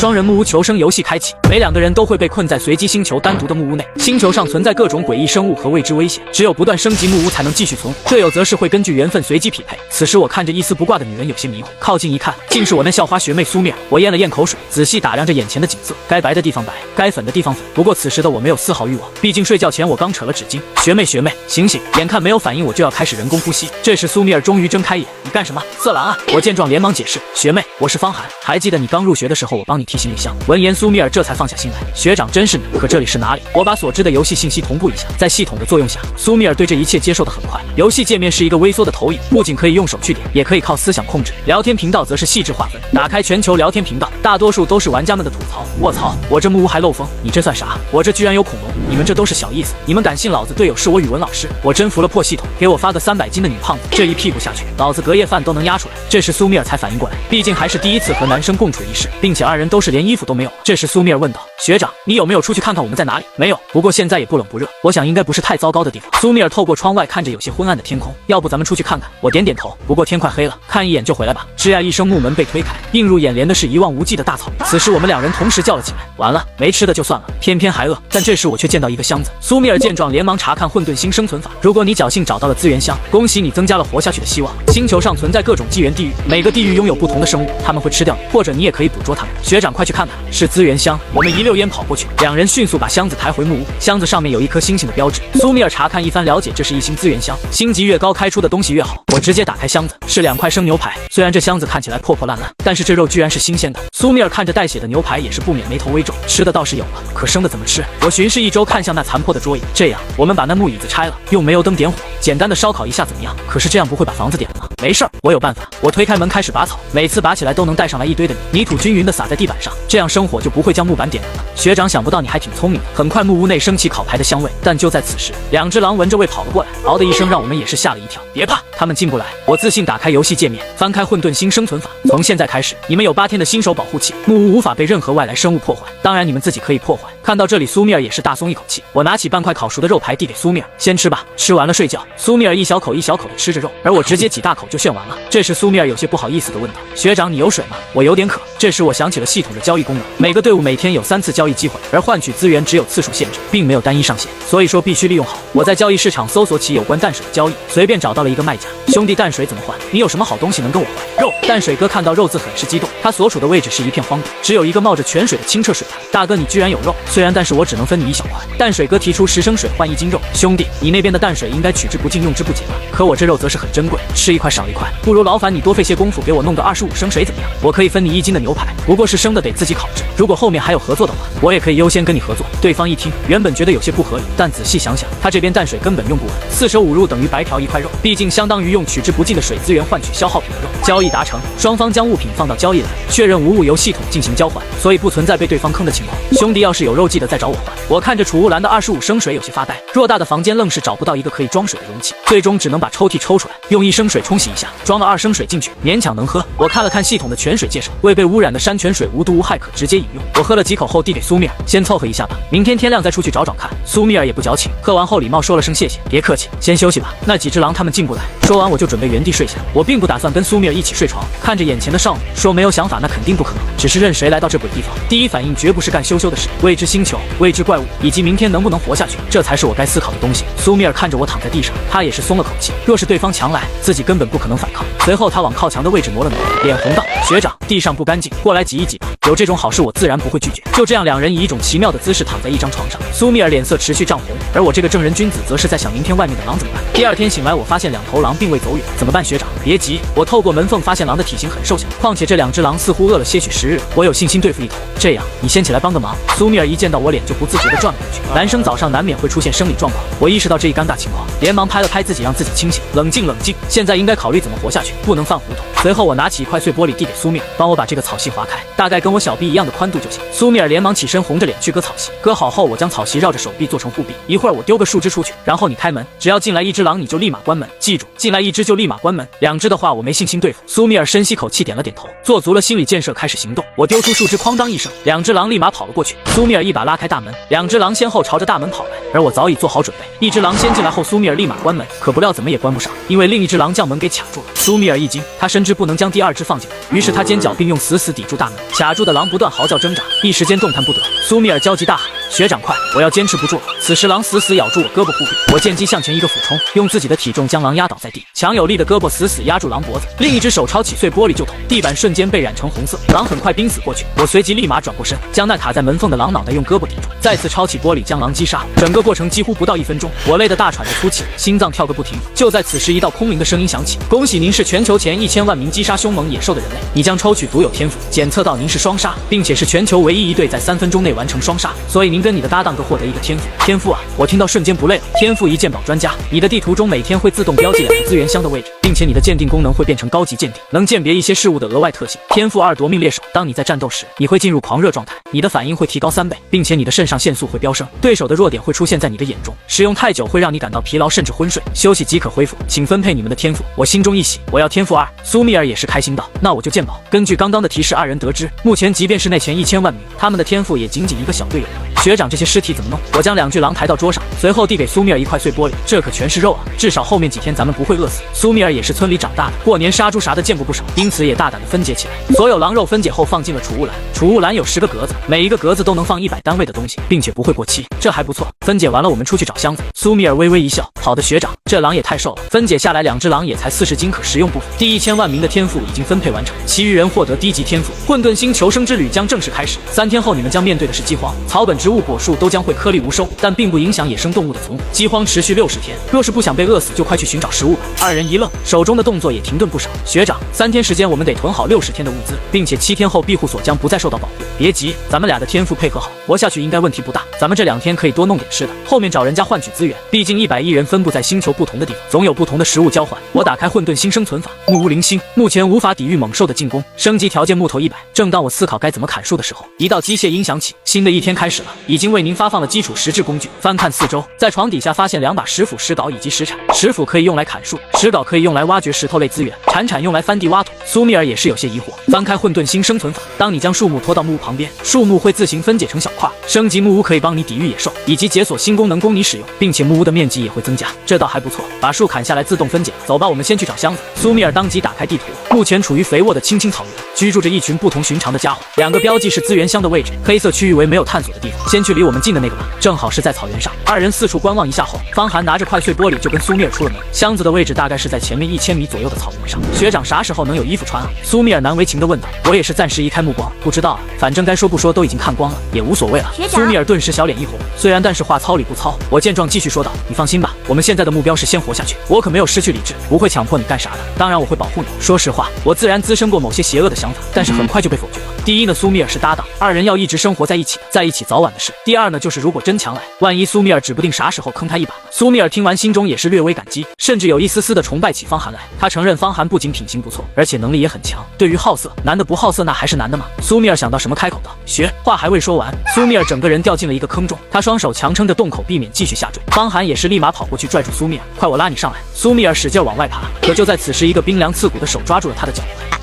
双人木屋求生游戏开启，每2个人都会被困在随机星球单独的木屋内，星球上存在各种诡异生物和未知危险，只有不断升级木屋才能继续存活。队友则是会根据缘分随机匹配。此时我看着一丝不挂的女人有些迷糊，靠近一看，竟是我那校花学妹苏米尔。我咽了咽口水，仔细打量着眼前的景色，该白的地方白，该粉的地方粉。不过此时的我没有丝毫欲望，毕竟睡觉前我刚扯了纸巾。学妹，醒醒！眼看没有反应，我就要开始人工呼吸。这时苏米尔终于睁开眼，你干什么？色狼啊！我见状连忙解释，学妹，我是方涵，还记得你刚入学的时候我帮你提行李箱。闻言苏米尔这才放下心来，学长真是你，可这里是哪里？我把所知的游戏信息同步一下，在系统的作用下，苏米尔对这一切接受得很快。游戏界面是一个微缩的投影，不仅可以用手去点，也可以靠思想控制。聊天频道则是细致划分，打开全球聊天频道，大多数都是玩家们的吐槽。卧槽，我这木屋还漏风，你这算啥？我这居然有恐龙，你们这都是小意思。你们敢信老子队友是我语文老师？我真服了破系统，给我发个300斤的女胖子，这一屁股下去，老子隔夜饭都能压出来。这时苏米尔才反应过来，毕竟还是第一次和男生共处一室，并且2人都是连衣服都没有。这时苏米尔问道，学长，你有没有出去看看我们在哪里？没有，不过现在也不冷不热，我想应该不是太糟糕的地方。苏米尔透过窗外看着有些昏暗的天空，要不咱们出去看看？我点点头，不过天快黑了，看一眼就回来吧。吱呀一声，木门被推开，映入眼帘的是一望无际的大草原。此时我们2人同时叫了起来，完了，没吃的就算了，偏偏还饿。但这时我却见到一个箱子。苏米尔见状连忙查看混沌星生存法，如果你侥幸找到了资源箱，恭喜你增加了活下去的希望。星球上存在各种纪元地狱，每个地狱拥有不同的生物，他们会吃掉你，或者你也可以捕捉他们。学长快去看看，是资源箱。我们一溜烟跑过去，2人迅速把箱子抬回木屋，箱子上面有一颗星星的标志。苏米尔查看一番了解，这是一星资源箱，星级越高开出的东西越好。我直接打开箱子，是2块生牛排，虽然这箱子看起来破破烂烂，但是这肉居然是新鲜的。苏米尔看着带血的牛排也是不免眉头微皱，吃的倒是有了，可生的怎么吃？我巡视一周，看向那残破的桌椅，这样我们把那木椅子拆了，用煤油灯点火，简单的烧烤一下怎么样？可是这样不会把房子点了吗？没事儿，我有办法。我推开门开始拔草，每次拔起来都能带上来一堆的泥土，均匀的撒在地板上，这样生火就不会将木板点燃了。学长，想不到你还挺聪明的。很快木屋内升起烤排的香味，但就在此时，2只狼闻着味跑了过来，嗷的一声，让我们也是吓了一跳。别怕，他们进不来。我自信打开游戏界面，翻开混沌星生存法，从现在开始，你们有8天的新手保护期，木屋无法被任何外来生物破坏，当然你们自己可以破坏。看到这里，苏米尔也是大松一口气。我拿起半块烤熟的肉排递给苏米尔，先吃吧，吃完了睡觉。苏米尔一小口一小口的吃着肉，而我直接几大口就炫完了。这时苏米尔有些不好意思的问道，学长，你有水吗？我有点渴。这时我想起了系统的交易功能，每个队伍每天有3次交易机会，而换取资源只有次数限制，并没有单一上限，所以说必须利用好。我在交易市场搜索起有关淡水的交易，随便找到了一个卖家。兄弟，淡水怎么换？你有什么好东西能跟我换？肉。淡水哥看到肉字很是激动，他所处的位置是一片荒地，只有一个冒着泉水的清澈水潭。大哥，你居然有肉，虽然但是我只能分你一小块。淡水哥提出10升水换1斤肉。兄弟，你那边的淡水应该取之不尽用之不竭吧？可我这肉则是很珍贵，吃一块少一块，不如劳烦你多费些功夫给我弄个25升水怎么样？我可以分你1斤的牛排，不过是生的得自己烤制。如果后面还有合作的话，我也可以优先跟你合作。对方一听，原本觉得有些不合理，但仔细想想，他这边淡水根本用不完，4舍5入等于白条1块肉，毕竟相当于用取之不尽的水资源换取消耗品的肉。交易达成，双方将物品放到交易栏，确认无误由系统进行交换，所以不存在被对方坑的情况。兄弟，要是有肉记得再找我换。我看着储物栏的25升水有些发呆，偌大的房间愣是找不到一个可以装水的容器，最终只能把抽屉抽出来，用1升水冲洗一下，装了2升水进去，勉强能喝。我看了看系统的泉水介绍，未被污染的山泉水无毒无害，可直接饮用。我喝了几口后递给苏米尔，先凑合一下吧，明天天亮再出去找找看。苏米尔也不矫情，喝完后礼貌说了声谢谢。别客气，先休息吧，那几只狼他们进不来。说完我就准备原地睡下，我并不打算跟苏米尔一起睡床。看着眼前的少女，说没有想法那肯定不可能，只是任谁来到这鬼地方，第一反应绝不是干羞羞的事。未知星球、未知怪物以及明天能不能活下去，这才是我该思考的东西。苏米尔看着我躺在地上，他也是松了口气，若是对方强来，自己根本不可能反抗。随后他往靠墙的位置挪了挪，脸红道，学长，地上不干净，过来挤一挤吧。有这种好事我自然不会拒绝。就这样2人以一种奇妙的姿势躺在一张床上，苏米尔脸色持续涨红，而我这个正人君子则是在想明天外面的狼怎么办。第2天醒来，我发现2头狼并未走远，怎么办学长？别急，我透过门缝发现狼的体型很瘦小，况且这2只狼似乎饿了些许时日，我有信心对付一头。这样，你先起来帮个忙。苏米尔一见到我脸就不自觉地转了过去。男生早上难免会出现生理状况，我意识到这一尴尬情况，连忙拍了拍自己让自己清醒，冷静冷静，现在应该考虑怎么活下去，不能犯糊涂。随后我拿起一块碎玻璃递给苏米尔，帮我把这个草席划开，大概跟我小臂一样的宽度就行。苏米尔连忙起身红着脸去割草席，割好后我将草席绕着手臂做成护臂，一会儿我丢个树枝出去，然后你开门，只要进来1只狼你就立马关门，记住进来1只就立马关门，2只的话我没信心对付。苏米尔深吸口气点了点头，做足了心理建设开始行动。我丢出树枝，哐当一声，2只狼立马跑了过去。苏米尔一把拉开大门，2只狼先后朝着大门跑来，而我早已做好准备，1只狼先进来后苏米尔立马关门，可不料怎么也关不上，因为另1只狼将门给卡住了。苏米尔一惊，他深知不能将第2只放进来，于是他尖角并用死死抵住大门，卡住的狼不断嚎叫挣扎，一时间动弹不得。苏米尔焦急大喊：“学长快，我要坚持不住了！”此时狼死死咬住我胳膊护臂，我见机向前一个俯冲，用自己的体重将狼压倒在地，强有力的胳膊死死压住狼脖子，另一只手抄起碎玻璃就捅，地板瞬间被染成红色，狼很快濒死过去。我随即立马转过身，将那卡在门缝的狼脑袋用胳膊抵住，再次抄起玻璃将狼击杀。整个过程几乎不到1分钟，我累得大喘着粗气，心脏跳个不停。就在此时，一道空灵的声音响起：“恭喜您是全球前1000万名击杀凶猛野兽的人类，你将抽取独有天赋，检测到您是双杀，并且是全球唯一一队在3分钟内完成双杀，所以您跟你的搭档各获得一个天赋。天赋啊！”我听到瞬间不累了。天赋一鉴宝专家，你的地图中每天会自动标记2个资源箱的位置，并且你的鉴定功能会变成高级鉴定，能鉴别一些事物的额外特性。天赋2夺命猎手，当你在战斗时，你会进入狂热状态，你的反应会提高3倍，并且你的肾上腺素会飙升，对手的弱点会出现在你的眼中，使用太久会让你感到疲劳甚至昏睡，休息即可恢复。请分配你们的天赋。我心中一喜，我要天赋2。苏米尔也是开心道：“那我就鉴宝。”根据刚刚的提示，2人得知，目前即便是那前1000万名，他们的天赋也仅仅一个小队友。学长，这些尸体怎么弄？我将2具狼抬到桌上，随后递给苏米尔一块碎玻璃，这可全是肉啊！至少后面几天咱们不会饿死。苏米尔也是村里长大的，过年杀猪啥的见过不少，因此也大胆的分解起来。所有狼肉分解后放进了储物篮，储物篮有10个格子，每一个格子都能放100单位的东西，并且不会过期，这还不错。分解完了，我们出去找箱子。苏米尔微微一笑：“好的，学长。”这狼也太瘦了，分解下来2只狼也才40斤可食用部分。第1000万名的天赋已经分配完成，其余人获得低级天赋。混沌星求生之旅将正式开始。3天后，你们将面对的是饥荒，草本植物果树都将会颗粒无收，但并不影响野生动物的存活。饥荒持续60天，若是不想被饿死，就快去寻找食物吧。2人一愣，手中的动作也停顿不少。学长，3天时间我们得囤好60天的物资，并且7天后庇护所将不再受到保护。别急，咱们俩的天赋配合好，活下去应该问题不大。咱们这2天可以多弄点吃的，后面找人家换取资源。毕竟100亿人分布在星球不同的地方，总有不同的食物交换。我打开混沌星生存法，木屋灵星，目前无法抵御猛兽的进攻，升级条件木头100。正当我思考该怎么砍树的时候，一道机械音响起，新的一天开始了，已经为您发放了基础石质工具。翻看四周，在床底下发现2把石斧、石镐以及石铲。石斧可以用来砍树，石镐可以用来挖掘石头类资源，铲用来翻地挖土。苏米尔也是有些疑惑。翻开混沌星生存法，当你将树木拖到木屋旁边，树木会自行分解成小块。升级木屋可以帮你抵御野兽，以及解锁新功能供你使用，并且木屋的面积也会增加，这倒还不错。把树砍下来自动分解。走吧，我们先去找箱子。苏米尔当即打开地图，目前处于肥沃的青青草原，居住着一群不同寻常的家伙。2个标记是资源箱的位置，黑色区域为没有探索的地方。先去离我们近的那个吧，正好是在草原上。2人四处观望一下后，方寒拿着块碎玻璃就跟苏米尔出了门。箱子的位置大概是在前面1000米左右的草原上。学长啥时候能有衣服穿啊？苏米尔难为情地问道。我也是暂时移开目光，不知道啊，反正该说不说都已经看光了，也无所谓了。苏米尔顿时小脸一红，虽然但是话糙理不糙。我见状继续说道：“你放心吧，我们现在的目标是先活下去，我可没有失去理智，不会强迫你干啥的，当然我会保护你。”说实话，我自然滋生过某些邪恶的想法，但是很快就被否决了。第一呢，苏米尔是搭档，2人要一直生活在一起，在一起早晚的事。第二呢，就是如果真强来，万一苏米尔指不定啥时候坑他一把。苏米尔听完心中也是略微感激，甚至有一丝丝的崇拜起方寒来。他承认方寒不仅品行不错，而且能力也很强。对于好色，男的不好色那还是男的吗？苏米尔想到什么开口道：“学。”话还未说完，苏米尔整个人掉进了一个坑中，他双手强撑着洞口，避免继续下坠。方寒也是立马跑过去拽住苏米尔：“快，我拉你上来！”苏米尔使劲往外爬，可就在此时，一个冰凉刺骨的手抓住了他的脚踝。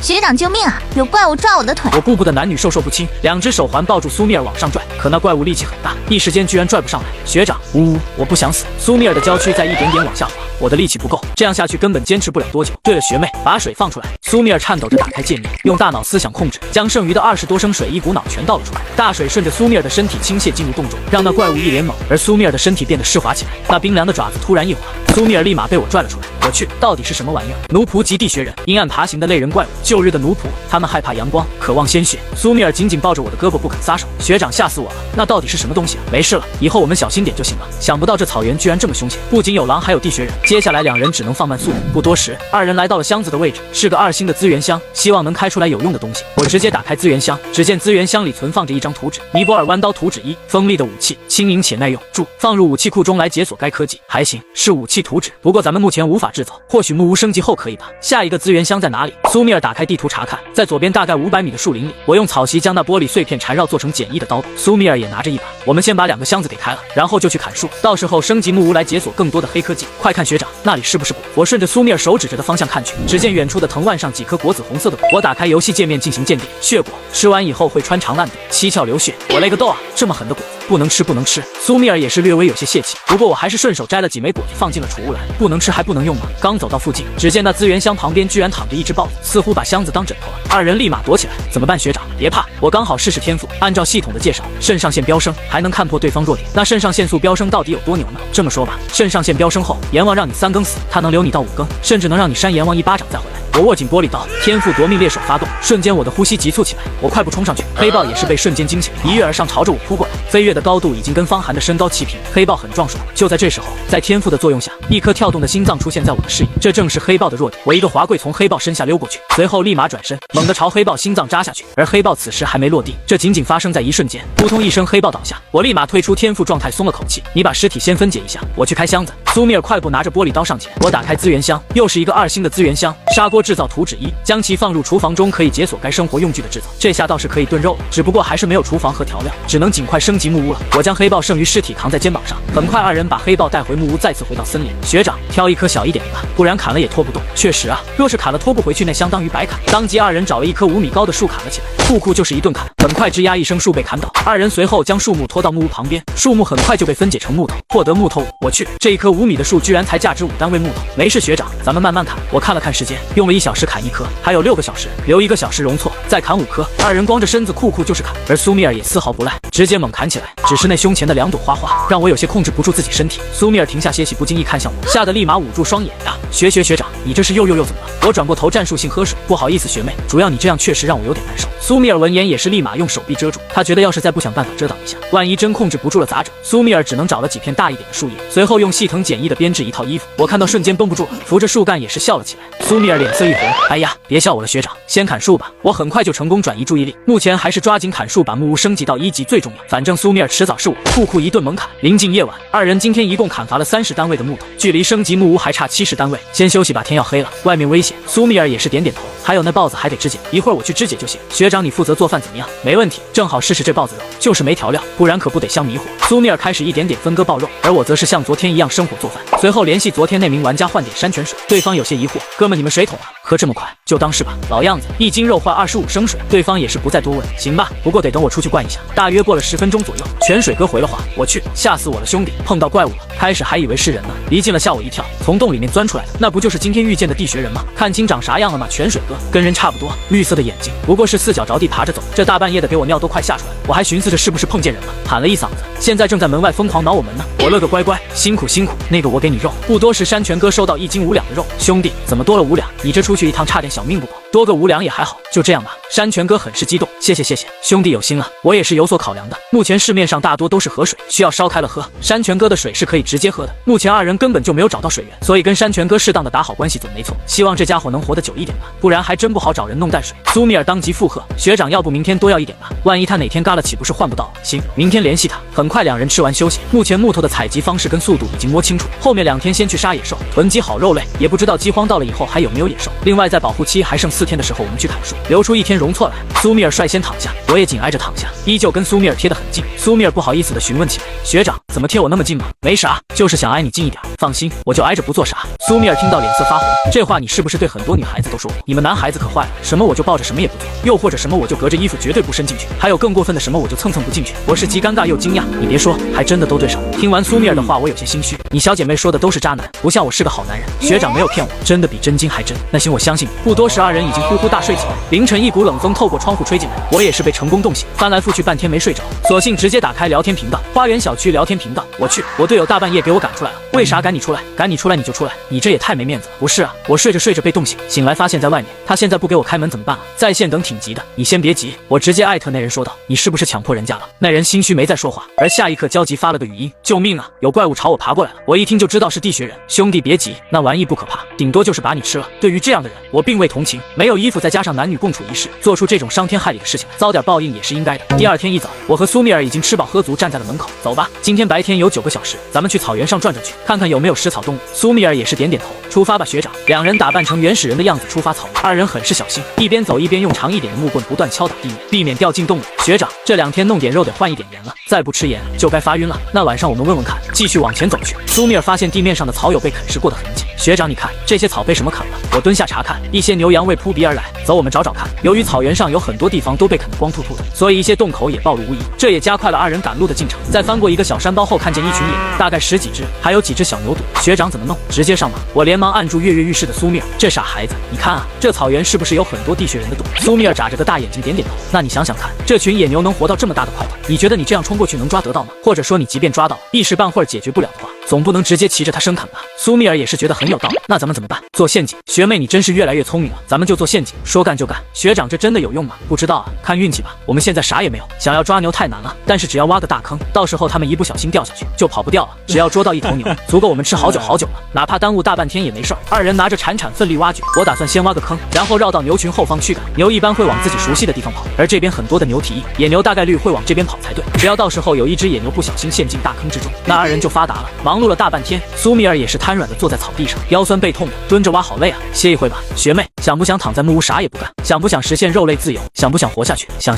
学长救命啊！有怪物抓我的腿！我步步的男女授受不亲，2只手环抱住苏米尔往上拽，可那怪物力气很大，一时间居然拽不上来。学长，呜呜，我不想死。苏米尔的娇躯在一点点往下滑，我的力气不够，这样下去根本坚持不了多久。对了，学妹，把水放出来。苏米尔颤抖着打开界面，用大脑思想控制，将剩余的20多升水一股脑全倒了出来。大水顺着苏米尔的身体倾泻进入洞中，让那怪物一脸懵，而苏米尔的身体变得湿滑起来，那冰凉的爪子突然一滑，苏米尔立马被我拽了出来。我去，到底是什么玩意儿？奴仆及地穴人，阴暗爬行的类人怪物，旧日的奴仆，他们害怕阳光，渴望鲜血。苏米尔紧紧抱着我的胳膊不肯撒手。学长，吓死我了，那到底是什么东西啊？没事了，以后我们小心点就行了。想不到这草原居然这么凶险，不仅有狼，还有地穴人。接下来2人只能放慢速度。不多时，2人来到了箱子的位置，是个2星的资源箱，希望能开出来有用的东西。我直接打开资源箱，只见资源箱里存放着一张图纸，尼泊尔弯刀图纸1，锋利的武器，轻盈且耐用，注放入武器库中来解锁该科技。还行，是武器图纸，不过咱们目前无法制造，或许木屋升级后可以吧。下一个资源箱在哪里？苏米尔打开地图查看，在左边大概500米的树林里。我用草席将那玻璃碎片缠绕做成简易的刀。苏米尔也拿着一把。我们先把2个箱子给开了，然后就去砍树，到时候升级木屋来解锁更多的黑科技。快看学长，那里是不是果？我顺着苏米尔手指着的方向看去，只见远处的藤蔓上几颗果紫红色的果。我打开游戏界面进行鉴定，血果，吃完以后会穿肠烂肚，七窍流血。我勒个豆啊！这么狠的果子，不能吃，不能吃！苏米尔也是略微有些泄气，不过我还是顺手摘了几枚果子放进了储物篮。不能吃还不能用吗？刚走到附近，只见那资源箱旁边居然躺着一只豹子，似乎把箱子当枕头了。二人立马躲起来。怎么办，学长？别怕，我刚好试试天赋。按照系统的介绍，肾上腺飙升还能看破对方弱点。那肾上腺素飙升到底有多牛呢？这么说吧，肾上腺飙升后，阎王让你3更死，他能留你到5更，甚至能让你扇阎王一巴掌再回来。我握紧玻璃刀，天赋夺命猎手发动，瞬间我的呼吸急促起来，我快步冲上去。黑豹也是被瞬间惊醒，一跃而上，朝着我扑过来。飞跃的高度已经跟方寒的身高齐平，黑豹很壮硕。就在这时候，在天赋的作用下，一颗跳动的心脏出现在我的视野，这正是黑豹的弱点。我一个滑跪从黑豹身下溜过去，随后立马转身，猛地朝黑豹心脏扎下去。而黑豹此时还没落地，这仅仅发生在一瞬间。扑通一声，黑豹倒下，我立马退出天赋状态，松了口气。你把尸体先分解一下，我去开箱子。苏米尔快步拿着玻璃刀上前，我打开资源箱，又是一个2星的资源箱。砂锅制造图纸1，将其放入厨房中可以解锁该生活用具的制造。这下倒是可以炖肉了，只不过还是没有厨房和调料，只能尽快升级木屋了。我将黑豹剩余尸体扛在肩膀上，很快2人把黑豹带回木屋，再次回到森林。学长，挑一棵小一点的吧，不然砍了也拖不动。确实啊，若是砍了拖不回去，那相当于白砍。当即2人找了一棵5米高的树砍了起来，酷就是一顿砍。很快吱呀一声，树被砍倒，2人随后将树木拖到木屋旁边，树木很快就被分解成木头，获得木头。我去，这一棵5米的树居然才价值5单位木头。没事学长，咱们慢慢砍。我看了看时间，用了1小时砍1棵，还有6个小时，留1个小时容错，再砍5棵。2人光着身子酷就是砍，而苏米尔也丝毫不赖，直接猛砍起来。只是那胸前的2朵花花让我有些控制不住自己身体。苏米尔停下歇息，不经意看向我，吓得立马捂住双眼呀！学长，你这是又怎么了？我转过头，战术性喝水，不好意思学妹，主要你这样确实让我有点难受。苏米尔闻言也是立马用手臂遮住，他觉得要是再不想办法遮挡一下，万一真控制不住了咋整？苏米尔只能找了几片大一点的树叶，随后用细藤简易的编制一套衣服。我看到瞬间绷不住了，扶着树干也是笑了起来。苏米尔脸色一红，哎呀，别笑我了学长，先砍树吧。我很快就成功转移注意力，目前还是抓紧砍树，把木屋升级到1级最重要。反正苏米尔迟早是我。酷一顿猛砍。临近夜晚，2人今天一共砍伐了30单位的木头，距离升级木屋还差70单位。先休息吧，天要黑了，外面危险。苏米尔也是点点头，还有那豹子还得肢解，一会儿我去肢解就行。学长你负责做饭怎么样？没问题，正好试试这豹子肉，就是没调料，不然可不得香迷糊。苏米尔开始一点点分割爆肉，而我则是像昨天一样生火做饭。随后联系昨天那名玩家换点山泉水，对方有些疑惑，哥们你们水桶啊，喝这么快？就当是吧，老样子，1斤肉换25升水。对方也是不再多问，行吧，不过得等我出去灌一下。大约过了10分钟左右，泉水哥回了话，我去，吓死我了兄弟，碰到怪物了。开始还以为是人呢，离近了吓我一跳，从洞里面钻出来的，那不就是今天遇见的地穴人吗？看清长啥样了吗？泉水哥跟人差不多，绿色的眼睛，不过是4脚着地爬着走，这大半夜的给我尿都快吓出来了。我还寻思着是不是碰见人了，喊了一嗓子，现在正在门外疯狂挠我门呢。我勒个乖乖，辛苦，那个我给你肉。不多时，山泉哥收到1斤5两的肉，兄弟怎么多了5两？你这出去一趟差点小命不保，多个5两也还好，就这样吧。山泉哥很是激动，谢谢，兄弟有心了，我也是有所考量的。目前市面上大多都是河水，需要烧开了喝，山泉哥的水是可以直接喝的。目前2人根本就没有找到水源，所以跟山泉哥适当的打好关系总没错。希望这家伙能活得久一点吧，不然还真不好找人弄淡水。苏米尔当即附和，学长要不明天多要一点吧，万一他哪天嘎了岂不是换不到了？行，明天联系他。很快2人吃完休息，目前木头的采集方式跟速度已经摸清楚，后面2天先去杀野兽，囤积好肉类，也不知道饥荒到了以后还有没有野兽。另外在保护期还剩4天的时候，我们去砍树，留出1天容错来。苏米尔率先躺下，我也紧挨着躺下，依旧跟苏米尔贴得很近。苏米尔不好意思的询问起来，学长怎么贴我那么近吗？没啥，就是想挨你近一点，放心，我就挨着不做啥。苏米尔听到脸色发红，这话你是不是对很多女孩子都说过？你们男孩子可坏了，什么我就抱着什么也不做，又或者什么我就隔着衣服绝对不伸进去，还有更过分的什么我就蹭不进去。我是既尴尬又惊讶，你别说，还真的都对上了。听完苏米尔的话，我有些心虚，你小姐妹说的都是渣男，不像我是个好男人。学长没有骗我，真的比真金还真。那行，我相信你。不多时，2人已经呼呼大睡起来。凌晨一股冷风透过窗户吹进来，我也是被成功冻醒，翻来覆去半天没睡着，索性直接打开聊天频道，花园小区聊天频道。我去，我队友大半夜给我赶出来了，为啥赶你出来？赶你出来你就出来，你这也太没面子了。不是啊，我睡着被冻醒，醒来发现在外面，他现在不给我开门怎么办啊？在线等挺急的，你先别急。我直接艾特那人说道，你是不是强迫人家了？那人心虚没再说话，而下一刻焦急发了个语音，救命啊，有怪物朝我爬过来了。我一听就知道是地穴人，兄弟别急，那玩意不可怕，顶多就是把你吃了。对于这样的人，我并未同情，没没有衣服，再加上男女共处一室，做出这种伤天害理的事情，遭点报应也是应该的。第二天一早，我和苏米尔已经吃饱喝足，站在了门口。走吧，今天白天有9个小时，咱们去草原上转转去，看看有没有食草动物。苏米尔也是点点头。出发吧，学长。两人打扮成原始人的样子出发草原，二人很是小心，一边走一边用长一点的木棍不断敲打地面，避免掉进动物。学长，这2天弄点肉得换一点盐了，再不吃盐就该发晕了。那晚上我们问问看。继续往前走去，苏米尔发现地面上的草有被啃食过的痕迹。学长，你看这些草被什么啃了？我蹲下查看，一些牛羊味扑鼻而来。走，我们找找看。由于草原上有很多地方都被啃得光秃秃的，所以一些洞口也暴露无遗，这也加快了二人赶路的进程。在翻过一个小山包后，看见一群野牛，大概10几只，还有几只小牛犊。学长怎么弄？直接上马！我连忙按住跃跃欲试的苏米尔。这傻孩子，你看啊，这草原是不是有很多地穴人的洞？苏米尔眨着个大眼睛点点头。那你想想看，这群野牛能活到这么大的块头，你觉得你这样冲过去能抓得到吗？或者说你即便抓到，一时半会儿解决不了的话，总不能直接骑着它生啃吧？苏米尔也是觉得很有道理。那咱们怎么办？做陷阱。学妹，你真是越来越聪明了，咱们就做陷阱，说干就干。学长，这真的有用吗？不知道啊，看运气吧。我们现在啥也没有，想要抓牛太难了，但是只要挖个大坑，到时候他们一不小心掉下去就跑不掉了。只要捉到一头牛，足够我们吃好久好久了，哪怕耽误大半天也没事儿。二人拿着铲奋力挖掘，我打算先挖个坑，然后绕到牛群后方驱赶。牛一般会往自己熟悉的地方跑，而这边很多的牛蹄，野牛大概率会往这边跑才对。只要到时候有一只野牛不小心陷进大坑之中，那二人就发达了。忙碌了大半天，苏米尔也是瘫软的坐在草地上，腰酸背痛的，蹲着挖好累啊，歇一会吧。学妹，想不想躺在木屋啥也不干？想不想实现肉类自由？想不想活下去？想。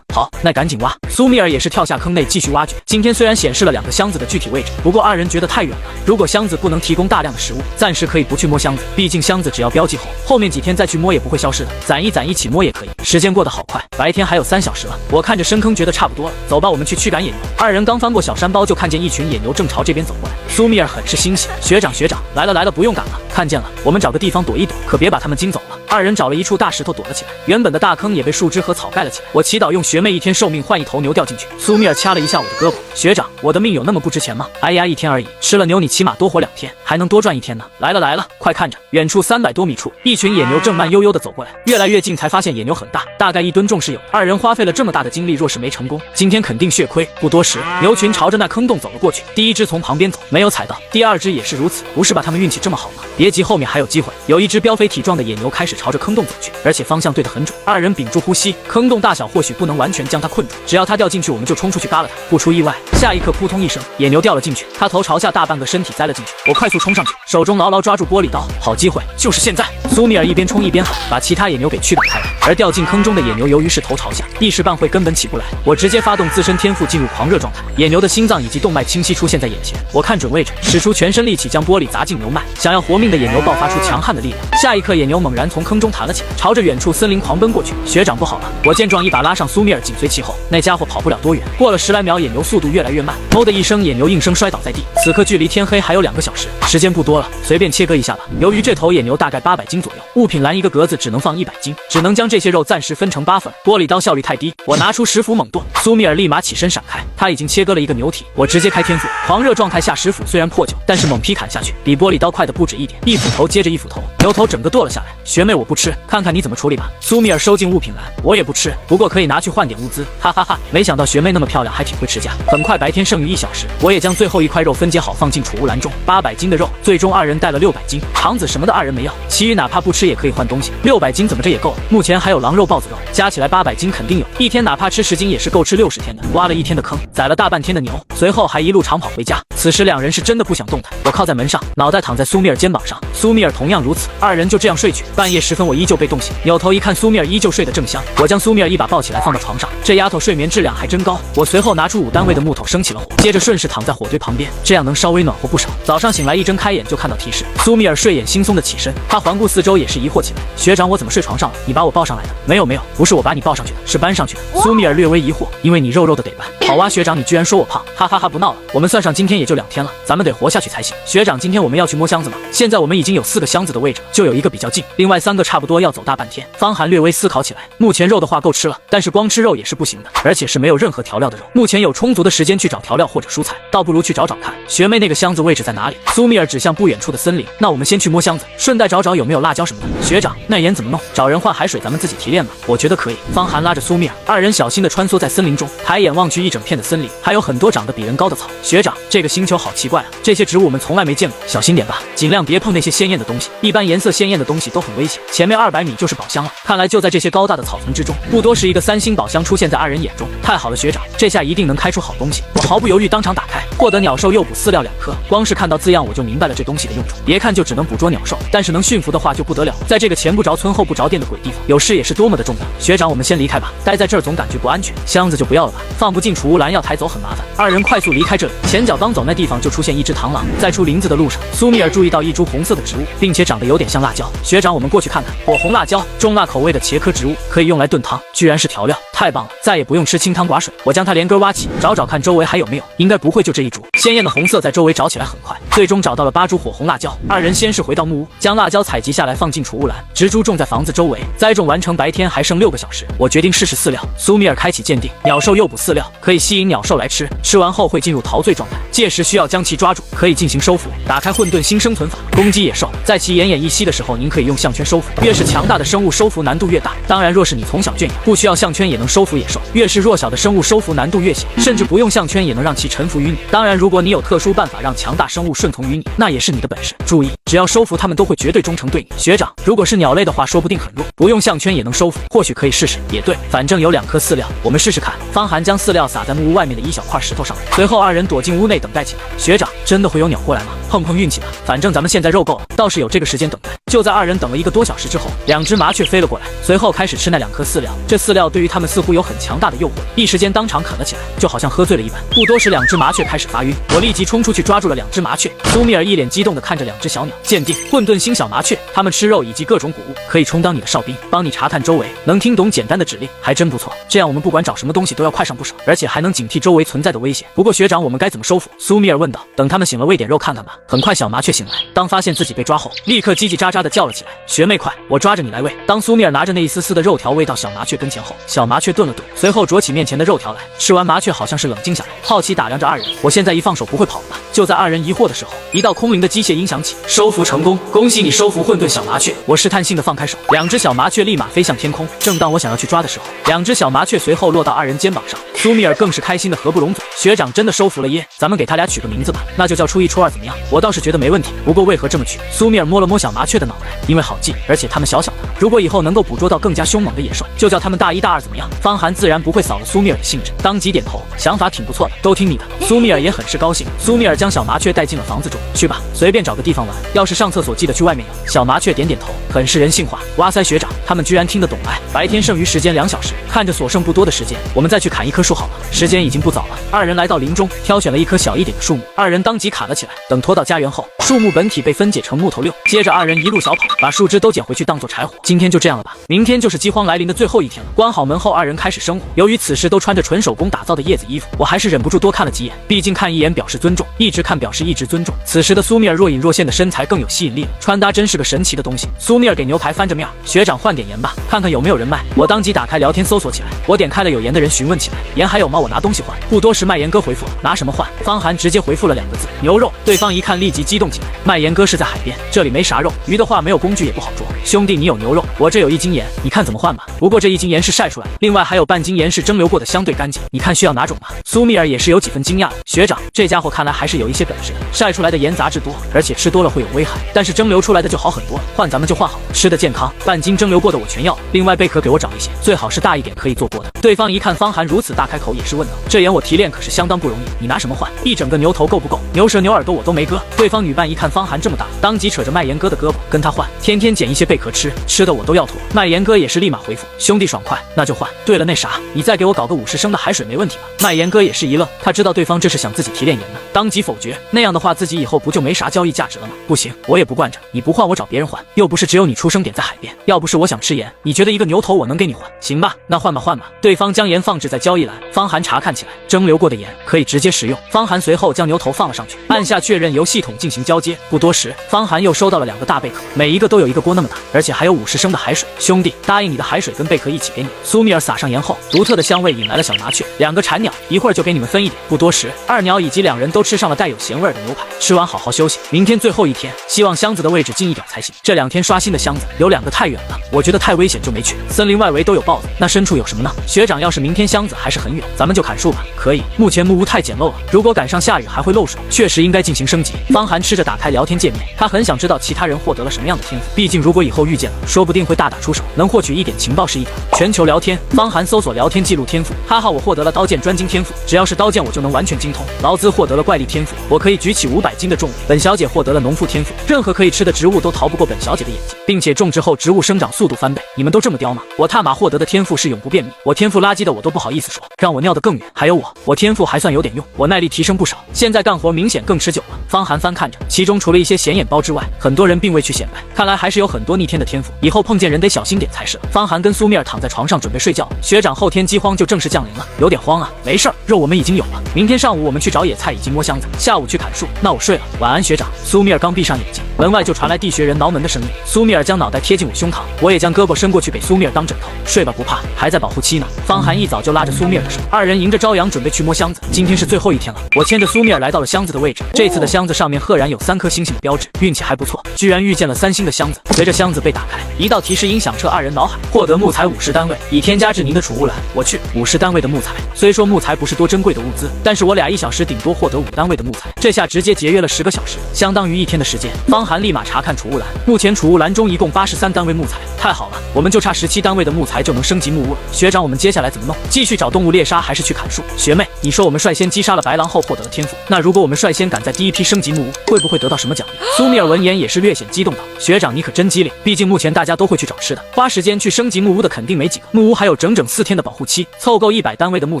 好，那赶紧挖。苏米尔也是跳下坑内继续挖掘。今天虽然显示了2个箱子的具体位置，不过二人觉得太远了。如果箱子不能提供大量的食物，暂时可以不去摸箱子，毕竟箱子只要标记后面几天再去摸也不会消失的。攒一攒一起摸也可以。时间过得好快，白天还有3小时了。我看着深坑觉得差不多了，走吧，我们去驱赶野牛。二人刚翻过小山包，就看见一群野牛正朝这边走过来。苏米尔很是欣喜，学长，来了，不用赶了，看见了，我们找个地方躲一躲，可别把他们惊走了。二人找了一处大石头躲了起来，原本的大坑也被树枝和草盖了起来。我祈祷用学妹1天寿命换一头牛掉进去。苏米尔掐了一下我的胳膊，学长，我的命有那么不值钱吗？哎呀，1天而已，吃了牛你起码多活2天，还能多赚1天呢。来了，快看着，远处300多米处，一群野牛正慢悠悠地走过来，越来越近才发现野牛很大，大概1吨重是有的。二人花费了这么大的精力，若是没成功，今天肯定血亏。不多时，牛群朝着那坑洞走了过去，第一只从旁边走，没有踩到，第二只也是如此。不是吧，他们运气这么好吗？别急，后面还有机会。有一只膘肥体壮的野牛开始朝着坑洞走去，而且方向对得很准。二人屏住呼吸，坑洞大小或许不能完全将它困住，只要它掉进去，我们就冲出去扒了它。不出意外，下一刻扑通一声，野牛掉了进去，它头朝下，大半个身体栽了进去。我快速冲上去，手中牢牢抓住玻璃刀，好机会，就是现在！苏米尔一边冲一边喊，把其他野牛给驱赶开来。而掉进坑中的野牛由于是头朝下，一时半会根本起不来。我直接发动自身天赋进入狂热状态，野牛的心脏以及动脉清晰出现在眼前。我看准位置，使出全身力气将玻璃砸进牛脉，想要活命的野牛爆发出强悍的力量。下一刻，野牛猛然从坑中弹了起来，朝着远处森林狂奔过去。学长不好了！我见状一把拉上苏米尔，紧随其后。那家伙跑不了多远，过了10来秒，野牛速度越来越慢，哞的一声，野牛应声摔倒在地。此刻距离天黑还有2个小时，时间不多了，随便切割一下吧。由于这头野牛大概800斤左右，物品栏一个格子只能放100斤，只能将这些肉暂时分成8份。玻璃刀效率太低，我拿出石斧猛剁，苏米尔立马起身闪开。他已经切割了一个牛体，我直接开天赋，狂热状态下石斧虽然破旧，但是猛劈砍下去，比玻璃刀快的不止一点，一斧头接着一斧头，牛头整个剁了下来。学妹我不吃，看看你怎么处理吧。苏米尔收进物品栏，我也不吃，不过可以拿去换点物资，哈哈哈。没想到学妹那么漂亮，还挺会持家。很快白天剩余1小时，我也将最后一块肉分解好放进储物篮中，800斤的肉，最终二人带了600斤，肠子什么的二人没要，其余哪怕不吃也可以换东西。600斤怎么着也够了，目前还有狼肉、豹子肉，加起来800斤肯定有，一天哪怕吃10斤也是够吃60天的。挖了1天的坑，宰了大半天的牛，随后还一路长跑回家。此时2人是真的不想动弹，我靠在门上，脑袋躺在苏米尔肩膀上，苏米尔同样如此，二人就这样睡去。半夜时分，我依旧被冻醒，扭头一看，苏米尔依旧睡得正香，我将苏米尔一把抱起来放到床上，这丫头睡眠质量还真高。我随后拿出5单位的木头生起了火，接着顺势躺在火堆旁边，这样能稍微暖和不少。早上醒来一睁开眼就看到提示，苏米尔睡眼惺忪的起身，他环顾四周也是疑惑起来，学长我怎么睡床上了？你把我抱上来的？没有，不是我把你抱上去的，是搬上去的。苏米尔略微疑惑，因为你肉肉的得搬。好哇，学长你居然说我胖，哈哈哈，不闹了，我们算上今天也就2天了，咱们得活下去才行。学长今天我们要去摸箱子吗？现在我们已经有4个箱子的位置，就有1个比较近，另外3个差不多要走大半天。方寒略微思考起来，目前肉的话够吃了，但是光吃肉也是不行的，而且是没有任何调料的肉，目前有充足的时间去找调料或者蔬菜，倒不如去找找看学妹那个箱子位置在哪里。苏米尔指向不远处的森林，那我们先去摸箱子，顺带找找有没有蜡辣椒什么的。学长，那盐怎么弄？找人换海水，咱们自己提炼吗？我觉得可以。方寒拉着苏密尔，二人小心地穿梭在森林中，抬眼望去，一整片的森林，还有很多长得比人高的草。学长，这个星球好奇怪啊，这些植物我们从来没见过，小心点吧，尽量别碰那些鲜艳的东西，一般颜色鲜艳的东西都很危险。前面200米就是宝箱了，看来就在这些高大的草丛之中。不多时，一个3星宝箱出现在二人眼中。太好了，学长，这下一定能开出好东西。我毫不犹豫当场打开，获得鸟兽诱捕饲料2颗。光是看到字样我就明白了这东西的用处，别看就只能捕捉鸟兽，但是能驯服的话就不得了。在这个前不着村后不着店的鬼地方，有视野是多么的重要。学长，我们先离开吧，待在这儿总感觉不安全。箱子就不要了吧，放不进储物篮，要抬走很麻烦。二人快速离开这里，前脚刚走那地方就出现一只螳螂。在出林子的路上，苏密尔注意到一株红色的植物，并且长得有点像辣椒。学长，我们过去看看。火红辣椒，重辣口味的茄科植物，可以用来炖汤，居然是调料，太棒了，再也不用吃清汤寡水。我将它连根挖起，找找看周围还有没有，应该不会就这一株。鲜艳的红色在周围找起来很快，最终找到了8株火红辣椒。二人先是回到木屋，将辣椒采集下来放进储物篮，植株种在房子周围，栽种完成。白天还剩6个小时，我决定试试饲料。苏密尔开启鉴定，鸟兽诱捕饲料可以吸引鸟兽来吃，吃完后会进入陶醉状态，届时需要将其抓住，可以进行收服。打开混沌新生存法，攻击野兽，在其奄奄一息的时候，您可以用项圈收服。越是强大的生物，收服难度越大。当然，若是你从小圈养，不需要项圈也能收服野兽。越是弱小的生物，收服难度越小，甚至不用项圈也能让其臣服于你。当然，如果你有特殊办法让强大生物顺从于你，那也是你的本事。注意，只要收服它们，都会绝对忠诚对你。学长，如果是鸟类的话，说不定很弱，不用项圈也能收服，或许可以试试。也对，反正有2颗饲料，我们试试看。方寒将饲料撒在木屋外面的一小块石头上，随后二人躲进屋内等待起来。学长，真的会有鸟过来吗？碰碰运气吧，反正咱们现在肉够了，倒是有这个时间等待。就在二人等了1个多小时之后，2只麻雀飞了过来，随后开始吃那2颗饲料。这饲料对于他们似乎有很强大的诱惑，一时间当场啃了起来，就好像喝醉了一般。不多时，2只麻雀开始发晕，我立即冲出去抓住了2只麻雀。苏密尔一脸激动地看着2只小鸟，鉴定混沌星小麻雀，它们吃肉以及各种谷物，可以充当你的哨兵，帮你查探周围，能听懂简单的指令，还真不错。这样我们不管找什么东西都要快上不少，而且还能警惕周围存在的危险。不过学长，我们该怎么收服？苏密尔问道。等他们醒了，喂点肉看看吧。很快，小麻雀醒来，当发现自己被抓后，立刻叽叽喳喳地叫了起来。学妹快，我抓着你来喂。当苏密尔拿着那一丝丝的肉条喂到小麻雀跟前后，小麻雀顿了顿，随后啄起面前的肉条来。吃完，麻雀好像是冷静下来，好奇打量着二人。我现在一放手不会跑了吧？就在二人疑惑的时候，一道空灵的机械音响起，收服成功，恭喜你收服混沌小麻雀。我试探性的放开手，2只小麻雀立马飞向天空。正当我想要去抓的时候，2只小麻雀随后落到二人肩膀上。苏密尔更是开心的合不拢嘴，学长真的收服了耶，咱们给他俩取个名字吧，那就叫初1初2怎么样？我倒是觉得没问题，不过为何这么取？苏密尔摸了摸小麻雀的脑袋，因为好记，而且它们小小的，如果以后能够捕捉到更加凶猛的野兽，就叫它们大1大2怎么样？方寒自然不会扫了苏密尔的兴致，当即点头，想法挺不错的，都听你的。苏密尔也很是高兴。苏密尔将小麻雀带进了房子中，去吧，随便找个地方玩，要是上厕所记得去外面咬。小麻雀点点头，很是人性化。哇塞，学长，他们居然听得懂哎！白天剩余时间2小时，看着所剩不多的时间，我们再去砍1棵树好了。时间已经不早了，二人来到林中，挑选了一棵小一点的树木，二人当即砍了起来。等拖到家园后，树木本体被分解成木头6，接着二人一路小跑，把树枝都捡回去当做柴火。今天就这样了吧，明天就是饥荒来临的最后一天了。关好门后，二人开始生火。由于此时都穿着纯手工打造的叶子衣服，我还是忍不住多看了几眼，毕竟看一眼表示尊重，一直看表示一直尊重。此时的苏密尔若隐若现的身材更有吸引力了，穿搭真是个神奇的东西。苏密尔给牛排翻着面，学长换点盐吧，看看有没有人卖。我当即打开聊天搜索起来，我点开了有盐的人询问起来，盐还有吗？我拿东西换。不多时，卖盐哥回复了，拿什么换？方寒直接回复了2个字：牛肉。对方一看立即激动起来，卖盐哥是在海边，这里没啥肉，鱼的话没有工具也不好捉。兄弟，你有牛肉，我这有1斤盐，你看怎么换吧？不过这1斤盐是晒出来的，另外还有半斤盐是蒸馏过的，相对干净，你看需要哪种吗？苏密尔也是有几分惊讶的，学长，这家伙看来还是有一些本事的，晒出来的盐杂质多，而且吃多了会有危害，但是蒸馏出来的就好很多了，换咱们就换好了，吃的健康，半斤蒸馏过的我全要，另外贝壳给我找一些，最好是大一点可以做锅的。对方一看方寒如此大开口，也是问道，这盐我提炼可是相当不容易，你拿什么换？一整个牛头够不够？牛舌牛耳朵我都没割。对方女伴一看方寒这么大，当即扯着卖盐哥的胳膊跟他换，天天捡一些贝壳吃，吃的我都要吐。卖盐哥也是立马回复，兄弟爽快，那就换。对了，那啥，你再给我搞个50升的海水没问题吧？卖盐哥也是一愣，他知道对方这是想自己提炼盐呢，当即否决，那样的话自己以后不就没啥交易价值了吗？不行，我也不惯着，你不换我找别人换，又不是只有你出生点在海边，要不是我想吃盐，你觉得一个牛头我能给你换？行吧，那换吧换吧。对方将盐放置在交易栏，方寒查看起来，蒸馏过的盐可以直接食用。方寒随后将牛头放了上去，按下确认由系统进行交易。交接。不多时，方寒又收到了2个大贝壳，每一个都有1个锅那么大，而且还有50升的海水。兄弟，答应你的海水跟贝壳一起给你。苏米尔撒上盐后，独特的香味引来了小麻雀、2个蝉鸟，一会儿就给你们分一点。不多时，二鸟以及2人都吃上了带有咸味的牛排。吃完好好休息，明天最后一天，希望箱子的位置近一点才行。这2天刷新的箱子有2个太远了，我觉得太危险就没去。森林外围都有豹子，那深处有什么呢？学长，要是明天箱子还是很远，咱们就砍树吧。可以，目前木屋太简陋了，如果赶上下雨还会漏水，确实应该进行升级。方寒吃着打开聊天界面，他很想知道其他人获得了什么样的天赋，毕竟如果以后遇见了，说不定会大打出手，能获取一点情报是一点。全球聊天，方寒搜索聊天记录天赋，哈哈，我获得了刀剑专精天赋，只要是刀剑我就能完全精通。劳兹获得了怪力天赋，我可以举起500斤的重物。本小姐获得了农妇天赋，任何可以吃的植物都逃不过本小姐的眼睛，并且种植后植物生长速度翻倍。你们都这么刁吗？我踏马获得的天赋是永不便秘，我天赋垃圾的我都不好意思说，让我尿得更远。还有我天赋还算有点用，我耐力提升不少，现在干活明显更持久了。方寒翻看着，其中除了一些显眼包之外，很多人并未去显摆，看来还是有很多逆天的天赋，以后碰见人得小心点才是了。方寒跟苏米尔躺在床上准备睡觉，学长后天饥荒就正式降临了，有点慌啊。没事儿，肉我们已经有了，明天上午我们去找野菜以及摸箱子，下午去砍树。那我睡了，晚安学长。苏米尔刚闭上眼睛，门外就传来地学人挠门的声音。苏米尔将脑袋贴近我胸膛，我也将胳膊伸过去给苏米尔当枕头。睡吧，不怕，还在保护期呢。方寒一早就拉着苏米尔的手，2人迎着朝阳准备去摸箱子。今天是最后一天了，我牵着苏米尔来到了箱子的位置。这次的箱子上面赫然有3颗星星的标志，运气还不错，居然遇见了3星的箱子。随着箱子被打开，一道提示音响彻2人脑海：获得木材50单位，已添加至您的储物栏。我去，50单位的木材。虽说木材不是多珍贵的物资，但是我俩1小时顶多获得5单位的木材，这下直接节约了10个小时，相当于1天的时间。方寒立马查看储物栏，目前储物栏中一共83单位木材，太好了，我们就差17单位的木材就能升级木屋了。学长，我们接下来怎么弄？继续找动物猎杀还是去砍树？学妹，你说我们率先击杀了白狼后获得了天赋，那如果我们率先赶在第一批升级木屋，会不会得到什么奖励？苏米尔闻言也是略显激动道：学长你可真机灵，毕竟目前大家都会去找吃的，花时间去升级木屋的肯定没几个，木屋还有整整4天的保护期，凑够100单位的木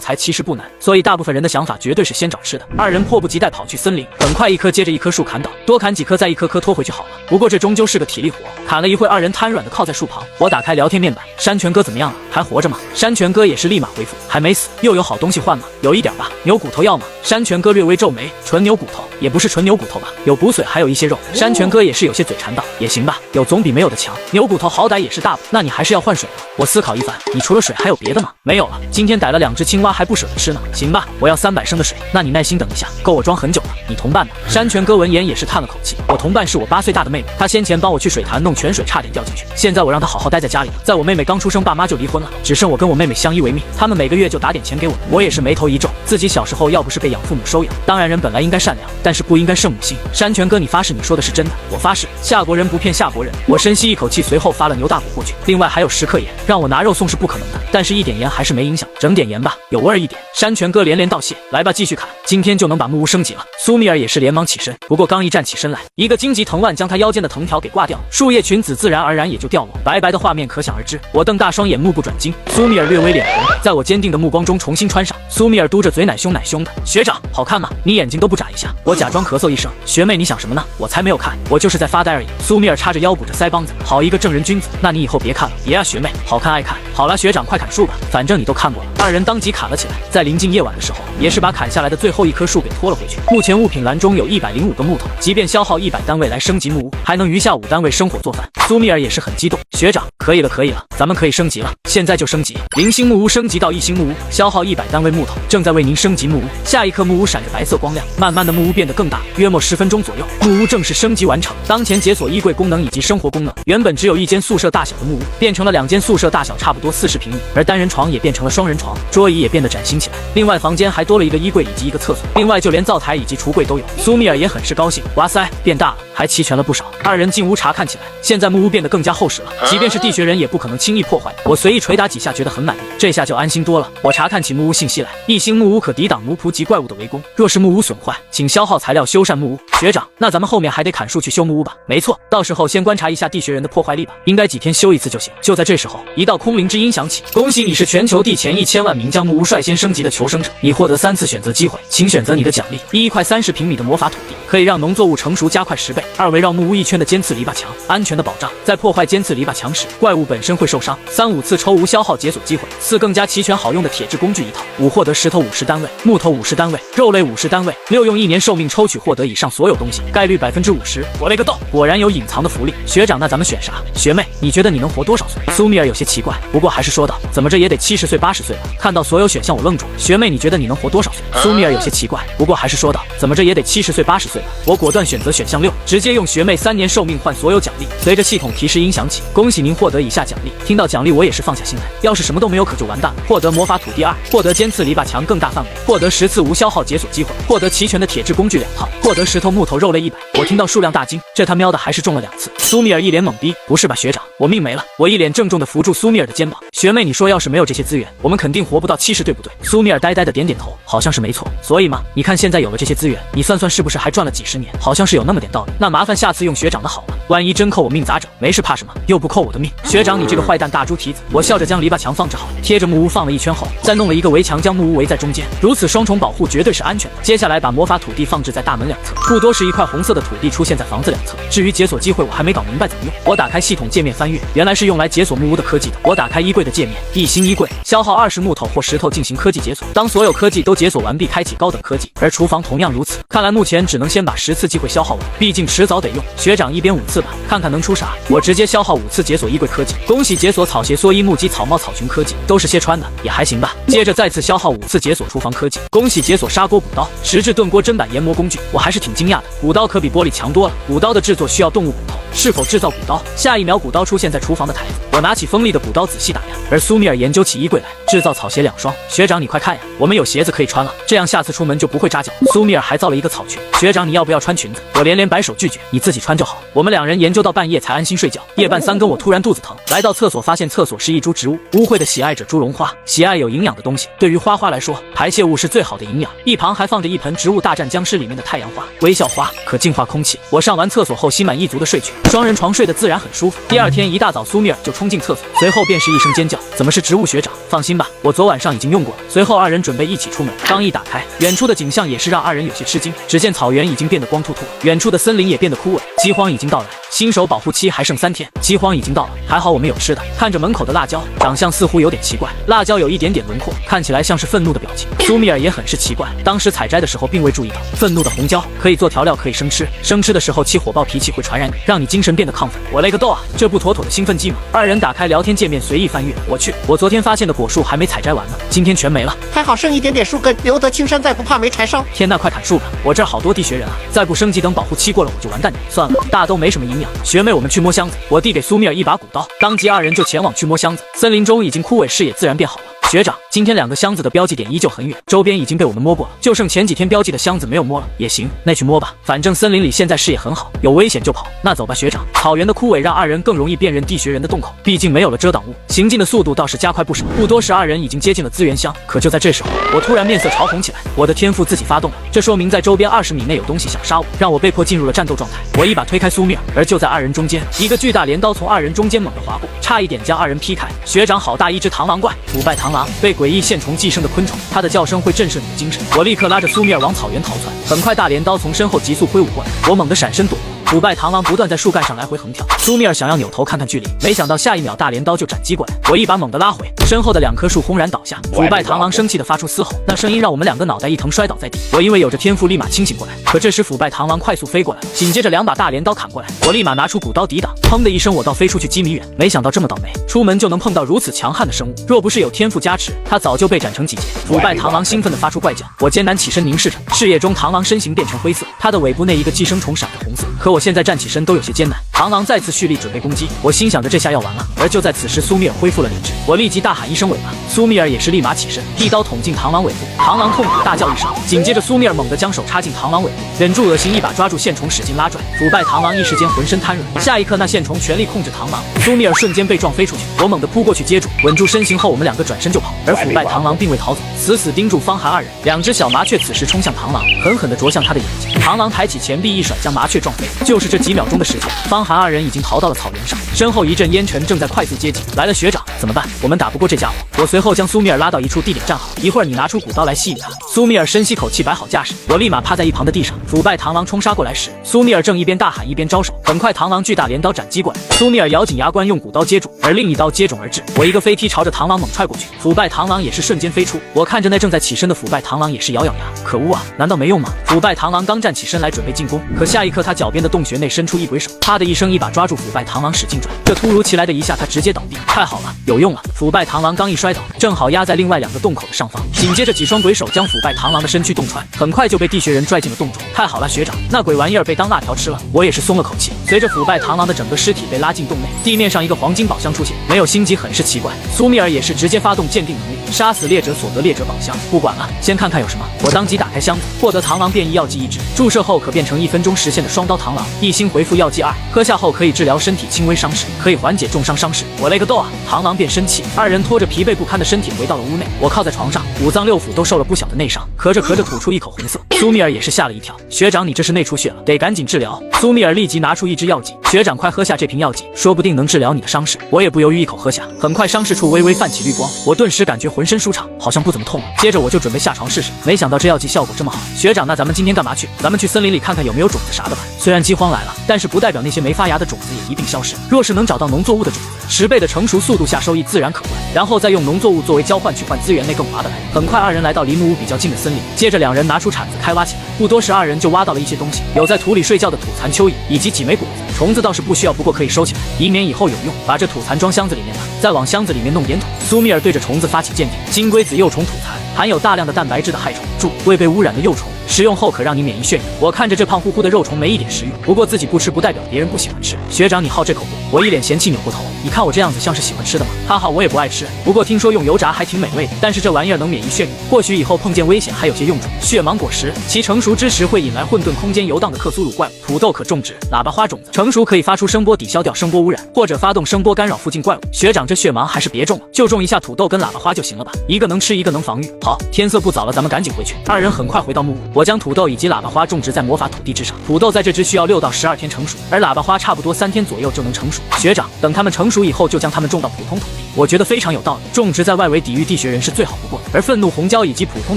材其实不难，所以大部分人的想法绝对是先找吃的。2人迫不及待跑去森林，很快1棵接着1棵树砍倒，多砍几棵再一颗颗拖回去好了。不过这终究是个体力活，砍了一会，2人瘫软的靠在树旁。我打开聊天面板，山泉哥怎么样了？还活着吗？山泉哥也是立马回复，还没死，又有好东西换吗？有一点吧。牛骨头要吗？山泉哥略微皱眉，纯牛骨头也不是纯牛骨头吧，有补髓还有一些肉。山泉哥也是有些嘴馋道，也行吧，有总比没有的强，牛骨头好歹也是大补，那你还是要换水了。我思考一番，你除了水还有别的吗？没有了，今天逮了2只青蛙还不舍得吃呢。行吧，我要300升的水，那你耐心等一下，够我装很久了。你同伴呢？山泉哥闻言也是叹了口气，我同伴是我8岁大的妹妹，她先前帮我去水潭弄泉水，差点掉进去，现在我让她好好待在家里了。在我妹妹刚出生，爸妈就离婚了，只剩我跟我妹妹相依为命，他们每个月就打点钱给我，我也是眉头一皱，自己小时候要不是被养父母收养，当然人本来应该善良，但是不应该圣母心。山泉哥，你发誓你说的是真的？我发誓，夏国人不骗夏国人。我深吸一口气，随后发了牛大补过去，另外还有10克盐，让我拿肉送是不可能的，但是1点盐还是没影响，整点盐吧，有味儿一点。山泉哥连连道谢，来吧，继续砍，今天就能把木屋升级了。苏米尔也是连忙起身，不过刚一站起身来，一个荆棘藤蔓将他腰间的藤条给挂掉，树叶裙子自然而然也就掉落，白白的画面可想而知。我瞪大双眼，目不转睛。苏米尔略微脸红，在我坚定的目光中重新穿上。苏米尔嘟着嘴，奶凶奶凶的，学长好看吗？你眼睛都不眨一下。我假装咳嗽一声，学妹你想什么呢？我才没有看，我就是在发呆而已。苏米尔叉着腰鼓着腮帮子，好一个正人君子。那你以后别看了。别啊学妹，好看爱看。好了学长快砍树吧，反正你都看过了。2人当即砍了起来，在临近夜晚的时候，也是把砍下来的最后1棵树给拖了回去。目前物品栏中有105个木头，即便消耗100单位来升级木屋，还能余下5单位生火做饭。苏米尔也是很激动，学长可以了可以了，咱们可以升级了，现在就升级。0星木屋升级到1星木屋，消耗100单位木头，正在为您升级木屋。下一刻木屋闪着白色光亮，慢慢的木屋变得更大，约莫10分钟左右，木屋正式升级完成。当前解锁衣柜功能以及生活功能，原本只有1间宿舍大小的木屋，变成了2间宿舍大小差不多40平米，而单人床也变成了双人床，桌椅也变得崭新起来。另外房间还多了一个衣柜以及一个厕所，另外就连灶台以及橱柜都有。苏米尔也很是高兴，哇塞，变大了，还齐全了不少。2人进屋查看起来，现在木屋变得更加厚实了，即便是地学人也不可能轻易破坏。我随意捶打几下，觉得很满意，这下就安心多了。我查看起木屋信息来，1星木屋可抵挡奴仆及怪物的围攻，若是木屋损坏，请消耗材料修缮木屋。学长，那咱们后面还得砍树去修木屋吧？没错，到时候先观察一下地学人的破坏力吧，应该几天修一次就行。就在这时候，一道空灵之音响起，恭喜你是全球地前1000万名将木屋率先升级的求生者，你获得3次选择机会，请选择你的奖励。1块30平米的魔法土地，可以让农作物成熟加快10倍。2围绕木屋1圈的尖刺篱笆墙，安全的保障。在破坏尖刺篱笆墙时，怪物本身会受伤。3、5次抽无消耗解锁机会。4、更加齐全好用的铁质工具一套。5、获得石头50单位，木头50单位，肉类50单位。6、用1年寿命抽取获得以上所有东西，概率50%。我勒个豆，果然有隐藏的福利。学长，那咱们选啥？学妹，你觉得你能活多少岁？苏米尔有些奇怪，不过还是说道，怎么着也得70岁80岁吧。看到所有选项我愣住。学妹，你觉得你能活多少岁？苏米尔有些奇怪，不过还是说道，怎么着也得70岁80岁吧。我果断选择选项6，直接用学妹3年寿命换所有奖励。随着系统提示音响起，恭喜您获得以下奖励。听到奖励我也是放下心来，要是什么都没有可就完蛋了。获得魔法土地2，获得尖刺篱笆墙更大范围，获得10次无消耗解锁机会，获得齐全的铁质工具2套，获得石头木头肉类100。我听到数量大惊，这他喵的还是中了2次。苏米尔一脸懵逼，不是吧学长，我命没了。我一脸郑重地扶住苏米尔的肩膀，学妹你说要是没有这些资源，我们肯定活不到70对不对？苏米尔呆呆的点点头，好像是没错。所以嘛，你看现在有了这些资源，你算算是不是还赚了几十年？好像是有那么点道理。那麻烦下次用学长的好吗？万一真扣我命咋整？没事怕什么？又不扣我的命。学长你这个坏蛋大猪蹄子！我笑着将篱笆墙放置好，贴着木屋放了1圈后，再弄了一个围墙将木屋围在中间，如此双重保护绝对是安全的。接下来把魔法土地放置在大门2侧，不多时一块红色的土地出现在房子2侧。至于解锁机会，我还没搞明白怎么用。我打开系统界面翻阅，原来是用来解锁木屋的科技的。我打开衣柜的界面，一新衣柜，消耗20木头或石头进行科技解锁。当所有科技都解锁完毕，开启高等科技。而厨房同样如此。看来目前只能先把10次机会消耗完，毕竟迟早得用。学长一边5次吧，看看能出啥。我直接消耗5次解锁衣柜科技。恭喜解锁草鞋蓑衣木屐草帽草裙科技，都是些穿的，也还行吧。接着再次消耗5次解锁厨房科技。恭喜解锁砂锅补刀、石质炖锅砧板研磨工具，我还是挺惊讶的。补刀可比玻璃强多了。补刀的制作需要动物骨头，是否制造补刀？下一秒补刀出现在厨房的台子，我拿起锋利的补刀仔细打量，而苏米尔研究起衣柜来，制造草鞋2双。学长你快看呀，我们有鞋子可以穿了，这样下次出门就不会扎脚。苏米尔还造了一个草裙，学长你要不要穿裙子？我连连摆手拒绝，你自己穿就好。我们2人研究到半夜才安心睡觉。夜半3更我突然肚子疼，来到厕所发现厕所是一株植物，污秽的喜爱者猪绒花，喜爱有营养的东西，对于花来说，排泄物是最好的营养。一旁还放着一盆植物大战僵尸里面的太阳花、微笑花，可净化空气。我上完厕所后心满意足的睡去，双人床睡得自然很舒服。第2天一大早，苏米尔就冲进厕所，随后便是一声尖叫，怎么是植物学长？放心吧，我昨晚上已经用过了。随后2人准备一起出门，刚一打开，远处的景象也是让2人有些吃惊。只见草原已经变得光秃秃，远处的森林也变得枯萎，饥荒已经到来。新手保护期还剩3天，饥荒已经到了，还好我们有吃的。看着门口的辣椒，长相似乎有点奇怪，辣椒有一点点轮廓，看起来像是愤怒的表情。苏米尔也很是奇怪，当时采摘的时候并未注意到，愤怒的红椒可以做调料，可以生吃，生吃的时候起火爆脾气会传染你，让你精神变得亢奋。我勒个豆啊，这不妥妥的兴奋剂吗？2人打开聊天界面随意翻阅，我去，我昨天发现的果树还没采摘完呢，今天全没了。还好剩一点点树根，留得青山在，不怕没柴烧。天呐，快砍树吧，我这儿好多地穴人啊，再不升级等保护期过了我就完蛋掉。算了，大都没什么营养。学妹我们去摸箱子，我递给苏米尔一把骨刀，当即2人就前往去摸箱子。森林中已经枯萎，视野自然变好了。学长，今天2个箱子的标记点依旧很远，周边已经被我们摸过了，就剩前几天标记的箱子没有摸了。也行，那去摸吧，反正森林里现在视野很好，有危险就跑。那走吧学长。草原的枯萎让2人更容易辨认地穴人的洞口，毕竟没有了遮挡物，行进的速度倒是加快不少。不多时2人已经接近了资源箱，可就在这时候，我突然面色潮红起来，我的天赋自己发动了，这说明在周边20米内有东西想杀我，让我被迫进入了战斗状态。我一把推开苏米尔，而就在2人中间，一个巨大镰刀从2人中间猛地划过，差一点将2人劈开。学长好大一只螳螂怪，腐败螳螂，被诡异线虫寄生的昆虫，它的叫声会震慑你的精神。我立刻拉着苏米尔往草原逃窜，很快大镰刀从身后急速挥舞过来，我猛地闪身躲过。腐败螳螂不断在树干上来回横跳，苏米尔想要扭头看看距离，没想到下一秒大镰刀就斩击过来，我一把猛地拉回，身后的2棵树轰然倒下。腐败螳螂生气地发出嘶吼，那声音让我们2个脑袋一疼摔倒在地。我因为有着天赋立马清醒过来，可这时腐败螳螂快速飞过来，紧接着2把大镰刀砍过来，我立马拿出骨刀抵挡，砰的一声我倒飞出去几米远。没想到这么倒霉，出门就能碰到如此强悍的生物，若不是有天赋加持，它早就被斩成几截。腐败螳螂兴奋地发出怪叫，我艰难起身凝视着，视野中螳螂身形变成灰色，它的尾部内一个寄生虫闪着红色，可我现在站起身都有些艰难。螳螂再次蓄力准备攻击，我心想着这下要完了。而就在此时，苏米尔恢复了理智，我立即大喊一声尾巴，苏米尔也是立马起身，一刀捅进螳螂尾部，螳螂痛苦大叫一声，紧接着苏米尔猛地将手插进螳螂尾部，忍住恶心一把抓住线虫使劲拉拽，腐败螳螂一时间浑身瘫软。下一刻那线虫全力控制螳螂，苏米尔瞬间被撞飞出去，我猛地扑过去接住，稳住身形后我们2个转身就跑，而腐败螳螂并未逃走，死死盯住方寒2人。2只小麻雀此时冲向螳螂，狠狠地啄向他的眼睛，螳螂抬起前臂一甩将麻雀撞飞，就就是这几秒钟的时间，方寒二人已经逃到了草原上，身后一阵烟尘正在快速接近。来了，学长，怎么办？我们打不过这家伙。我随后将苏米尔拉到一处地点站好，一会儿你拿出古刀来吸引他。苏米尔深吸口气，摆好架势，我立马趴在一旁的地上。腐败螳螂冲杀过来时，苏米尔正一边大喊一边招手，很快螳螂巨大镰刀斩击过来，苏米尔咬紧牙关用古刀接住，而另一刀接踵而至，我一个飞踢朝着螳螂猛踹过去，腐败螳螂也是瞬间飞出。我看着那正在起身的腐败螳螂也是咬咬牙，可恶啊，难道没用吗？腐败螳螂刚站起身来准备进攻，可下一刻他脚边的洞穴内伸出一鬼手，啪的一声一把抓住腐败螳螂使劲拽，这突如其来的一下他直接倒地，太好了，有用了！腐败螳螂刚一摔倒，正好压在另外2个洞口的上方，紧接着几双鬼手将腐败螳螂的身躯洞穿，很快就被地穴人拽进了洞中。太好了，学长，那鬼玩意儿被当辣条吃了，我也是松了口气。随着腐败螳螂的整个尸体被拉进洞内，地面上一个黄金宝箱出现，没有星级很是奇怪。苏米尔也是直接发动鉴定能力，杀死猎者所得猎者宝箱，不管了，先看看有什么。我当即打开箱子，获得螳螂变异药剂1支，注射后可变成1分钟实现的双刀螳螂，1星回复药剂2，喝下后可以治疗身体轻微伤势，可以缓解重伤伤势。我勒个豆啊！螳螂变生气，二人拖着疲惫不堪的身体回到了屋内。我靠在床上，5脏6腑都受了不小的内伤，咳着咳着吐出一口红色。苏米尔也是吓了一跳，学长你这是内出血了，得赶紧治疗。苏米尔立即拿出1支药剂，学长快喝下这瓶药剂，说不定能治疗你的伤势。我也不犹豫一口喝下，很快伤势处微微泛起绿光，我顿时感觉浑身舒畅，好像不怎么痛了。接着我就准备下床试试，没想到这药剂效果这么好。学长，那咱们今天干嘛去？咱们去森林里看看有没有种子啥的吧。虽然饥荒来了，但是不代表那些没发芽的种子也一并消失。若是能找到农作物的种子，10倍的成熟速度下收益自然可观，然后再用农作物作为交换去换资源，那更划得来。很快二人来到离木屋比较近的森林，接着2人拿出铲子开挖起来。不多时，2人就挖到了一些东西，有在土里睡觉的土蚕蚯蚓以及几枚果子。虫子倒是不需要，不过可以收起来，以免以后有用。把这土蚕装箱子里面吧，再往箱子里面弄点土。苏米尔对着虫子发起鉴定，金龟子幼虫土蚕含有大量的蛋白质的害虫，注：未被污染的幼虫，食用后可让你免疫眩晕。我看着这胖乎乎的肉虫没一点食欲，不过自己不吃不代表别人不喜欢吃。学长你好这口不？我一脸嫌弃扭过头，你看我这样子像是喜欢吃的吗？哈哈，我也不爱吃，不过听说用油炸还挺美味的。但是这玩意儿能免疫眩晕，或许以后碰见危险还有些用处。血芒果实，其成熟之时会引来混沌空间游荡的克苏鲁怪物。土豆可种植，喇叭花种子成熟可以发出声波抵消掉声波污染，或者发动声波干扰附近怪物。学长这血芒还是别种了，就种一下土豆跟喇叭花就行了吧，一个能吃一个能防御。好，天色不早了，咱们赶紧回去。2人很快回到木屋，我将土豆以及喇叭花种植在魔法土地之上。土豆在这只需要6到12天成熟，而喇叭花差不多3天左右就能成熟。学长，等它们成熟以后就将它们种到普通土地，我觉得非常有道理。种植在外围抵御地穴人是最好不过的。而愤怒红椒以及普通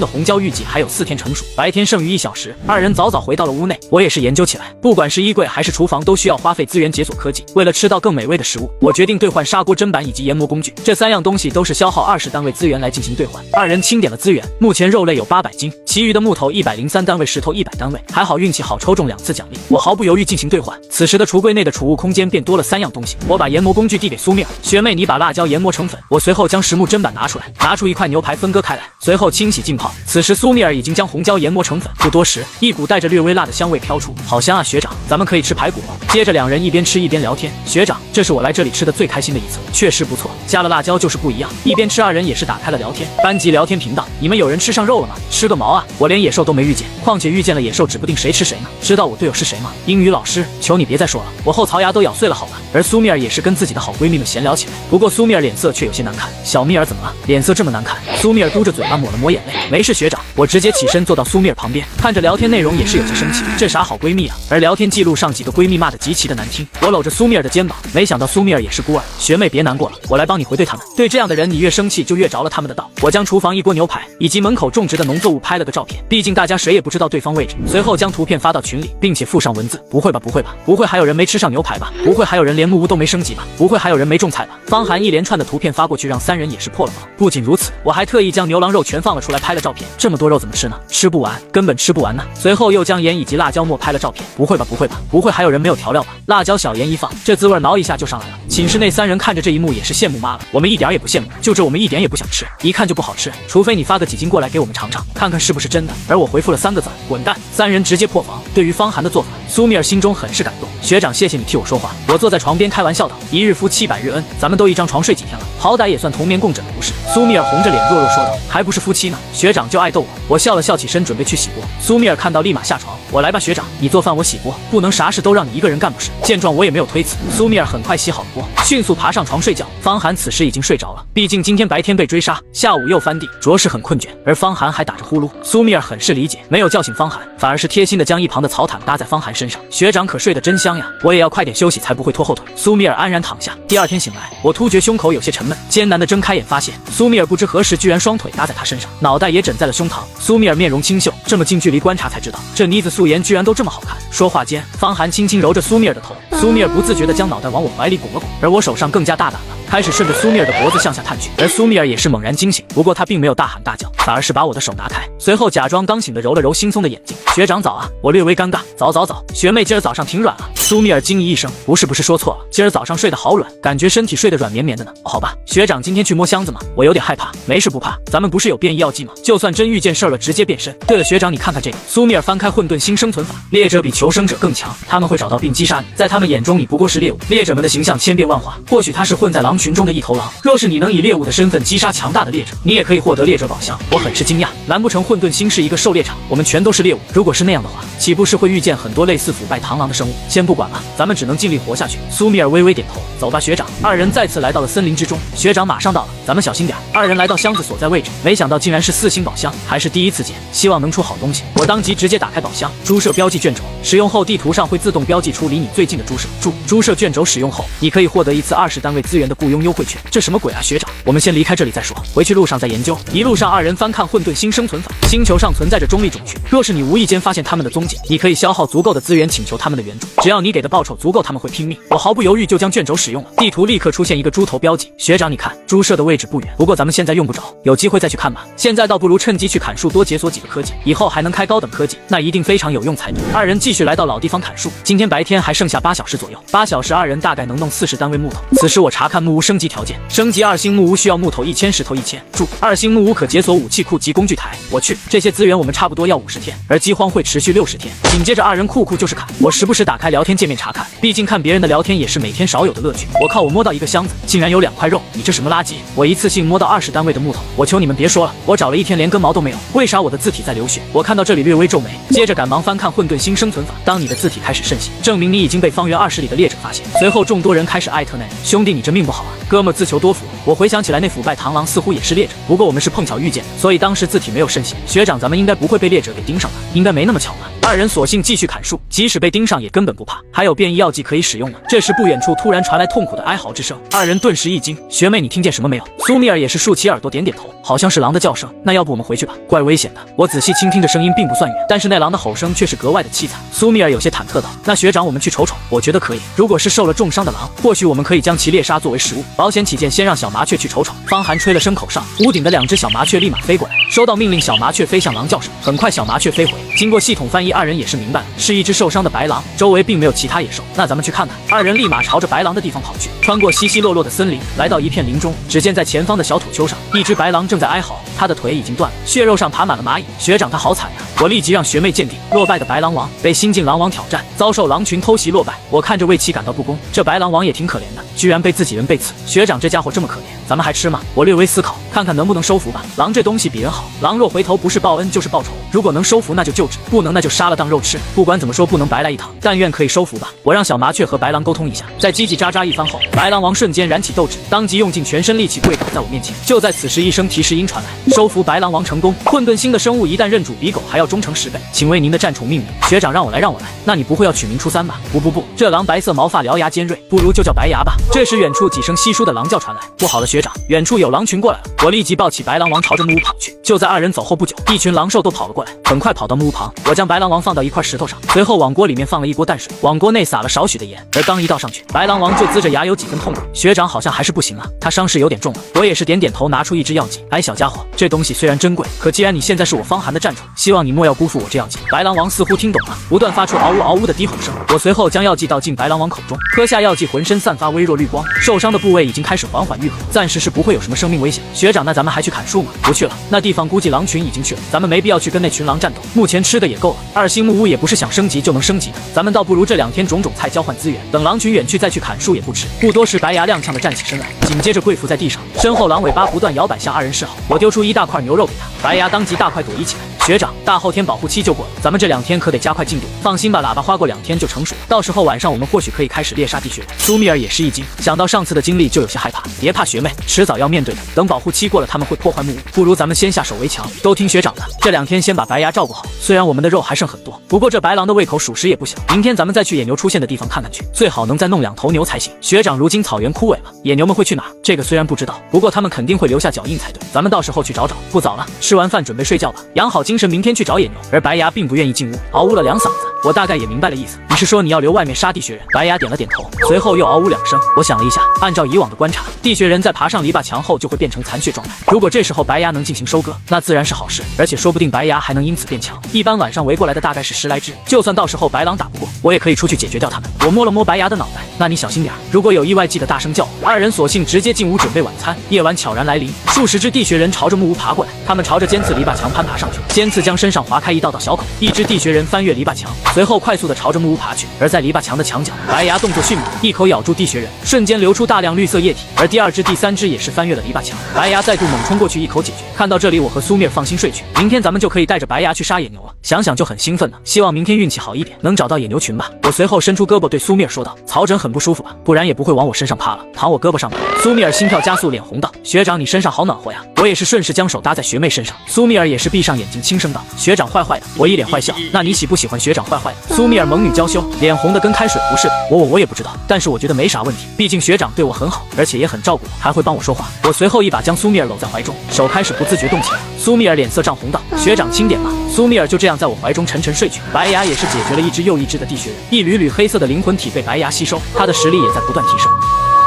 的红椒预计还有4天成熟。白天剩余1小时，2人早早回到了屋内，我也是研究起来，不管是衣柜还是厨房都需要花费资源解锁科技。为了吃到更美味的食物，我决定兑换砂锅砧板以及研磨工具，这3样东西都是消耗20单位资源来进行兑换。2人清点了资源，目前肉类有800斤，其余的木头103单位，石头100单位，还好运气好抽中2次奖励。我毫不犹豫进行兑换，此时的橱柜内的储物空间便多了3样东西。我把研磨工具递给苏米尔，学妹你把辣椒研磨成粉。我随后将实木砧板拿出来，拿出1块牛排分割开来，随后清洗浸泡。此时苏米尔已经将红椒研磨成粉，不多时，一股带着略微辣的香味飘出，好香啊！学长，咱们可以吃排骨吗？接着2人一边吃一边聊天。学长，这是我来这里吃的最开心的一次，确实不错，加了辣椒就是不一样。一边吃2人也是打开了聊天，班级聊天频道，你们有人吃上肉了吗？吃个毛啊！我连野兽都没遇见，况且遇见了野兽指不定谁吃谁呢。知道我队友是谁吗？英语老师，求你别再说了，我后槽牙都咬碎了好吧。而苏米尔也是跟自己的好闺蜜们闲聊起来，不过苏米尔脸色却有些难看。小米尔怎么了？脸色这么难看？苏米尔嘟着嘴巴抹了抹眼泪，没事学长。我直接起身坐到苏米尔旁边，看着聊天内容也是有些生气，这啥好闺蜜啊？而聊天记录上几个闺蜜骂得极其的难听。我搂着苏米尔的肩膀，没想到苏米尔也是孤儿。学妹别难过了，我来帮你回对他们。对这样的人，你越生气就越着了他们的道。我将厨房1锅牛排以及门口种植的农作物拍了个照片，毕竟大家谁也不知道对方位置。随后将图片发到群里，并且附上文字。不会吧，不会吧，不会还有人没吃上牛排吧？不会还有人连木屋都没升级吧？不会还有人没种菜吧？方寒一连串的图片发过去，让3人也是破了防。不仅如此，我还特意将牛郎肉全放了出来拍了照片。这么多肉怎么吃呢？吃不完，根本吃不完呢。随后又将盐以及辣椒末拍了照片。不会吧，不会吧，不会还有人没有调料吧？辣椒小盐一放，这滋味挠一下就上来了。寝室内3人看着这一幕也是羡慕妈了，我们一点也不羡慕，就这我们一点也不想吃，一看就不好吃，除非你发个几斤过来给我们尝尝，看看是不是真的。而我回复了3个字：滚蛋！3人直接破防。对于方寒的做法，苏米尔心中很是感动。学长，谢谢你替我说话。我坐在床边开玩笑道：一日夫700日恩，咱们都一张床睡几天了？天了，好歹也算同眠共枕的不是？苏米尔红着脸弱弱说道：“还不是夫妻呢，学长就爱逗我。”我笑了笑，起身准备去洗锅。苏米尔看到立马下床：“我来吧，学长，你做饭我洗锅，不能啥事都让你一个人干不是？”见状我也没有推辞，苏米尔很快洗好了锅，迅速爬上床睡觉。方寒此时已经睡着了，毕竟今天白天被追杀，下午又翻地，着实很困倦。而方寒还打着呼噜，苏米尔很是理解，没有叫醒方寒，反而是贴心的将一旁的草毯搭在方寒身上。学长可睡得真香呀，我也要快点休息才不会拖后腿。苏米尔安然躺下。第二天醒来，我突觉胸口有些沉闷，艰难的睁开眼，发现苏米尔不知何时居然双腿搭在他身上，脑袋也枕在了胸膛。苏米尔面容清秀，这么近距离观察才知道，这妮子素颜居然都这么好看。说话间，方寒轻轻揉着苏米尔的头，苏米尔不自觉地将脑袋往我怀里拱了拱，而我手上更加大胆了，开始顺着苏米尔的脖子向下探去。而苏米尔也是猛然惊醒，不过他并没有大喊大叫，反而是把我的手拿开，随后假装刚醒的揉了揉惺忪的眼睛。学长早啊，我略微尴尬。早，学妹今儿早上挺软啊。苏米尔惊疑一声，不是说错了，今儿早上睡得好软，感觉身体睡得软绵绵的呢。好吧，学长今天去摸箱子吗？我有点害怕。没事不怕，咱们不是有变异药剂吗？就算真遇见事儿了，直接变身。对了，学长你看看这个。苏米尔翻开混沌新生存法，猎者比求生者更强，他们会找到并击杀你，在他们眼中你不过是猎物。猎者们的形象千变万化，或许他是混在狼群中的一头狼。若是你能以猎物的身份击杀强大的猎者，你也可以获得猎者宝箱。我很是惊讶，难不成混沌星是一个狩猎场，我们全都是猎物？如果是那样的话，岂不是会遇见很多类似腐败螳螂的生物？先不管了，咱们只能尽力活下去。苏米尔微微点头，走吧，学长。二人再次来到了森林之中，学长马上到了，咱们小心点。二人来到箱子所在位置，没想到竟然是4星宝箱，还是第一次见，希望能出好东西。我当即直接打开宝箱，猪舍标记卷轴，使用后地图上会自动标记出离你最近的猪舍。猪舍卷轴使用后，你可以获得一次20单位资源的雇佣优惠券。这什么鬼啊，学长？我们先离开这里再说，回去路上再研究。一路上，二人翻看混沌新生存法。星球上存在着中立种群，若是你无意间发现他们的踪迹，你可以消耗足够的资源请求他们的援助，只要你给的报酬足够，他们会拼命。我毫不犹豫就将卷轴使用了，地图立刻出现一个猪头标记。学长你看，猪舍的位置不远，不过咱们现在用不着，有机会再去看吧。现在倒不如趁机去砍树，多解锁几个科技，以后还能开高等科技，那一定非常有用才对。二人继续来到老地方砍树，今天白天还剩下8小时左右，8小时二人大概能弄40单位木头。此时我查看木屋升级条件，升级2星木屋需要木头1000，石头1000。2星木屋可解锁武器库及工具台。我去，这些资源我们差不多要50天，而饥荒会持续60天。紧接着二人库就是砍，我时不时打开聊天界面查看，毕竟看别人的聊天也是每天少有的乐趣。我靠，我摸到一个箱子，竟然有2块肉，你这什么垃圾？我一次性摸到20单位的木头，我求你们别说了，我找了一天连根毛都没有，为啥我的字体在流血？我看到这里略微皱眉，接着赶忙翻看混沌新生存法。当你的字体开始渗血，证明你已经被方圆20里的猎者发现。随后众多人开始艾特那人，兄弟你这命不好啊，哥们自求多福。我回想起来，那腐败螳螂似乎也是猎者，不过我们是碰巧遇见，所以当时字体没有渗血。学长，咱们应该不会被猎者给盯上吧？应该没那么巧吧？二人索性继续砍树，即使被盯上也根本不怕，还有变异药剂可以使用呢。这时不远处突然传来痛苦的哀嚎之声，二人顿时一惊。学妹，你听见什么没有？苏米尔也是竖起耳朵点点头，好像是狼的叫声。那要不我们回去吧？怪危险的。我仔细倾听着声音并不算远，但是那狼的吼声却是格外的凄惨。苏米尔有些忐忑道：“那学长，我们去瞅瞅？”我觉得可以。如果是受了重伤的狼，或许我们可以将其猎杀作为食物。保险起见，先让小麻雀去瞅瞅。方寒吹了声口哨，屋顶的2只小麻雀立马飞过来。收到命令，小麻雀飞向狼叫声。很快，小麻雀飞回。经过系统翻译，二人也是明白了，是一只受伤的白狼，周围并没有其他野兽。那咱们去看看。二人立马朝着白狼的地方跑去，穿过稀稀落落的森林，来到一片林中。只见在前方的小土丘上，一只白狼正在哀嚎，它的腿已经断了，血肉上爬满了蚂蚁。学长，他好惨呀！我立即让学妹鉴定。落败的白狼王被新晋狼王挑战，遭受狼群偷袭落败。我看着为其感到不公，这白狼王也挺可怜的，居然被自己人背刺。学长，这家伙这么可怜，咱们还吃吗？我略微思考，看看能不能收服吧。狼这东西比人好，狼若回头不是报恩就是报仇，如果能收服那就救治，不能那就杀了当肉吃。不管怎么说不能白来一趟，但愿可以收服吧。我让小麻雀和白狼沟通一下，在叽叽喳喳一番后，白狼王瞬间燃起斗志，当即用尽全身力气跪倒在我面前。就在此时，一声提示音传来，收服白狼王成功。混沌星的生物一旦认主，比狗还要忠诚10倍。请为您的战宠命名。学长，让我来。那你不会要取名初3吧？不，这狼白色毛发，獠牙尖锐，不如就叫白牙吧。这时远处几声稀疏的狼叫传来，不好了，学长，远处有狼群过来了。我立即抱起白狼王朝着木屋跑去。就在二人走后不久，一群狼兽都跑了过来，很快跑到木屋旁。我将白狼王放到一块石头上，随后往锅里面放了一锅淡水，往锅内撒了少许的盐，而刚一倒上去，白狼王就呲着牙有几分痛苦。学长好像还是不行啊，他伤势有点重了。我也是点点头，拿出一支药剂。哎，小家伙，这东西虽然珍贵，可既然你现在是我方寒的战宠，希望你莫要辜负我这药剂。白狼王似乎听懂了，不断发出嗷呜嗷呜的低吼声。我随后将药剂倒进白狼王口中，喝下药剂，浑身散发微弱绿光，受伤的部位已经开始缓缓愈合。暂暂时是不会有什么生命危险。学长，那咱们还去砍树吗？不去了，那地方估计狼群已经去了，咱们没必要去跟那群狼战斗。目前吃的也够了，2星木屋也不是想升级就能升级的，咱们倒不如这2天种种菜交换资源，等狼群远去再去砍树也不迟。不多时，白牙踉跄地站起身来，紧接着跪伏在地上，身后狼尾巴不断摇摆，向2人示好。我丢出一大块牛肉给他，白牙当即大快朵颐起来。学长，大后天保护期就过了，咱们这2天可得加快进度。放心吧，喇叭花过2天就成熟，到时候晚上我们或许可以开始猎杀地穴人。苏米尔也是一惊，想到上次的经历就有些害怕。别怕学妹，迟早要面对的。等保护期过了，他们会破坏木屋，不如咱们先下手为强。都听学长的，这2天先把白牙照顾好。虽然我们的肉还剩很多，不过这白狼的胃口属实也不小。明天咱们再去野牛出现的地方看看去，最好能再弄2头牛才行。学长，如今草原枯萎了，野牛们会去哪儿？这个虽然不知道，不过他们肯定会留下脚印才对。咱们到时候去找找。不早了，吃完饭准备睡觉吧，养好精神，明天去找野牛。而白牙并不愿意进屋，嗷呜了2嗓子。我大概也明白了意思，你是说你要留外面杀地穴人？白牙点了点头，随后又嗷呜2声。我想了一下，按照以往的观察，地穴人在爬上篱笆墙后就会变成残血状态。如果这时候白牙能进行收割，那自然是好事，而且说不定白牙还能因此变强。一般晚上围过来的大概是10来只，就算到时候白狼打不过，我也可以出去解决掉他们。我摸了摸白牙的脑袋，那你小心点，如果有意外记得大声叫。2人索性直接进屋准备晚餐。夜晚悄然来临，数十只地穴人朝着木屋爬过来，他们朝着尖刺篱笆墙攀爬上去，尖刺将身上划开一道道小口。一只地穴人翻越篱笆墙，随后快速的朝着木屋爬去。而在篱笆墙的墙角，白牙动作迅猛，一口咬住地穴人，瞬间流出大量绿色液体。而第2只、第3只也是翻越了篱笆墙，白牙再度猛冲过去，一口解决。看到这里，我和苏米尔放心睡去，明天咱们就可以带着白牙去杀野牛了。想想就很兴奋呢，希望明天运气好一点，能找到野牛群吧。我随后伸出胳膊对苏米尔说道：“曹枕很不舒服吧？不然也不会往我身上趴了，躺我胳膊上吧。”苏米尔心跳加速，脸红道：“学长，你身上好暖和呀。”我也是顺势将手搭在学妹身上。苏米尔也是闭上眼睛，轻声道：“学长坏坏的。”我一脸坏笑：“那你喜不喜欢学长坏坏的？”苏米尔萌女娇羞，脸红的跟开水壶似的。我也不知道，但是我觉得没啥问题，毕竟学长对我很好，而且也很照顾我，还会帮我说话。我随后一把将苏米尔搂在怀中，手开始不自觉动起来。苏米尔脸色涨红道：“学长轻点嘛。”苏米尔就这样在我怀中沉沉睡去。白牙也是解决了一只又一只的地穴人，一缕缕黑色的灵魂体被白牙吸收，他的实力也在不断提升。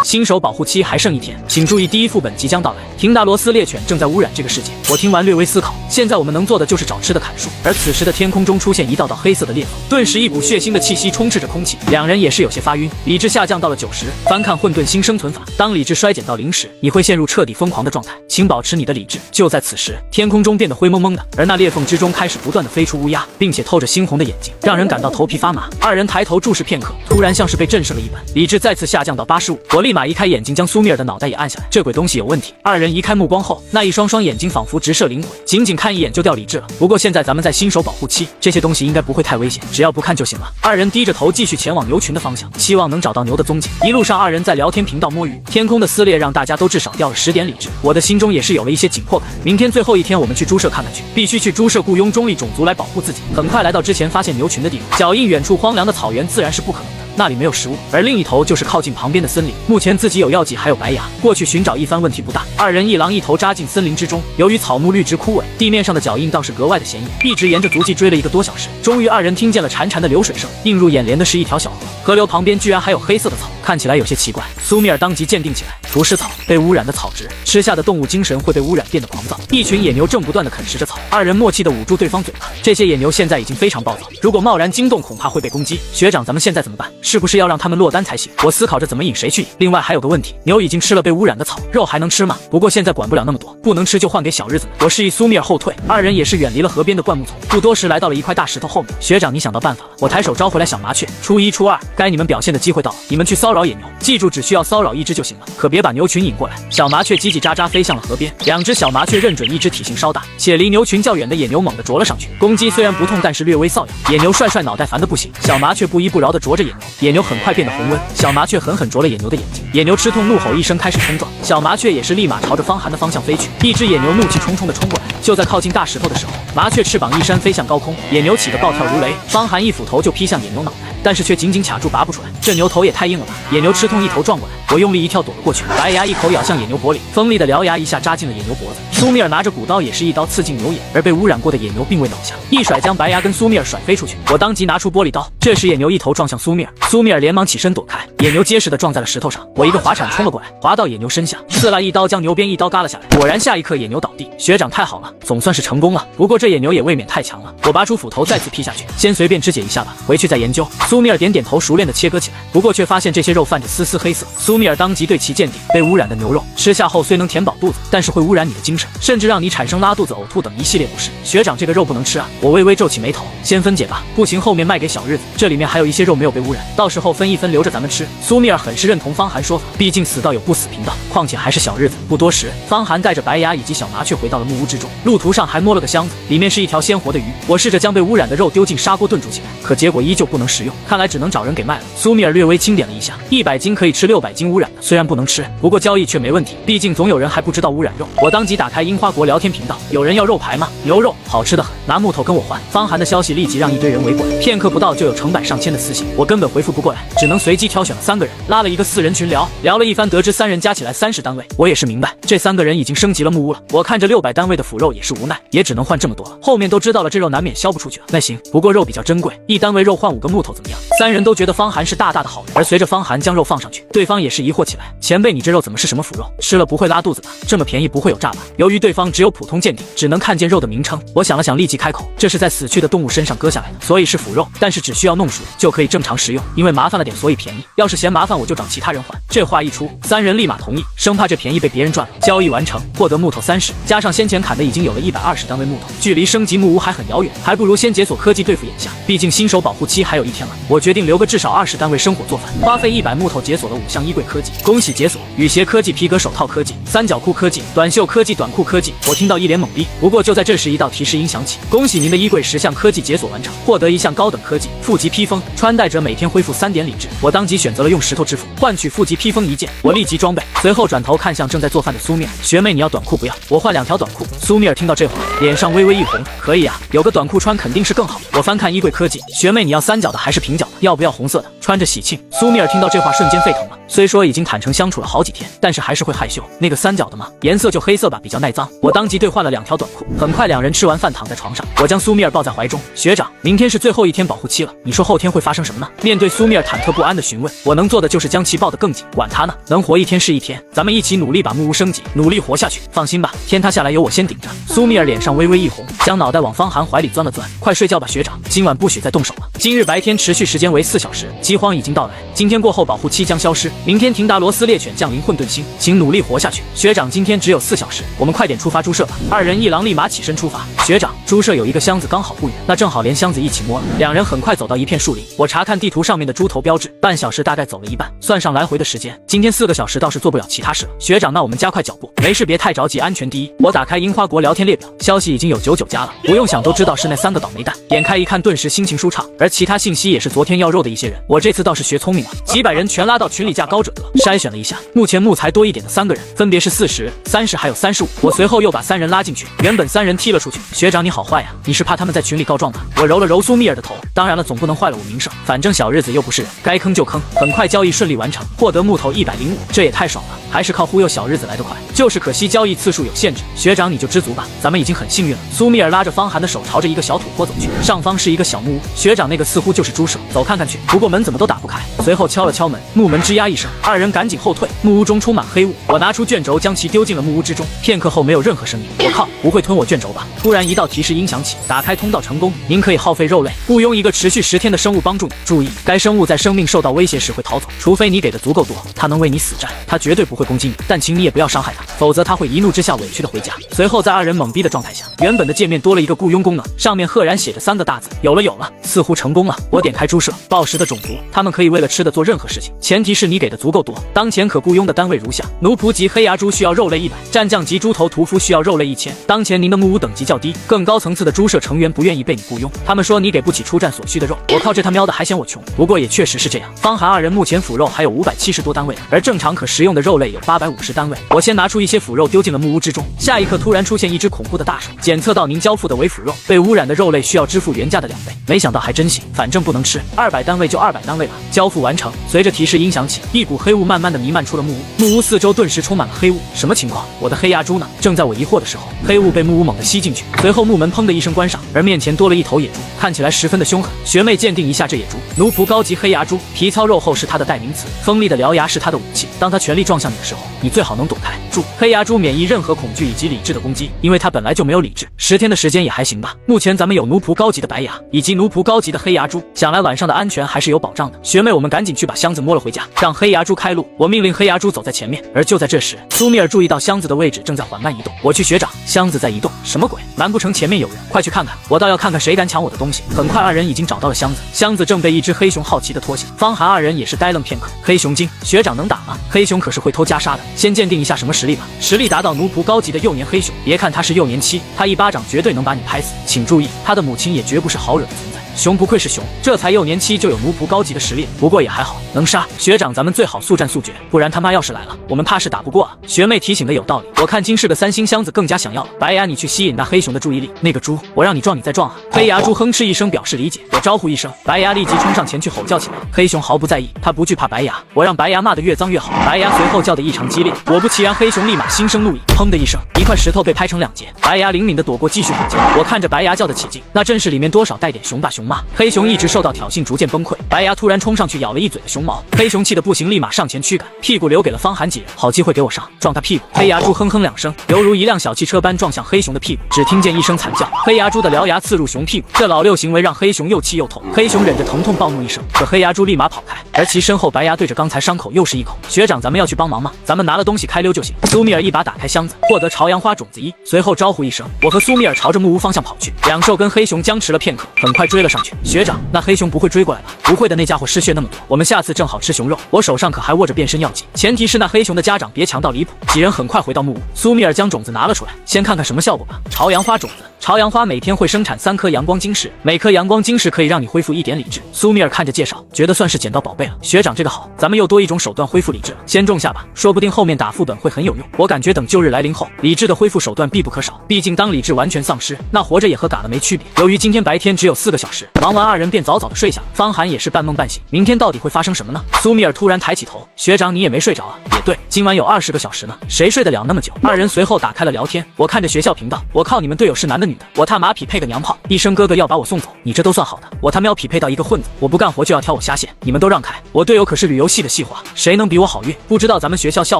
新手保护期还剩1天，请注意第1副本即将到来。廷达罗斯猎犬正在污染这个世界。我听完略微思考，现在我们能做的就是找吃的砍树。而此时的天空中出现一道道黑色的裂缝，顿时一股血腥的气息充斥着空气。2人也是有些发晕，理智下降到了90。翻看混沌新生存法，当理智衰减到0时，你会陷入彻底疯狂的状态，请保持你的理智。就在此时，天空中变得灰蒙蒙的，而那裂缝之中开始不断的飞出乌鸦，并且透着猩红的眼睛，让人感到头皮发麻。2人抬头注视片刻，突然像是被震慑了一般，理智再次下降到85。我立马移开眼睛，将苏米尔的脑袋也按下来。这鬼东西有问题。2人移开目光后，那一双双眼睛仿佛直射灵魂，仅仅看一眼就掉理智了。不过现在咱们在新手保护期，这些东西应该不会太危险，只要不看就行了。2人低着头继续前往牛群的方向，期望能找到牛的踪迹。一路上2人在聊天频道摸鱼，天空的撕裂让大家都至少掉了10点理智。我的心中也是有了一些紧迫感。明天最后一天，我们去猪舍看看去，必须去猪舍雇佣中立种族来保护自己。很快来到之前发现牛群的地方，脚印远处荒凉的草原自然是不可能的。那里没有食物，而另一头就是靠近旁边的森林。目前自己有药剂，还有白牙，过去寻找一番问题不大。2人一狼一头扎进森林之中，由于草木绿植枯萎，地面上的脚印倒是格外的显眼，一直沿着足迹追了1个多小时，终于2人听见了潺潺的流水声。映入眼帘的是一条小河，河流旁边居然还有黑色的草，看起来有些奇怪。苏米尔当即鉴定起来，不是草，被污染的草质，吃下的动物精神会被污染变得狂躁。一群野牛正不断的啃食着草，2人默契的捂住对方嘴巴。这些野牛现在已经非常暴躁，如果贸然惊动，恐怕会被攻击。学长，咱们现在怎么办？是不是要让他们落单才行？我思考着怎么引谁去引。另外还有个问题，牛已经吃了被污染的草，肉还能吃吗？不过现在管不了那么多，不能吃就换给小日子们。我示意苏米尔后退，2人也是远离了河边的灌木丛，不多时来到了一块大石头后面。学长，你想到办法了？我抬手招回来小麻雀。初1、初2，该你们表现的机会到了，你们去骚扰野牛，记住只需要骚扰1只就行了，可别把牛群引过来。小麻雀叽叽喳喳飞向了河边，2只小麻雀认准一只体型稍大且离牛群较远的野牛猛地啄了上去，攻击虽然不痛，但是略微瘙痒。野牛帅帅脑袋烦得不行，小麻雀不依不饶地啄着野牛，野牛很快变得红温，小麻雀狠狠啄了野牛的眼睛，野牛吃痛怒吼一声开始冲撞，小麻雀也是立马朝着方寒的方向飞去。一只野牛怒气冲冲地冲过来，就在靠近大石头的时候，麻雀翅膀一扇飞向高空，野牛起得暴跳如雷，方寒一斧头就劈向野牛脑袋，但是却紧紧卡住拔不出来，这牛头也太硬了吧！野牛吃痛一头撞过来，我用力一跳躲了过去，白牙一口咬向野牛脖领，锋利的獠牙一下扎进了野牛脖子。苏米尔拿着骨刀也是一刀刺进牛眼，而被污染过的野牛并未倒下，一甩将白牙跟苏米尔甩飞出去。我当即拿出玻璃刀，这时野牛一头撞向苏米尔，苏米尔连忙起身躲开，野牛结实的撞在了石头上，我一个滑铲冲了过来，滑到野牛身下，刺啦一刀将牛鞭一刀割了下来。果然下一刻野牛倒地。学长太好了，总算是成功了。不过这野牛也未免太强了，我拔出斧头再次劈下去，先随便肢解一下吧，回去再研究。苏米尔点点头，熟练的切割起来，不过却发现这些肉泛着丝丝黑色。苏米尔当即对其鉴定：被污染的牛肉吃下后虽能填饱肚子，但是会污染你的精神，甚至让你产生拉肚子、呕吐等一系列不适。学长，这个肉不能吃啊！我微微皱起眉头，先分解吧，不行后面卖给小日子，这里面还有一些肉没有被污染，到时候分一分留着咱们吃。苏米尔很是认同方寒说法，毕竟死道有不死贫道，况且还是小日子。不多时，方寒带着白牙以及小麻雀回到了木屋之中，路途上还摸了个箱子，里面是一条鲜活的鱼。我试着将被污染的肉丢进砂锅炖煮起来，可结果依旧不能食用，看来只能找人给卖了。苏米尔略微清点了一下，100斤可以吃600斤污染的，虽然不能吃，不过交易却没问题，毕竟总有人还不知道污染肉。我当即打开樱花国聊天频道，有人要肉排吗？牛肉好吃的很，拿木头跟我换。方寒的消息立即让一堆人围过来，片刻不到就有成百上千的私信，我根本回复不过来，只能随机挑选了3个人，拉了一个4人群聊了一番，得知3人加起来30单位。我也是明白，这3个人已经升级了木屋了。我看着600单位的腐肉也是无奈，也只能换这么多了。后面都知道了，这肉难免销不出去了。那行，不过肉比较珍贵，1单位肉换5个木头怎么样？3人都觉得方寒是大大的好人。而随着方寒将肉放上去，对方也是疑惑起来：前辈，你这肉怎么是什么腐肉？吃了不会拉肚子吧？这么便宜不会有诈吧？由于对方只有普通鉴定，只能看见肉的名称，我想了想，立即开口：这是在死去的动物身上割下来的，所以是腐肉，但是只需要弄熟就可以正常食用，因为麻烦了点所以便宜，要是嫌麻烦我就找其他人还。这话一出，3人立马同意，生怕这便宜被别人赚了。交易完成，获得木头30，加上先前砍的已经有了120单位木头，距离升级木屋还很遥远，还不如先解锁科技对付眼下，毕竟新手保护期还有1天了。我决定留个至少20单位生火做饭，花费100木头解锁了5项衣柜科技，恭喜解锁！雨鞋科技、皮革手套科技、三角裤科技、短袖科技、短裤科技。我听到一脸懵逼，不过就在这时，一道提示音响起：恭喜您的衣柜10项科技解锁完成，获得1项高等科技负极披风，穿戴者每天恢复3点理智。我当即选择了用石头支付，换取负极披风1件，我立即装备，随后转头看向正在做饭的苏米尔：学妹，你要短裤不要？我换2条短裤。苏米尔听到这话，脸上微微一红：可以啊，有个短裤穿肯定是更好。我翻看衣柜科技，学妹你要3角的还是平角的？要不要红色的？穿着喜庆。苏米尔听到这话瞬间沸腾了，虽说已经坦诚相处了好几天，但是还是会害羞。那个3角的吗？颜色就黑色吧，比较耐脏。我当即兑换了2条短裤。很快2人吃完饭躺在床上，我将苏米尔抱在怀中：学长，明天是最后1天保护期了，你说后天会发生什么呢？面对苏米尔忐忑不安的询问，我能做的就是将其抱得更紧，管他呢，能活1天是1天，咱们一起努力把木屋升级，努力活下去。放心吧，天塌下来有我先顶着。苏米尔脸上微微一红，将脑袋往方寒怀里钻了钻：快睡觉吧，学长，今晚不许再动手了。今日白天持续时间为4小时，饥荒已经到来，今天过后保护期将消失，明天廷达罗斯猎犬降临混沌星，请努力活下去。学长，今天只有4小时，我们快点出发猪舍吧。2人一狼立马起身出发。学长，猪舍有一个箱子刚好不远，那正好连箱子一起摸了。2人很快走到一片树林，我查看地图上面的猪头标志，半小时大概走了一半，算上来回的时间，今天4个小时倒是做不了其他事了。学长，那我们加快脚步，没事别太着急，安全第一。我打开樱花国聊天列表，消息已经有99加了，不用想都知道是那3个倒霉蛋。点开一看，顿时心情舒畅，而其他信息也是昨天要肉的一些人。我这次倒是学聪明了，几百人全拉到群里架高者得，筛选了一下，目前木材多一点的3个人，分别是40、30还有35。我随后又把3人拉进去，原本3人踢了出去。学长你好坏呀，你是怕他们在群里告状吧？我揉了揉苏米尔的头，当然了，总不能坏了我名声，反正小日子又不是人，该坑就坑。很快交易顺利完成，获得木头105，这也太爽了，还是靠忽悠小日子来得快，就是可惜交易次数有限制。学长你就知足吧，咱们已经很幸运了。苏米尔拉着方寒的手朝着一个小土坡走去，上方是一个小木屋，学长那个似乎就是猪舍，走看看去。不过门怎么都打不开，随后敲了敲门，木门吱呀一声，2人赶紧后退，木屋中充满黑雾。我拿出卷轴将其丢进了木屋之中，片刻后没有任何声音。我靠，不会吞我卷轴吧？突然一道提示音响起，打开通道成功，您可以耗费肉类雇佣一个持续10天的生物帮助你。注意，该生物在生命受到威胁时会逃走，除非你给的足够多，它能为你死战。它绝对不会攻击你，但请你也不要伤害它，否则它会一怒之下委屈的回家。随后在2人懵逼的状态下，原本的界面多了一个雇佣功能，上面赫然写着3个大字：有了，似乎成功了。我点开猪舍，暴食的种族，他们可以为了吃的做任何事情，前提是你给的足够多。当前可雇佣的单位如下：奴仆级黑牙猪需要肉类100，战将级猪头屠夫需要肉类1000。当前您的木屋等级较低，更高层次的猪舍成员不愿意被你雇佣，他们说你给不起出战所需的肉。我靠，这他喵的还嫌我穷。不过也确实是这样，方寒2人目前腐肉还有570多单位，而正常可食用的肉类有850单位。我先拿出一些腐肉丢进了木屋之中，下一刻突然出现一只恐怖的大手，检测到您交付的为腐肉，被污染的肉类需要支付原价的2倍。没想到还真行，反正不能吃，200单位就200单单位吧。交付完成。随着提示音响起，一股黑雾慢慢的弥漫出了木屋，木屋四周顿时充满了黑雾。什么情况？我的黑牙猪呢？正在我疑惑的时候，黑雾被木屋猛地吸进去，随后木门砰的一声关上，而面前多了一头野猪，看起来十分的凶狠。学妹鉴定一下这野猪，奴仆高级黑牙猪，皮糙肉厚是它的代名词，锋利的獠牙是它的武器。当它全力撞向你的时候，你最好能躲开。注：黑牙猪免疫任何恐惧以及理智的攻击，因为它本来就没有理智。10天的时间也还行吧。目前咱们有奴仆高级的白牙，以及奴仆高级的黑牙猪，想来晚上的安全还是有保障的。学妹，我们赶紧去把箱子摸了回家，让黑牙猪开路。我命令黑牙猪走在前面。而就在这时，苏米尔注意到箱子的位置正在缓慢移动。我去，学长，箱子在移动，什么鬼？难不成前面有人？快去看看！我倒要看看谁敢抢我的东西。很快，二人已经找到了箱子，箱子正被一只黑熊好奇地拖下。方寒二人也是呆愣片刻。黑熊精，学长能打吗？黑熊可是会偷袈裟的，先鉴定一下什么实力吧。实力达到奴仆高级的幼年黑熊，别看他是幼年期，他一巴掌绝对能把你拍死。请注意，他的母亲也绝不是好惹的存在。熊不愧是熊，这才幼年期就有奴仆高级的实力，不过也还好，能杀。学长，咱们最好速战速决，不然他妈要是来了，我们怕是打不过啊。学妹提醒的有道理，我看金是个3星箱子更加想要了。白牙，你去吸引那黑熊的注意力。那个猪，我让你撞你再撞啊！黑牙猪哼斥一声表示理解，我招呼一声，白牙立即冲上前去吼叫起来。黑熊毫不在意，他不惧怕白牙，我让白牙骂得越脏越好。白牙随后叫得异常激烈，果不其然，黑熊立马心生怒意，砰的一声，一块石头被拍成2截。白牙灵敏的躲过，继续吼叫。我看着白牙叫得起劲，那阵势里面多少带点熊爸熊妈。黑熊一直受到挑衅，逐渐崩溃。白牙突然冲上去咬了一嘴的熊毛，黑熊气得不行，立马上前驱赶，屁股留给了方寒几人。好机会给我上，撞他屁股！黑牙猪哼哼2声，犹如一辆小汽车般撞向黑熊的屁股。只听见一声惨叫，黑牙猪的獠牙刺入熊屁股，这老六行为让黑熊又气又痛。黑熊忍着疼痛暴怒一声，可黑牙猪立马跑开，而其身后白牙对着刚才伤口又是一口。学长，咱们要去帮忙吗？咱们拿了东西开溜就行。苏米尔一把打开箱子，获得朝阳花种子1，随后招呼一声，我和苏米尔朝着木屋方向跑去。两兽跟黑熊僵持了片刻，很快追了上去。学长，那黑熊不会追过来吧？不会的，那家伙失血那么多，我们下次正好吃熊肉。我手上可还握着变身药剂，前提是那黑熊的家长别强到离谱。几人很快回到木屋，苏米尔将种子拿了出来，先看看什么效果吧。朝阳花种子，朝阳花每天会生产3颗阳光晶石，每颗阳光晶石可以让你恢复1点理智。苏米尔看着介绍，觉得算是捡到宝贝了。学长，这个好，咱们又多一种手段恢复理智了。先种下吧，说不定后面打副本会很有用。我感觉等旧日来临后，理智的恢复手段必不可少。毕竟当理智完全丧失，那活着也和嘎了没区别。由于今天白天只有4个小时，忙完二人便早早的睡下。方寒也是半梦半醒，明天到底会发生什么呢？苏米尔突然抬起头，学长，你也没睡着啊？也对，今晚有20个小时呢，谁睡得了那么久？二人随后打开了聊天。我看着学校频道，我靠，你们队友是男的女的？我他妈匹配个娘炮！一声哥哥要把我送走，你这都算好的，我他喵匹配到一个混子，我不干活就要挑我下线，你们都让开！我队友可是旅游系的系花，谁能比我好运？不知道咱们学校校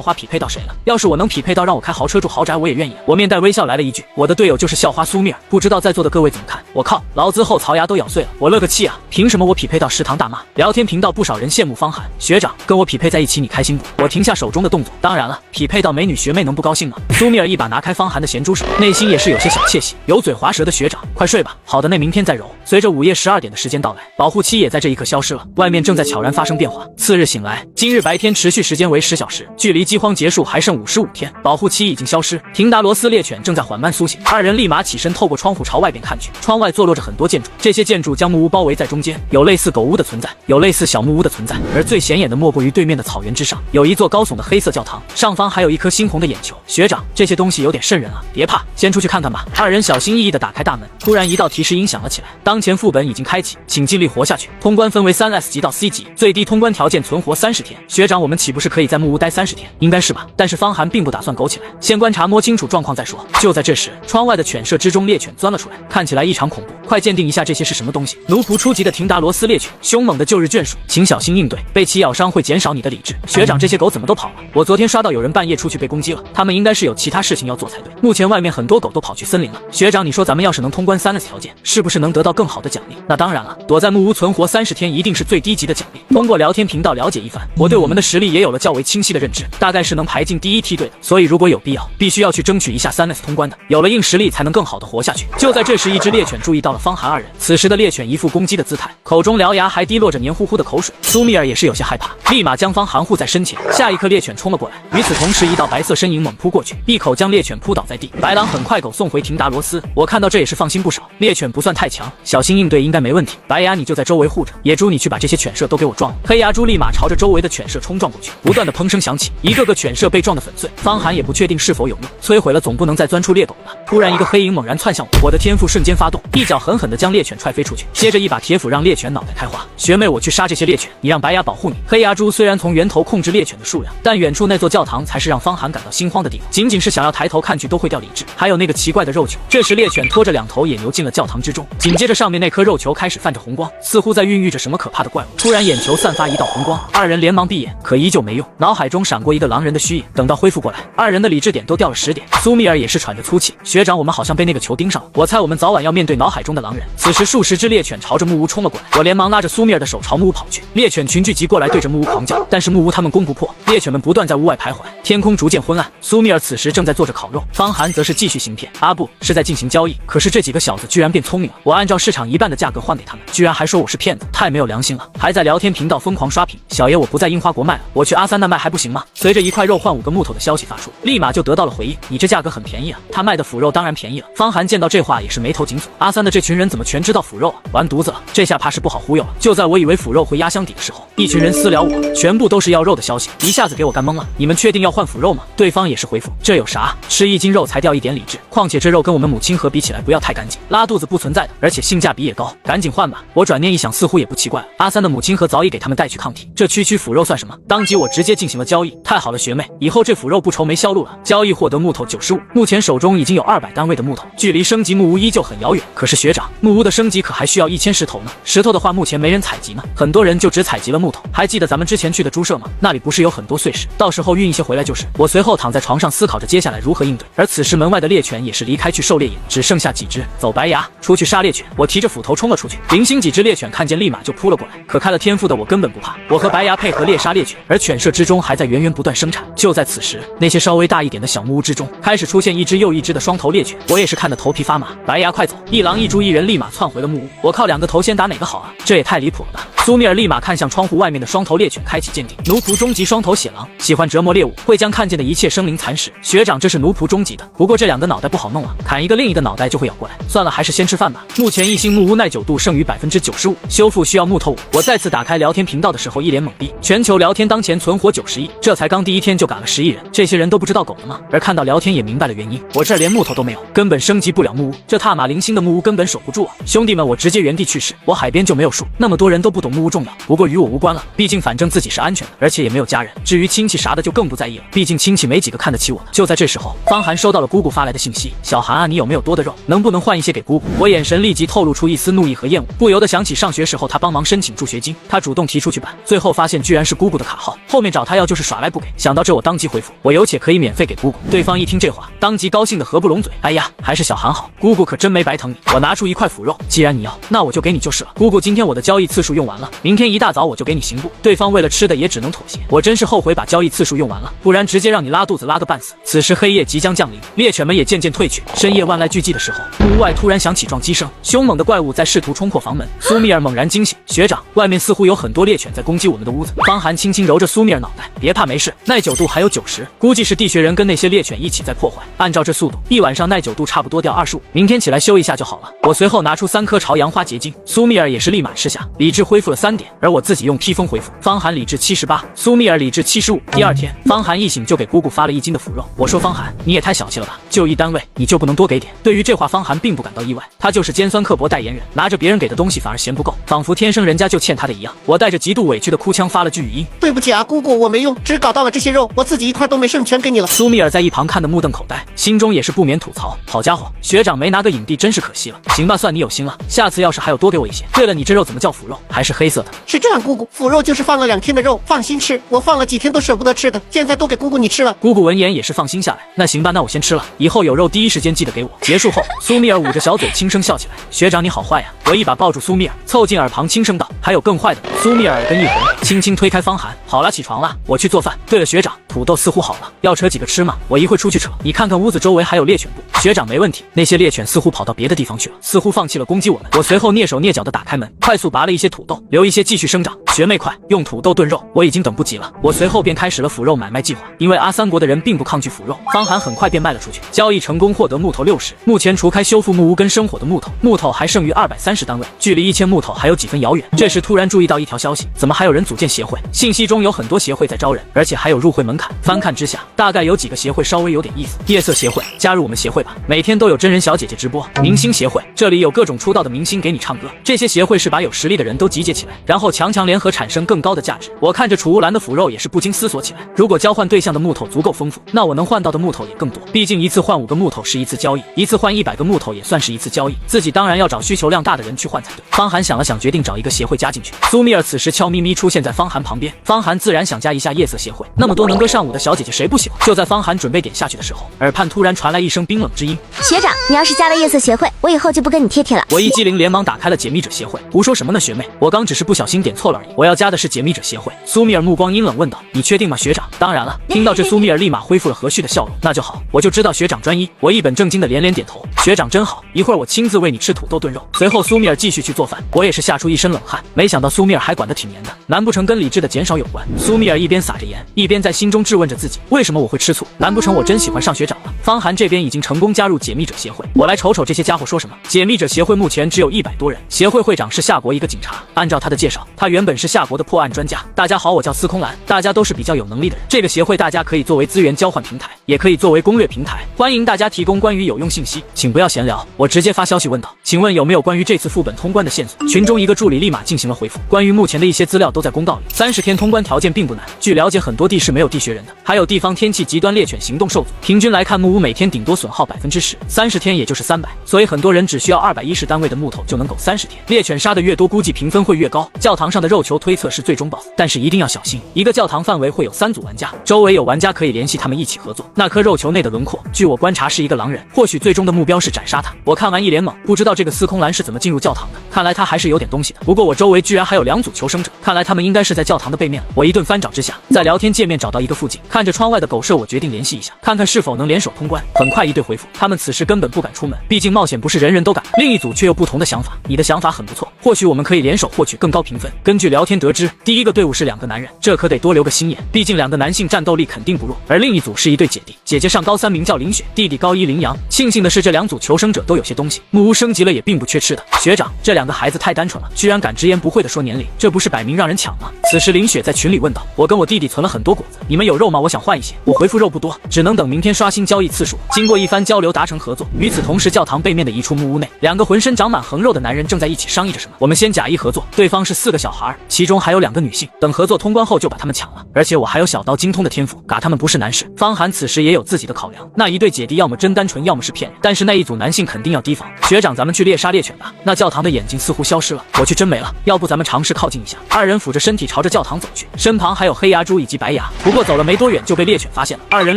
花匹配到谁了？要是我能匹配到让我开豪车住豪宅，我也愿意。我面带微笑来了一句，我的队友就是校花苏米尔，不知道在座的各位怎么看？我靠，劳资后槽牙都咬碎了，我乐个气啊！凭什么我匹配到食堂大妈？聊天频道不少人羡慕方寒学长，跟我匹配在一起你开心不？我停下手中的动作，当然了，匹配到美女学妹能不高兴吗？苏米尔一把拿开方寒的咸猪手，内心也是有些小窃喜。油嘴滑舌的学长，快睡吧，好的，那明天再揉。随着午夜12点的时间到来，保护期也在这一刻消失了，外面正在悄然发生变化。次日醒来，今日白天持续时间为10小时，距离饥荒结束还剩55天，保护期已经消失。廷达罗斯猎犬正在缓慢苏醒，二人立马起身，透过窗户朝外边看去，窗外坐落着很多建筑，这些建筑将木屋包围在中间，有类似狗屋的存在，有类似小木屋的存在，而最显眼的莫过于对面的草原之上，有一座高耸的黑色教堂，上方还有一颗猩红的眼球。学长，这些东西有点瘆人啊，别怕，先出去看看吧。二人小心翼翼地打开大门，突然一道提示音响了起来，当前副本已经开启，请尽力活下去。通关分为3S 级到 C 级，最低通关条件存活30天。学长，我们岂不是可以在木屋待30天？应该是吧，但是方寒并不打算苟起来，先观察摸清楚状况再说。就在这时，窗外的犬舍之中猎犬钻了出来，看起来异常恐怖，快鉴定一下这些是什么东西。奴仆初级的廷达罗斯猎犬，凶猛的旧日眷属，请小心应对，被其咬伤会减少你的理智。学长，这些狗怎么都跑了？我昨天刷到有人半夜出去被攻击了，他们应该是有其他事情要做才对。目前外面很多狗都跑去森林了。学长，你说咱们要是能通关3S 条件，是不是能得到更好的奖励？那当然了，躲在木屋存活30天一定是最低级的奖励。通过聊天频道了解一番，我对我们的实力也有了较为清晰的认知，大概是能排进第1梯队的，所以如果有必要，必须要去争取一下3S 通关的，有了硬实力才能更好的活下去。就在这时，一只猎犬注意到了方寒二人，此时的猎犬一副攻击的姿态，口中獠牙还滴落着黏糊糊的口水。苏米尔也是有些害怕，立马将方寒护在身前。下一刻，猎犬冲了过来，与此同时，一道白色身影猛扑过去，一口将猎犬扑倒在地。白狼很快狗送回廷达罗斯，我看到这也是放心不少，猎犬不算太强，小心应对应该没问题。白牙你就在周围护着，野猪你去把这些犬舍都给我撞了。黑牙猪立马朝着周围的犬舍冲撞过去，不断的砰声响起，一个个犬舍被撞得粉碎。方寒也不确定是否有用，摧毁了总不能再钻出猎狗吧。突然一个黑影猛然窜向我，我的天赋瞬间发动，一脚狠狠地将猎犬踹飞出去，接着一把铁斧让猎犬脑袋开花。学妹，我去杀这些猎犬，你让白牙保护你。黑牙猪虽然从源头控制猎犬的数量，但远处那座教堂才是让方寒感到心慌的地方，仅仅是想要抬头看去都会掉理智。还有那个奇怪的肉球，这时猎犬拖着2头也游进了教堂之中，紧接着上面那颗肉球开始泛着红光，似乎在孕育着什么可怕的怪物。突然眼球散发一道红光，二人连忙闭眼，可依旧没用，脑海中闪过一个狼人的虚影。等到恢复过来，二人的理智点都掉了10点。苏密尔也是喘着粗气，学长，我们好像被那个球盯上了，我猜我们早晚要面对脑海中的狼人。此时数十只猎犬朝着木屋冲了过来，我连忙拉着苏密尔的手朝木屋跑去，猎犬群聚集过来对着木屋狂叫，但是木屋他们攻不破，猎犬们不断在屋外徘徊，天空逐渐昏暗。苏密尔此时正在做着烤肉，方寒则是继续行骗，啊不是在进行交易。可是这几个小子居然变聪明了，我按照市场1半的价格换给他们，居然还说我是骗子，太没有良心了，还在聊天频道疯狂刷屏。小爷我不在樱花国卖了，我去阿三那卖还不行吗？随着1块肉换5个木头的消息发出，立马就得到了回应，你这价格很便宜啊，他卖的腐肉当然便宜了。方寒见到这话也是眉头紧锁，阿三的这群人怎么全知道腐肉啊？完犊子了，这下怕是不好忽悠了。就在我以为腐肉会压箱底的时候，一群人私聊我，全部都是要肉的消息，一下子给我干懵了。你们确定要换腐肉吗？对方也是回复，这有啥？吃1斤肉才掉1点理智，况且这肉跟我们母亲河比起来不要太干净，拉肚子不存在的，而且性价比也高，赶紧换吧。我转念一想，似乎也不奇怪了，阿三的母亲河早已给他们带去抗体，这区腐肉算什么？当即我直接进行了交易。太好了学妹，以后这腐肉不愁没销路了。交易获得木头95，目前手中已经有200单位的木头，距离升级木屋依旧很遥远。可是学长，木屋的升级可还需要1000石头呢，石头的话目前没人采集呢，很多人就只采集了木头。还记得咱们之前去的猪舍吗？那里不是有很多碎石，到时候运一些回来就是。我随后躺在床上思考着接下来如何应对，而此时门外的猎犬也是离开去狩猎瘾，只剩下几只。走白牙，出去杀猎犬。我提着斧头冲了出去，零星几只猎犬看见立马就扑了过来，可开了天赋的我根本不怕，我和白牙配合猎杀猎犬，而犬舍之中还在源源不断生产。就在此时，那些稍微大一点的小木屋之中开始出现一只又一只的双头猎犬，我也是看得头皮发麻。白牙快走！一狼一猪一人立马窜回了木屋，我靠，2个头先打哪个好啊？这也太离谱了吧！苏密尔立马看向窗户外面的双头猎犬，开启鉴定。奴仆终极双头血狼，喜欢折磨猎物，会将看见的一切生灵蚕食。学长，这是奴仆终极的，不过这2个脑袋不好弄啊，砍一个另一个脑袋就会咬过来。算了，还是先吃饭吧。目前1星木屋耐久度剩余95%，修复需要木头5。我再次打开聊天频道的时候一脸懵逼，全球聊天当前存活90亿，这才刚第1天就赶了10亿人，这些人都不知道狗了吗？而看到聊天也明白了原因，我这儿连木头都没有，根本升级不了木屋，这踏马零星的木屋根本守不住啊！兄弟们，我直接原地去世。我海边就没有树，那么多人都不懂木屋重要，不过与我无关了，毕竟反正自己是安全的，而且也没有家人。至于亲戚啥的就更不在意了，毕竟亲戚没几个看得起我的。就在这时候，方寒收到了姑姑发来的信息，小寒啊，你有没有多的肉，能不能换一些给姑姑？我眼神立即透露出一丝怒意和厌恶，不由得想起上学时候他帮忙申请助学金，他主动提出去办，最后发现居然是姑姑的卡号，后面找他要就是耍赖不给。想到这我当即回复，我有且可以免费给姑姑。对方一听这话，当即高兴的合不拢嘴，哎呀，还是小寒好，姑姑可真没白疼你。我拿出1块腐肉，既然你要，那我就给你就是了。姑姑，今天我的交易次数用完了，明天一大早我就给你刑部。对方为了吃的也只能妥协，我真是后悔把交易次数用完了，不然直接让你拉肚子拉个半死。此时黑夜即将降临，猎犬们也渐渐退去，深夜万籁俱寂的时候，木屋外突然响起撞击声，凶猛的怪物在试图冲破房门。苏密尔猛然惊醒，学长，外面似乎有很多猎犬在攻击我们的屋子。方寒轻轻揉着苏密尔脑袋，别怕，没事，耐久度还有90，估计是地穴人跟那些猎犬一起在破坏，按照这速度，一晚上耐久度差不多掉25，明天起来修一下就好了。我随后拿出3颗朝阳花结晶，苏密尔也是立马吃下，理智恢复了3点，而我自己用披风回复。方寒理智78，苏密尔理智75。第2天，方寒一醒就给姑姑发了1斤的腐肉。我说方寒，你也太小气了吧，就1单位你就不能多给点？对于这话，方寒并不感到意外，他就是尖酸刻薄代言人，拿着别人给的东西反而嫌不够，仿佛天生人家就欠他的一样。我带着极度委屈的哭腔发了句语音，对不起啊，姑姑，我没用，只搞到了这些肉，我自己1块都没剩，全给你了。苏密尔在一旁看得目瞪口呆，心中也是不免吐槽，好家伙，学长没拿个影帝真是可惜了。行吧，算你有心了，下次要是还有多给我一些。对了，你这肉怎么叫腐肉？还是黑色的？是这样，姑姑，腐肉就是放了2天的肉，放心吃，我放了几天都舍不得吃的，现在都给姑姑你吃了。姑姑闻言也是放心下来，那行吧，那我先吃了，以后有肉第一时间记得给我。结束后，苏密尔捂着小嘴轻声笑起来，学长你好坏呀！我一把抱住苏密尔，凑近耳旁轻声道，还有更坏的。苏密尔耳根一红，轻轻推开方寒，好了，起床了，我去做饭。对了，学长，土豆似乎好了，要扯几个吃吗？我一会出去扯，你看看屋子周围还有猎犬不？学长没问题，那些猎犬似乎跑到别的地方去了，似乎放弃了攻击我们。我随后蹑手蹑脚地打开门，快速拔了一些土豆，留一些继续生长。学妹快用土豆炖肉，我已经等不及了。我随后便开始了腐肉买卖计划，因为阿三国的人并不抗拒腐肉，方寒很快便卖了出去，交易成功获得木头60。目前除开修复木屋跟生火的木头还剩余230单位，距离1000木头还有几分遥远。这时突然注意到一条消息，怎么还有人组建协会？信息中有很多协会在招人，而且还有入会门槛。翻看之下，大概有几个协会稍微有点意思。夜色协会，加入我们协会吧，每天都有真人小姐姐直播。明星协会，这里有各种出道的明星给你唱歌。这些协会是把有实力的人都集结起来，然后强联合产生更高的价值。我看着储物栏的腐肉也是不禁思索起来，如果交换对象的木头足够丰富，那我能换到的木头也更多。毕竟一次换5个木头是一次交易，一次换100个木头也算是一次交易。自己当然要找需求量大的人去换才对。方寒想了想，决定找一个协会加进去。苏米尔此时悄咪咪出现在方寒旁边，方寒自然想加一下夜色协会。那么多能歌善舞的小姐姐谁不喜欢？就在方寒准备点下去的时候，耳畔突然传来一声冰冷之音：学长，你要是加了夜色协会，我以后就不跟你贴了。我一激灵，连忙打开了解密者协会。胡说什么呢，学妹，我刚只是不小心点错了而已。我要加的是解密者协会。苏米尔目光阴冷问道：你确定吗，学长？当然了。听到这，苏米尔立马恢复了和煦的笑容。那就好，我就知道学长专一。我一本正经的连连点头。学长真好，一会儿我亲自喂你吃土豆炖肉。随后苏米尔继续去做饭，我也是吓出一身冷汗。没想到苏米尔还管得挺严的，难不成跟理智的减少有关？苏米尔一边撒着盐，一边在心中质问着自己，为什么我会吃醋？难不成我真喜欢上学长了？方寒这边已经成功加入解密者协会，我来瞅瞅这些家伙说什么。解密者协会目前只有100多人，协会会长是夏国一个警察。按照他的介绍，他原本是夏国的破案专家。大家好，我叫司空兰，大家都是比较有能力的人。这个协会大家可以作为资源交换平台，也可以作为攻略平台，欢迎大家提供关于有用信息，请不要闲聊。我直接发消息问道，请问有没有关于这次副本通关的线索？群中一个助理立马进行了回复，关于目前的一些资料都在公告里，30天通关条件并不难。据了解，很多地是没有地穴人的，还有地方天气极端，猎犬行动受阻。平均来看，木屋每天顶多损耗10%，30天也就是300，所以很多人只需要210单位的木头就能苟30天。猎犬杀的越多，估计评分会越高。教堂上的肉球推测是最终 BOSS， 但是一定要小心，一个教堂范围会有3组玩家，周围有玩家可以联系他们一起合作。那颗肉球内的轮廓，据我观察是一个狼人，或许最终的目标是斩杀他。我看完一脸懵，不知道这个司空兰是怎么进入教堂的，看来他还是有点东西的。不过我周围居然还有2组求生者，看来他们应该是在教堂的背面了。我一顿翻找之下，在聊天界面找到一个附近，看着窗外的狗舍，我决定联系一下，看看是否能联手通关。很快一对回复，他们此时根本不敢出门，毕竟冒险不是人人都敢。另一组却有不同的想法，你的想法很不错，或许我们可以联手获取更高评分。根据聊天得知，第一个队伍是2个男人，这可得多留个心眼，毕竟2个男性战斗力肯定不弱。而另一组是一对姐弟，姐姐上高3名叫林雪，弟弟高1林阳。庆幸的是，这2组求生者都有些东西，木屋升级了也并不缺吃的。学长，这2个孩子太单纯了，居然敢直言不讳的说年龄，这不是摆明让人抢吗？此时林雪在群里问道，我跟我弟弟存了很多果子，你们有肉吗？我想换一些。我回复肉不多，只能等明天刷新交易次数。经过一番交流达成合作。与此同时，教堂背面的一处木屋内，2个浑身长满横肉的男人正在一起商议着什么。我们先假意合作，对方是4个小孩，其中还有2个女性，等合作通关后就把他们抢了。而且我还有小刀精通的天赋，嘎他们不是难事。方寒此时也有自己的考量，那一对姐弟要么真单纯，要么是骗人，但是那一组男性肯定要提防。学长，咱们去猎杀猎犬吧。那教堂的眼睛似乎消失了，我去真没了，要不咱们尝试靠近一下。2人俯着身体朝着教堂走去，身旁还有黑牙猪以及白牙。不过走了没多远就被猎犬发现了，2人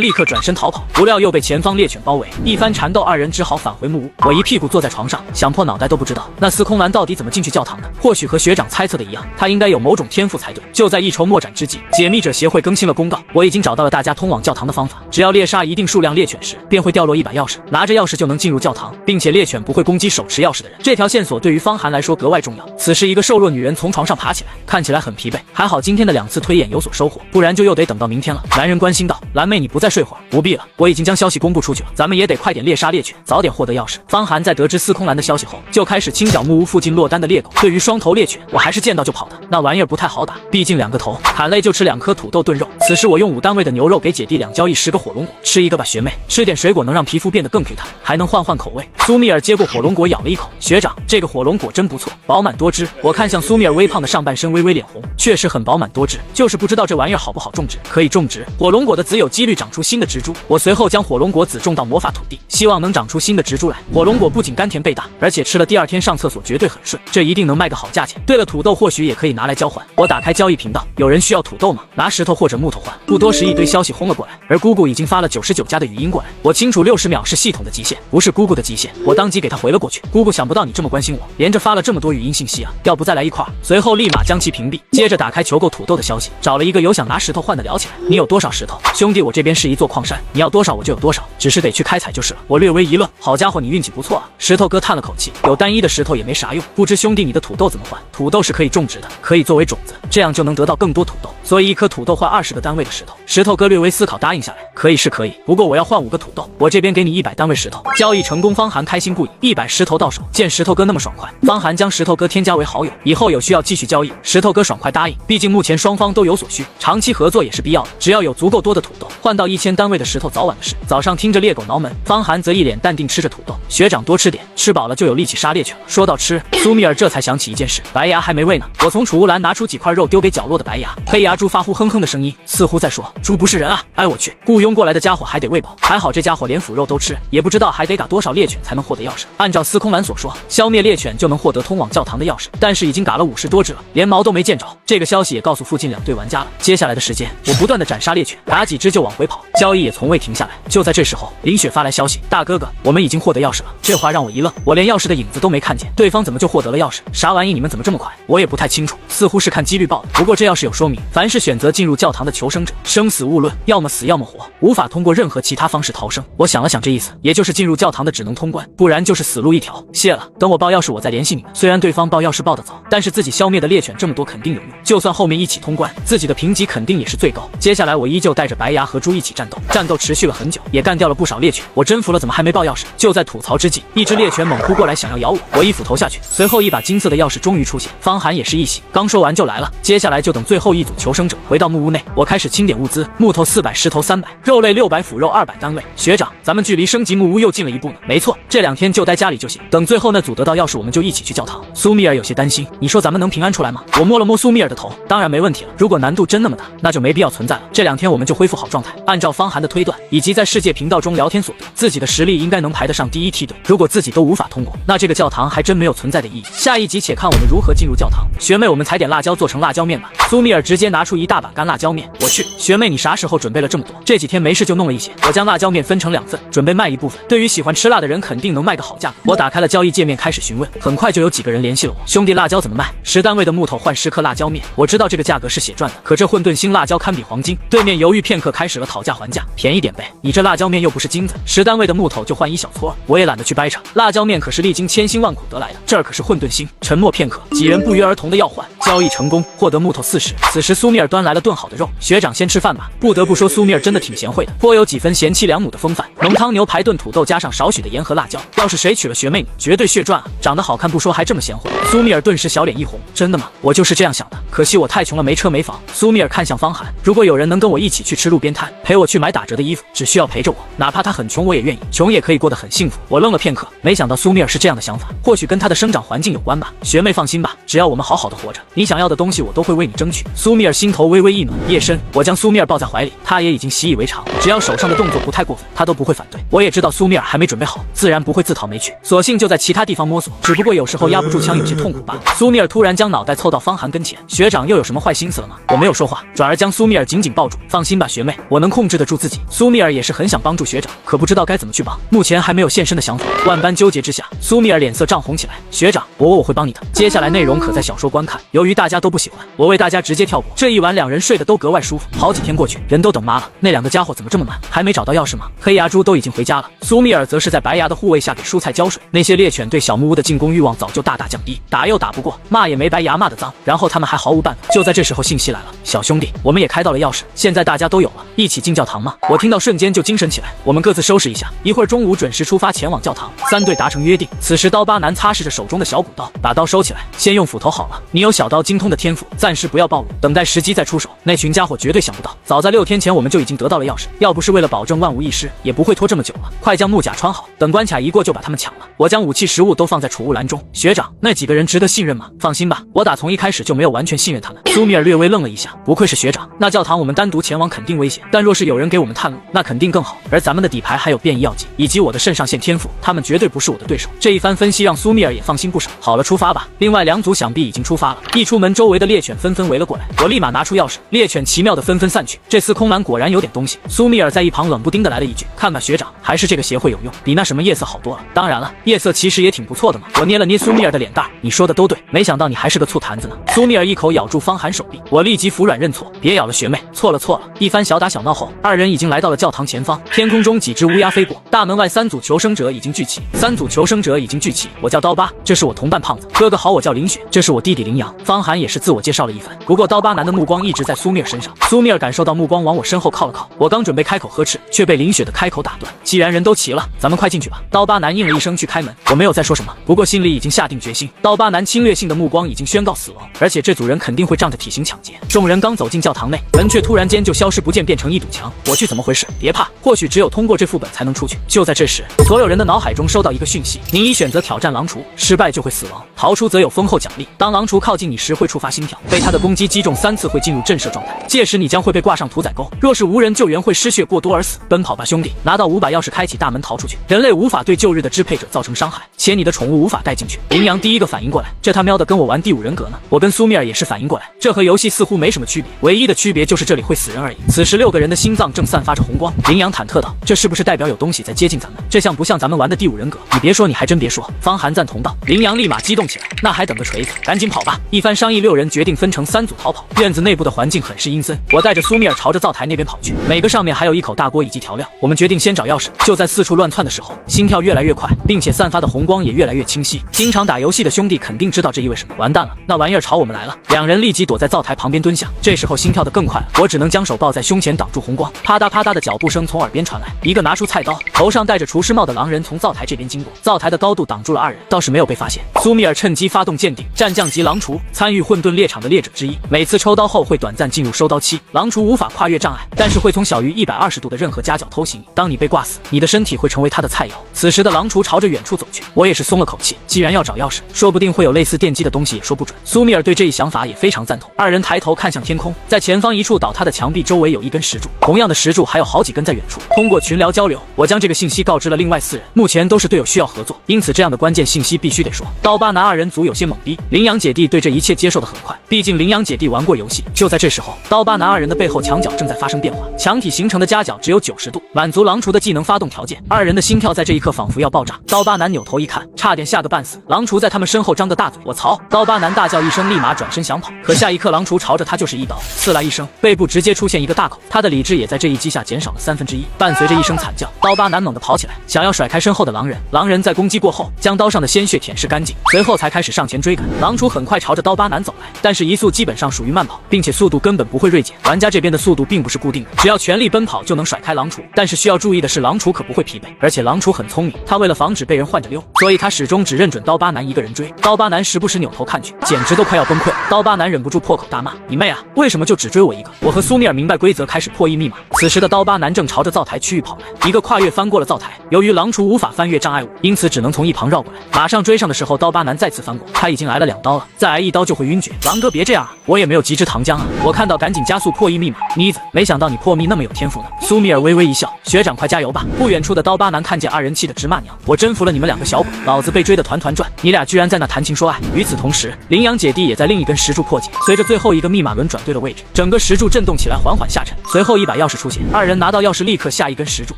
立刻转身逃跑，不料又被前方猎犬包围，一番缠斗，2人只好返回木屋。我一屁股坐在床上，想破脑袋都不知道那司空兰到底怎么进去教堂的。或许和学长猜测的一样，他应该有某种天赋才对。就在一筹莫展之际，解密者协会更新了公告，我已经找到了大家通往教堂的方法，只要猎杀一定数量猎犬时，便会掉落一把钥匙，拿着钥匙就能进入教堂，并且猎犬不会攻击手持钥匙的人。这条线索对于方寒来说格外重要。此时一个瘦弱女人从床上爬起来，看起来很疲惫，还好今天的2次推演有所收获，不然就又得等到明天了。男人关心道，蓝妹你不再睡会儿？不必了，我已经将消息公布出去了，咱们也得快点猎杀猎犬，早点获得钥匙。方寒在得知司空兰的消息后，就开始清剿木屋附近落单的猎狗。对于双头猎犬，我还是见到就跑的，那玩意儿不太好打，毕竟2个头，砍累就吃2颗土豆炖肉。此时我用5单位的牛肉给姐弟2交易10个火龙果，吃一个吧学妹，吃点水果能让皮肤变得更 Q 弹，还能换换口味。苏米尔接过火龙果咬了一口，学长，这个火龙果真不错，饱满多汁。我看向苏米尔微胖的上半身微微脸红，确实很饱满多汁，就是不知道这玩意儿好不好种植。可以种植，火龙果的籽有几率长出新的植株。我随后将火龙果籽种到魔法土地，希望能长出新的植株来。火龙果不仅甘甜倍大，而且吃了第2天上厕所绝对很顺，这一定能卖个好价钱。对了，土豆或许也可以拿来交换。我打开交易频道，有人需要土豆吗？拿石头或者木头换。不多时，一堆消息轰了过来，而姑姑已经发了99加的语音过来。我清楚60秒是系统的极限，不是姑姑的极限。我当即给她回了过去。姑姑，想不到你这么关心我，连着发了这么多语音信息啊，要不再来一块？随后立马将其屏蔽，接着打开求购土豆的消息，找了一个有想拿石头换的聊起来。你有多少石头？兄弟，我这边是一座矿山，你要多少我就有多少，只是得去开采就是了。我略微一愣，好家伙，你运气不错啊！石头哥叹了口气，有单一的石头也没啥用，不知兄弟你的土豆怎么换？土豆是可以种植的，可以作为种子，这样就能得到更多土豆，所以一颗土豆换20个单位的石头。石头哥略微思考，答应下来，可以是可以，不过我要换5个土豆，我这边给你100单位石头。交易成功，方涵开心不已，100石头到手。见石头哥那么爽快，方涵将石头哥添加为好友，以后有需要继续交易。石头哥爽快答应，毕竟目前双方都有所需，长期合作也是必要的。只要有足够多的土豆，换到1000单位的石头早晚的事。早上听着猎狗挠门，方涵则一脸淡定吃着土豆。学长多吃点，吃饱了就有力气杀猎犬了。说到吃，苏米尔这才想起一件事，白牙还没喂呢。我从储物篮拿出几块肉丢给角落的白牙，黑牙猪发出哼哼的声音，似乎在说：“猪不是人啊！”哎我去，雇佣过来的家伙还得喂饱，还好这家伙连腐肉都吃，也不知道还得嘎多少猎犬才能获得钥匙。按照司空兰所说，消灭猎犬就能获得通往教堂的钥匙，但是已经嘎了50多只了，连毛都没见着。这个消息也告诉附近2队玩家了。接下来的时间，我不断的斩杀猎犬，打几只就往回跑，交易也从未停下来。就在这时候，林雪发来消息：“大哥哥，我们已经获得钥匙了。”这话让我一愣，我连钥匙的影子都没看见，对方怎么就获得了钥匙？啥玩意？你们怎么这么快？我也不太清楚，似乎是看几率报的。不过这钥匙有说明，凡是选择进入教堂的求生者，生死勿论，要么死要么活，无法通过任何其他方式逃生。我想了想，这意思也就是进入教堂的只能通关，不然就是死路一条。谢了，等我报钥匙我再联系你们。虽然对方报钥匙报得早，但是自己消灭的猎犬这么多肯定有用，就算后面一起通关，自己的评级肯定也是最高。接下来我依旧带着白牙和猪一起战斗，战斗持续了很久，也干掉了不少猎犬。我真服了，怎么还没报钥匙？就在吐槽之际，一只猎犬猛扑过来想要咬我，我一斧头下去，随后一把金色的钥匙终于出现。方涵也是一喜，刚说完就来了。接下来就等最后一组求生者回到木屋内，我开始清点物资，木头400，石头300，肉类600，腐肉200单位。学长，咱们距离升级木屋又近了一步呢。没错，这2天就待家里就行，等最后那组得到钥匙，我们就一起去教堂。苏米尔有些担心，你说咱们能平安出来吗？我摸了摸苏米尔的头，当然没问题了。如果难度真那么大，那就没必要存在了。这2天我们就恢复好状态。按照方涵的推断，以及在世界频道中聊天所得，自己的实力应该能排得上第1梯队。如果自己都无法通过，那这个教堂还真没有存在的意义。下一集且看我们如何进入教堂。学妹，我们采点辣椒做成辣椒面吧。苏米尔直接拿出一大把干辣椒面。我去，学妹你啥时候准备了这么多？这几天没事就弄了一些。我将辣椒面分成2份，准备卖一部分，对于喜欢吃辣的人肯定能卖个好价格。我打开了交易界面开始询问，很快就有几个人联系了我。兄弟，辣椒怎么卖？10单位的木头换10颗辣椒面。我知道这个价格是血赚的，可这混沌星辣椒堪比黄金。对面犹豫片刻，开始了讨价还价，便宜点呗。你这辣椒面又不是金子，10单位的木头就换1小撮，我也懒得去掰扯。辣椒面可是历经千辛万苦得来的，这儿可是混沌星。沉默片刻，几人不约而同的要换，交易成功，获得木头40。此时苏米尔端来了炖好的肉，学长先吃饭吧。不得不说苏米尔真的挺贤惠的，颇有几分贤妻良母的风范。浓汤牛排炖土豆加上少许的盐和辣椒，要是谁娶了学妹你，绝对血赚啊！长得好看不说，还这么贤惠。苏米尔顿时小脸一红，真的吗？我就是这样想的，可惜我太穷了，没车没房。苏米尔看向方涵，如果有人能跟我一起去吃路边摊，陪我去买打折的衣服，只需要陪着我，哪怕他很穷我也愿意，穷也可以过得很幸福。我愣了片刻，没想到苏米尔是这样的想法，或许跟他的生长环境有关吧。学妹放心吧，只要我们好好的活着，你想要的东西我都会为你争取。苏米尔心头微微一暖。夜深，我将苏米尔抱在怀里，他也已经习以为常，只要手上的动作不太过分，他都不会反对。我也知道苏米尔还没准备好，自然不会自讨没趣，索性就在其他地方摸索，只不过有时候压不住枪，有些痛苦罢了。苏米尔突然将脑袋凑到方涵跟前，学长又有什么坏心思了吗？我没有说话，转而将苏米尔紧紧抱住。放心吧，学妹，我能控制得住自己。苏米尔也是很想帮助学长，可不知道该怎么去帮，目前还没有现身的想法。万般纠结之下，苏米尔脸色涨红起来。学长，我会帮你的。接下来内容可在小说观看。由于大家都不喜欢，我为大家直接跳过。这一晚2人睡得都格外舒服。好几天过去，人都等麻了，那2个家伙怎么这么慢？还没找到钥匙吗？黑牙猪都已经回家了，苏米尔则是在白牙的护卫下给蔬菜浇水。那些猎犬对小木屋的进攻欲望早就大大降低，打又打不过，骂也没白牙骂得脏，然后他们还毫无办法。就在这时候，信息来了，小兄弟，我们也开到了钥匙，现在大家都有了，一起进教堂吗？我听到瞬间就精神起来，我们各自收拾一下，一会儿中午准时出发前往教堂。3队达成约定。此时刀疤男擦拭着手中的小骨刀，把刀收起来，先用斧头好了。你有小刀精通的天赋，暂时不要暴露，等待时机再出手。那群家伙绝对想不到，早在6天前我们就已经得到了钥匙，要不是为了保证万无一失，也不会拖这么久了。快将木甲穿好，等关卡一过就把他们抢了。我将武器食物都放在储物篮中。学长，那几个人值得信任吗？放心吧，我打从一开始就没有完全信任他们。苏米尔略微愣了一下，不愧是学长，那教堂我们单独前往肯定危险，但若是有人给我们探路，那肯定更好。而咱们的底牌还有变异药剂，以及我的肾上腺天赋，他们绝对不是我的对手。这一番分析让苏米尔也放心不少。好了，出发吧。另外2组想必已经出发了。一出门，周围的猎犬纷纷围了过来，我立马拿出钥匙，猎犬奇妙的纷纷散去。这次空蓝果然有点东西。苏米尔在一旁冷不丁的来了一句：“看看学长，还是这个协会有用，比那什么夜色好多了。”当然了，夜色其实也挺不错的嘛。我捏了捏苏米尔的脸蛋，你说的都对，没想到你还是个醋坛子呢。苏米尔一口咬住方涵手臂，我立即服软认错，别咬了学妹，错了。一番小打小闹后，二人已经来到了教堂前方。天空中几只乌鸦飞过，大门外3组求生者已经聚齐。我叫刀疤，这是我同伴胖子。哥哥好，我叫林雪，这是我弟弟林阳。方寒也是自我介绍了一番。不过刀疤男的目光一直在苏米尔身上。苏米尔感受到目光往我身后靠了靠，我刚准备开口呵斥，却被林雪的开口打断。既然人都齐了，咱们快进去吧。刀疤男应了一声去开门，我没有再说什么，不过心里已经下定决心。刀疤男侵略性的目光已经宣告死亡，而且这组人肯定会仗着体型抢劫。众人刚走进教堂内，门却突然间就消失不见，变成一堵墙。我去，怎么回事？别怕，或许只有通过这副本才能出去。就在这时，所有人的脑海中收到一个讯息：您已选择挑战狼雏，失败就会死亡，逃出则有丰厚奖励。当狼雏靠近你时会触发心跳，被他的攻击击中3次会进入震慑状态，届时你将会被挂上屠宰钩。若是无人救援，会失血过多而死。奔跑吧，兄弟！拿到5把钥匙，开启大门逃出去。人类无法对旧日的支配者造成伤害，且你的宠物无法带进去。林阳第一个反应过来，这他喵的跟我玩第5人格呢。我跟苏米尔也是反应过来，这和游戏似乎没什么区别，唯一的区别就是这里会死人而已。此时6个人的心脏正散发着红光。林阳忐忑道：“这是不是代表有东西在接近咱们？这像不像咱们玩的第5人格？”你别说，你还真别说。方寒赞同道。林阳立马激动起来，那还等个锤子，赶紧跑吧！一番商议，6人决定分成3组逃跑。院子内部的环境很是阴森，我带着苏米尔朝着灶台那边跑去，每个上面还有一口大锅以及调料。我们决定先找钥匙。就在四处乱窜的时候，心跳越来越快，并且散发的红光也越来越清晰。经常打游戏的兄弟肯定知道这意味什么。完蛋了，那玩意儿朝我们来了！2人立即躲在灶台旁边蹲下。这时候心跳得更快了，我只能将手抱在胸前挡住红光。啪嗒啪嗒的脚步声从耳边传来，一个拿出菜刀、头上戴着厨师帽的狼人从灶台这边经过。灶台的高度挡住了2人，倒是没有被发现。苏米尔趁机发动鉴定，战将级狼雏，参与混沌猎场的猎者之一，每次抽刀后会短暂进入收刀期。狼雏无法跨越障碍，但是会从小于120度的任何夹角偷袭你。当你被挂死，你的身体会成为他的菜肴。此时的狼雏朝着远处走去，我也是松了口气，既然要找钥匙，说不定会有类似电击的东西也说不准。苏米尔对这一想法也非常赞同。2人抬头看向天空，在前方一处倒塌的墙壁周围有一根石柱，同样的石柱还有好几根在远处。通过群聊交流，我将这个信息告知了另外4人，目前都是队友需要合作，因此这样的关键信息必须得说。刀疤男2人组有些懵逼，羚羊姐弟对这一切接受得很快，毕竟羚羊姐弟玩过游戏。就在这时候，刀疤男2人的背后墙角正在发生变化，墙体形成的夹角只有90度，满足狼雏的技能发动条件。2人的心跳在这一刻仿佛要爆炸。刀疤男扭头一看，差点吓个半死。狼雏在他们身后张个大嘴，我操！刀疤男大叫一声，立马转身想跑，可下一刻狼雏朝着他就是一刀，刺来一声，背部直接出现一个大口，他的理智也在这一击下减少了1/3。伴随着一声惨叫，刀疤男猛地跑起来，想要甩开身后的狼人。狼人在攻击过后，将刀上的鲜血舔舐干净，随后才开始上前追赶。狼雏很快朝着刀疤男走来，但是移速基本上属于慢跑，并且速度根本不会锐减。玩家这边的速度并不是固定的，只要全力奔跑就能甩开狼雏。但是需要注意的是，狼雏可不会疲惫，而且狼雏很聪明，他为了防止被人换着溜，所以他始终只认准刀疤男一个人追。刀疤男时不时扭头看去，简直都快要崩溃。刀疤男忍不住破口大骂：“你妹啊！为什么就只追我一个？”我和苏米尔明白规则，开始破译密码。此时的刀疤男正朝着灶台区域跑来，一个跨越翻过了灶台。由于狼雏无法翻越障碍物，因此只能从一旁绕过来。马上追上的时候，刀疤男再次翻过，他已经挨了2刀了，再挨1刀就会晕厥。狼哥别这样啊，我也没有极致糖浆啊！我看到赶紧加速破译密码。妮子，没想到你破密那么有天赋呢。苏米尔微微一笑，学长快加油吧。不远处的刀疤男看见2人气得直骂娘，我征服了你们2个小鬼，老子被追得团团转，你俩居然在那谈情说爱。与此同时，羚羊姐弟也在另一根石柱破解，随着最后一个密码轮转对了位置，整个石柱震动起来，缓缓下沉。随后1把钥匙出现，2人拿到钥匙立刻下一根石柱，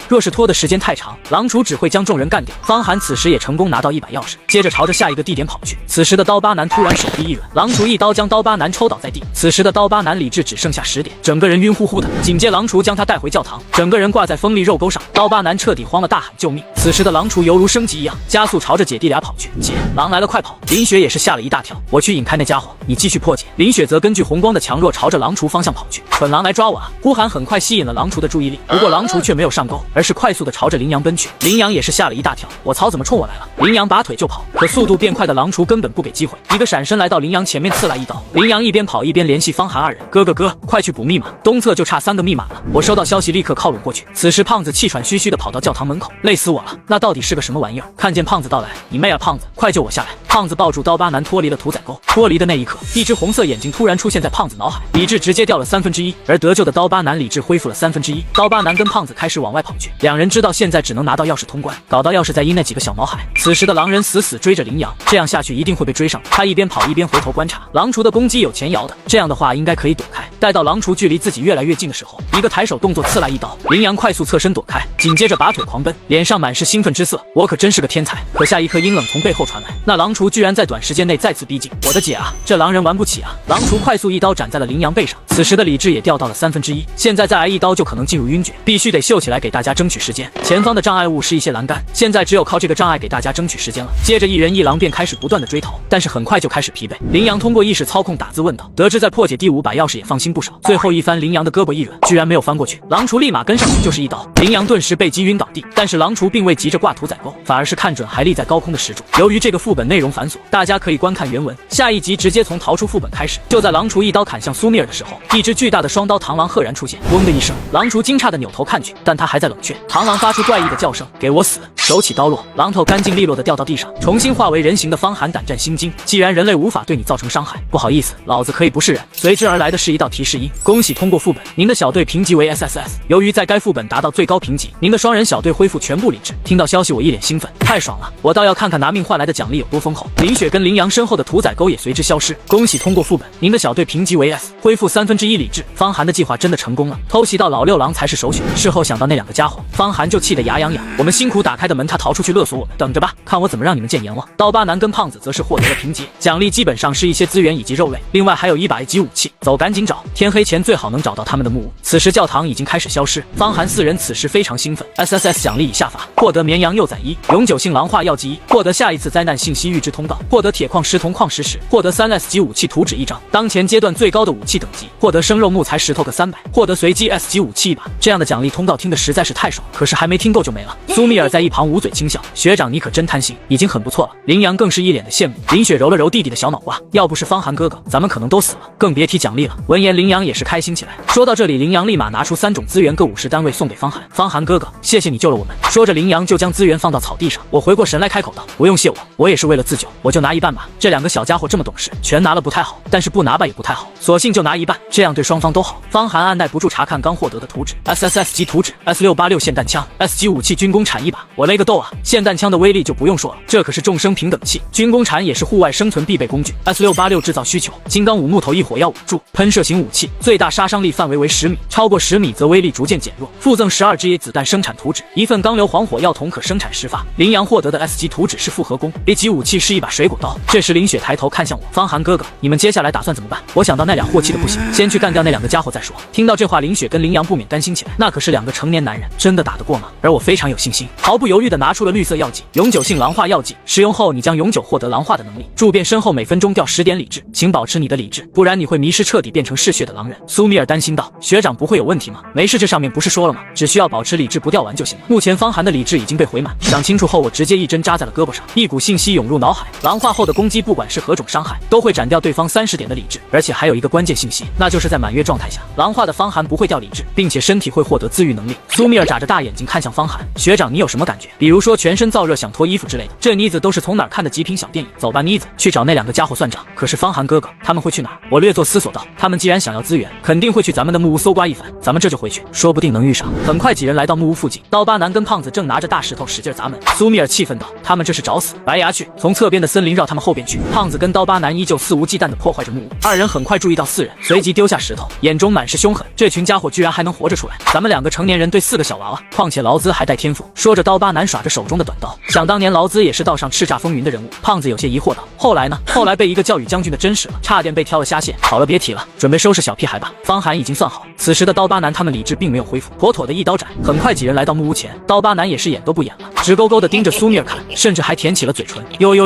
若是拖的时间太长，狼雏只会将众人干掉。方寒此时也成功拿到1把钥匙，接着朝着下一个地点跑去。此时的刀疤男突然手臂一软，狼雏一刀将刀疤男抽倒在地。此时的刀疤男理智只剩下10点，整个人晕乎乎的。紧接狼雏将他带回教堂，整个人挂在锋利肉钩上。刀疤男彻底慌了，大喊救命！此时的狼雏犹如升级一样，加速朝着姐弟俩跑去。姐，狼来了，快跑！林雪也是吓了一大跳，我去引开那家伙，你继续破解。林雪则根据红光的强弱朝着狼雏方向跑去。蠢狼来抓我啊！呼喊很快吸引了狼雏的注意力，不过狼雏却没有上钩，而是快速的朝着羚羊奔去。羚羊也是吓了一大跳，我操，怎么冲我来了？羚羊拔腿就跑，可速度变快的狼雏根本不给机会，一个闪身来到羚羊前面刺来一刀。羚羊一边跑一边联系方寒2人，哥，快去补密码，东侧就差3个密码了。我收到消息立刻靠拢过去。此时胖子气喘吁吁的跑到教堂门口，累死我了，那到底是个什么玩意儿？看见胖子到来，你妹啊胖子，快救我下来！胖子抱住刀疤男脱离了屠宰钩，脱离的那一刻，一只红色眼睛突然出现在胖子脑海，理智直接掉了1/3，而得救的刀疤男理智恢复了1/3。刀疤男跟胖子开始往外跑去，2人知道现在只能拿到钥匙通关，搞到钥匙再阴那几个小毛孩。此时的狼人死追着羚羊，这样下去一定会被追上。他一边跑一边回头观察，狼雏的攻击有前摇的，这样的话应该可以躲开。待到狼厨距离自己越来越近的时候，一个抬手动作刺来一刀，羚羊快速侧身躲开，紧接着拔腿狂奔，脸上满是兴奋之色。我可真是个天才！可下一刻阴冷从背后传来，那狼厨居然在短时间内再次逼近。我的姐啊，这狼人玩不起啊！狼厨快速一刀斩在了羚羊背上，此时的理智也掉到了1/3，现在再挨一刀就可能进入晕厥，必须得秀起来给大家争取时间。前方的障碍物是一些栏杆，现在只有靠这个障碍给大家争取时间了。接着一人一狼便开始不断的追逃，但是很快就开始疲惫。羚羊通过意识操控打字问道，得知在破解第5把钥匙也放心不少。最后一番，羚羊的胳膊一软，居然没有翻过去，狼厨立马跟上去就是一刀，羚羊顿时被击晕倒地。但是狼厨并未急着挂屠宰钩，反而是看准还立在高空的石柱。由于这个副本内容繁琐，大家可以观看原文。下一集直接从逃出副本开始。就在狼厨一刀砍向苏米尔的时候，一只巨大的双刀螳螂赫然出现，嗡的一声，狼厨惊诧的扭头看去，但他还在冷却。螳螂发出怪异的叫声，给我死！手起刀落，榔头干净利落的掉到地上，重新化为人形的方寒胆战心惊。既然人类无法对你造成伤害，不好意思，老子可以不是人。随之而来的是一道提示音，恭喜通过副本，您的小队评级为 SSS。由于在该副本达到最高评级，您的双人小队恢复全部理智。听到消息我一脸兴奋，太爽了！我倒要看看拿命换来的奖励有多丰厚。林雪跟羚羊身后的屠宰钩也随之消失。恭喜通过副本，您的小队评级为 S， 恢复1/3理智。方寒的计划真的成功了，偷袭到老六郎才是首选。事后想到那两个家伙，方寒就气得牙痒痒。我们辛苦打开的门，他逃出去勒索我们，等着吧，看我怎么让你们见阎王！刀疤男跟胖子则是获得了评级，奖励基本上是一些资源以及肉类，另外还有一把 A 级武器。走，赶紧找，天黑前最好能找到他们的木屋。此时教堂已经开始消失，方寒4人此时非常兴奋。SSS 奖励已下发，获得绵羊幼崽1，永久性狼化药剂1，获得下一次灾难信息预知通道，获得铁矿石铜矿石10，获得3S 级武器图纸1张，当前阶段最高的武器等级，获得生肉木材石头个300，获得随机 S 级武器1把。这样的奖励通道听得实在是太爽，可是还没听够就没了。苏米尔在一旁捂嘴轻笑，学长你可真贪心，已经很不错了。羚羊更是一脸的羡慕。林雪揉了揉弟弟的小脑瓜，要不是方寒哥哥，咱们可能都死了，更别提奖励了。闻言羚羊也是开心起来。说到这里，羚羊立马拿出3种资源各50单位送给方寒。方寒哥哥，谢谢你救了我们。说着羚羊就将资源放到草地上。我回过神来开口道，不用谢我也是为了自救，我就拿一半吧。这两个小家伙这么懂事，全拿了不太好，但是不拿吧也不太好，索性就拿一半，这样对双方都好。方寒按耐不住查看刚获得的图纸， SSS 级图纸 S686 霰弹枪 S 级武器军工铲1把。我勒个豆啊，霰弹枪的威力就不用说了，这可是众生平等器。军工铲也是户外生存必备工具。 S686 制造需求：金刚5木头1火药5柱，喷射型武器，最大杀伤力范围为10米，超过10米则威力逐渐减弱。附赠12支 A 子弹生产图纸，1份钢硫磺火药桶可生产10发。羚羊获得的 S 级图纸是复合弓，A 级武器是一把水果刀。这时林雪抬头看向我，方寒哥哥，你们接下来打算怎么办？我想到那俩货气的不行，先去干掉那两个家伙再说。听到这话，林雪跟羚羊不免担心起来，那可是2个成年男人，真的打得过吗？而我非常有信心，毫不犹豫地拿出了绿色药剂，永久性狼化药剂，使用后你将永久获得狼化的能力，助变身后每分钟掉10点理智，请保持你的理智，不然你会迷失，彻底变成嗜血的狼人。苏米尔担心道，学长不会有问题吗？没事，这上面不是说了吗？只需要保持理智不掉完就行了。目前方寒的理智已经被回满，想清楚后我直接一针扎在了胳膊上，一股信息涌入脑海，狼化后的攻击不管是何种伤害，都会斩掉对方30点的理智，而且还有一个关键信息，那就是在满月状态下，狼化的方寒不会掉理智，并且身体会获得自愈能力。苏米尔眨着大眼睛看向方寒，学长你有什么感觉？比如说全身燥热想脱衣服之类的，这妮子都是从哪儿看的极品小电影？走吧妮子，去找那2个家伙算账。可是方寒哥哥他们会去哪儿？我略作思索道，他们既然想要资源，肯定会去咱们的木屋搜刮一番，咱们这就回去，说不定能遇上。很快几人来到木屋附近，刀疤男跟胖子正拿着大石头使劲砸门。苏米尔气愤道，他们这是找死！白牙去，从侧边的森林绕他们后边去。胖子跟刀疤男依旧肆无忌惮地破坏着木屋，2人很快注意到4人，随即丢下石头，眼中满是凶狠。这群家伙居然还能活着出来，咱们2个成年人对4个小娃娃，况且劳资还带天赋。说着刀疤男耍着手中的短刀，想当年劳资也是道上叱咤风云的人物。胖子有些疑惑道，后来呢？后来被一个叫羽将军的真实了，差点被挑了下线。好了别提了，准备收拾小屁孩吧。方寒已经算好，此时的刀疤男他们理智并没有恢复，妥妥的一刀斩。很快几人来到木屋前，刀疤男也是眼都不眼了，直勾勾地盯着苏米尔看，甚至还舔起了嘴唇。呦，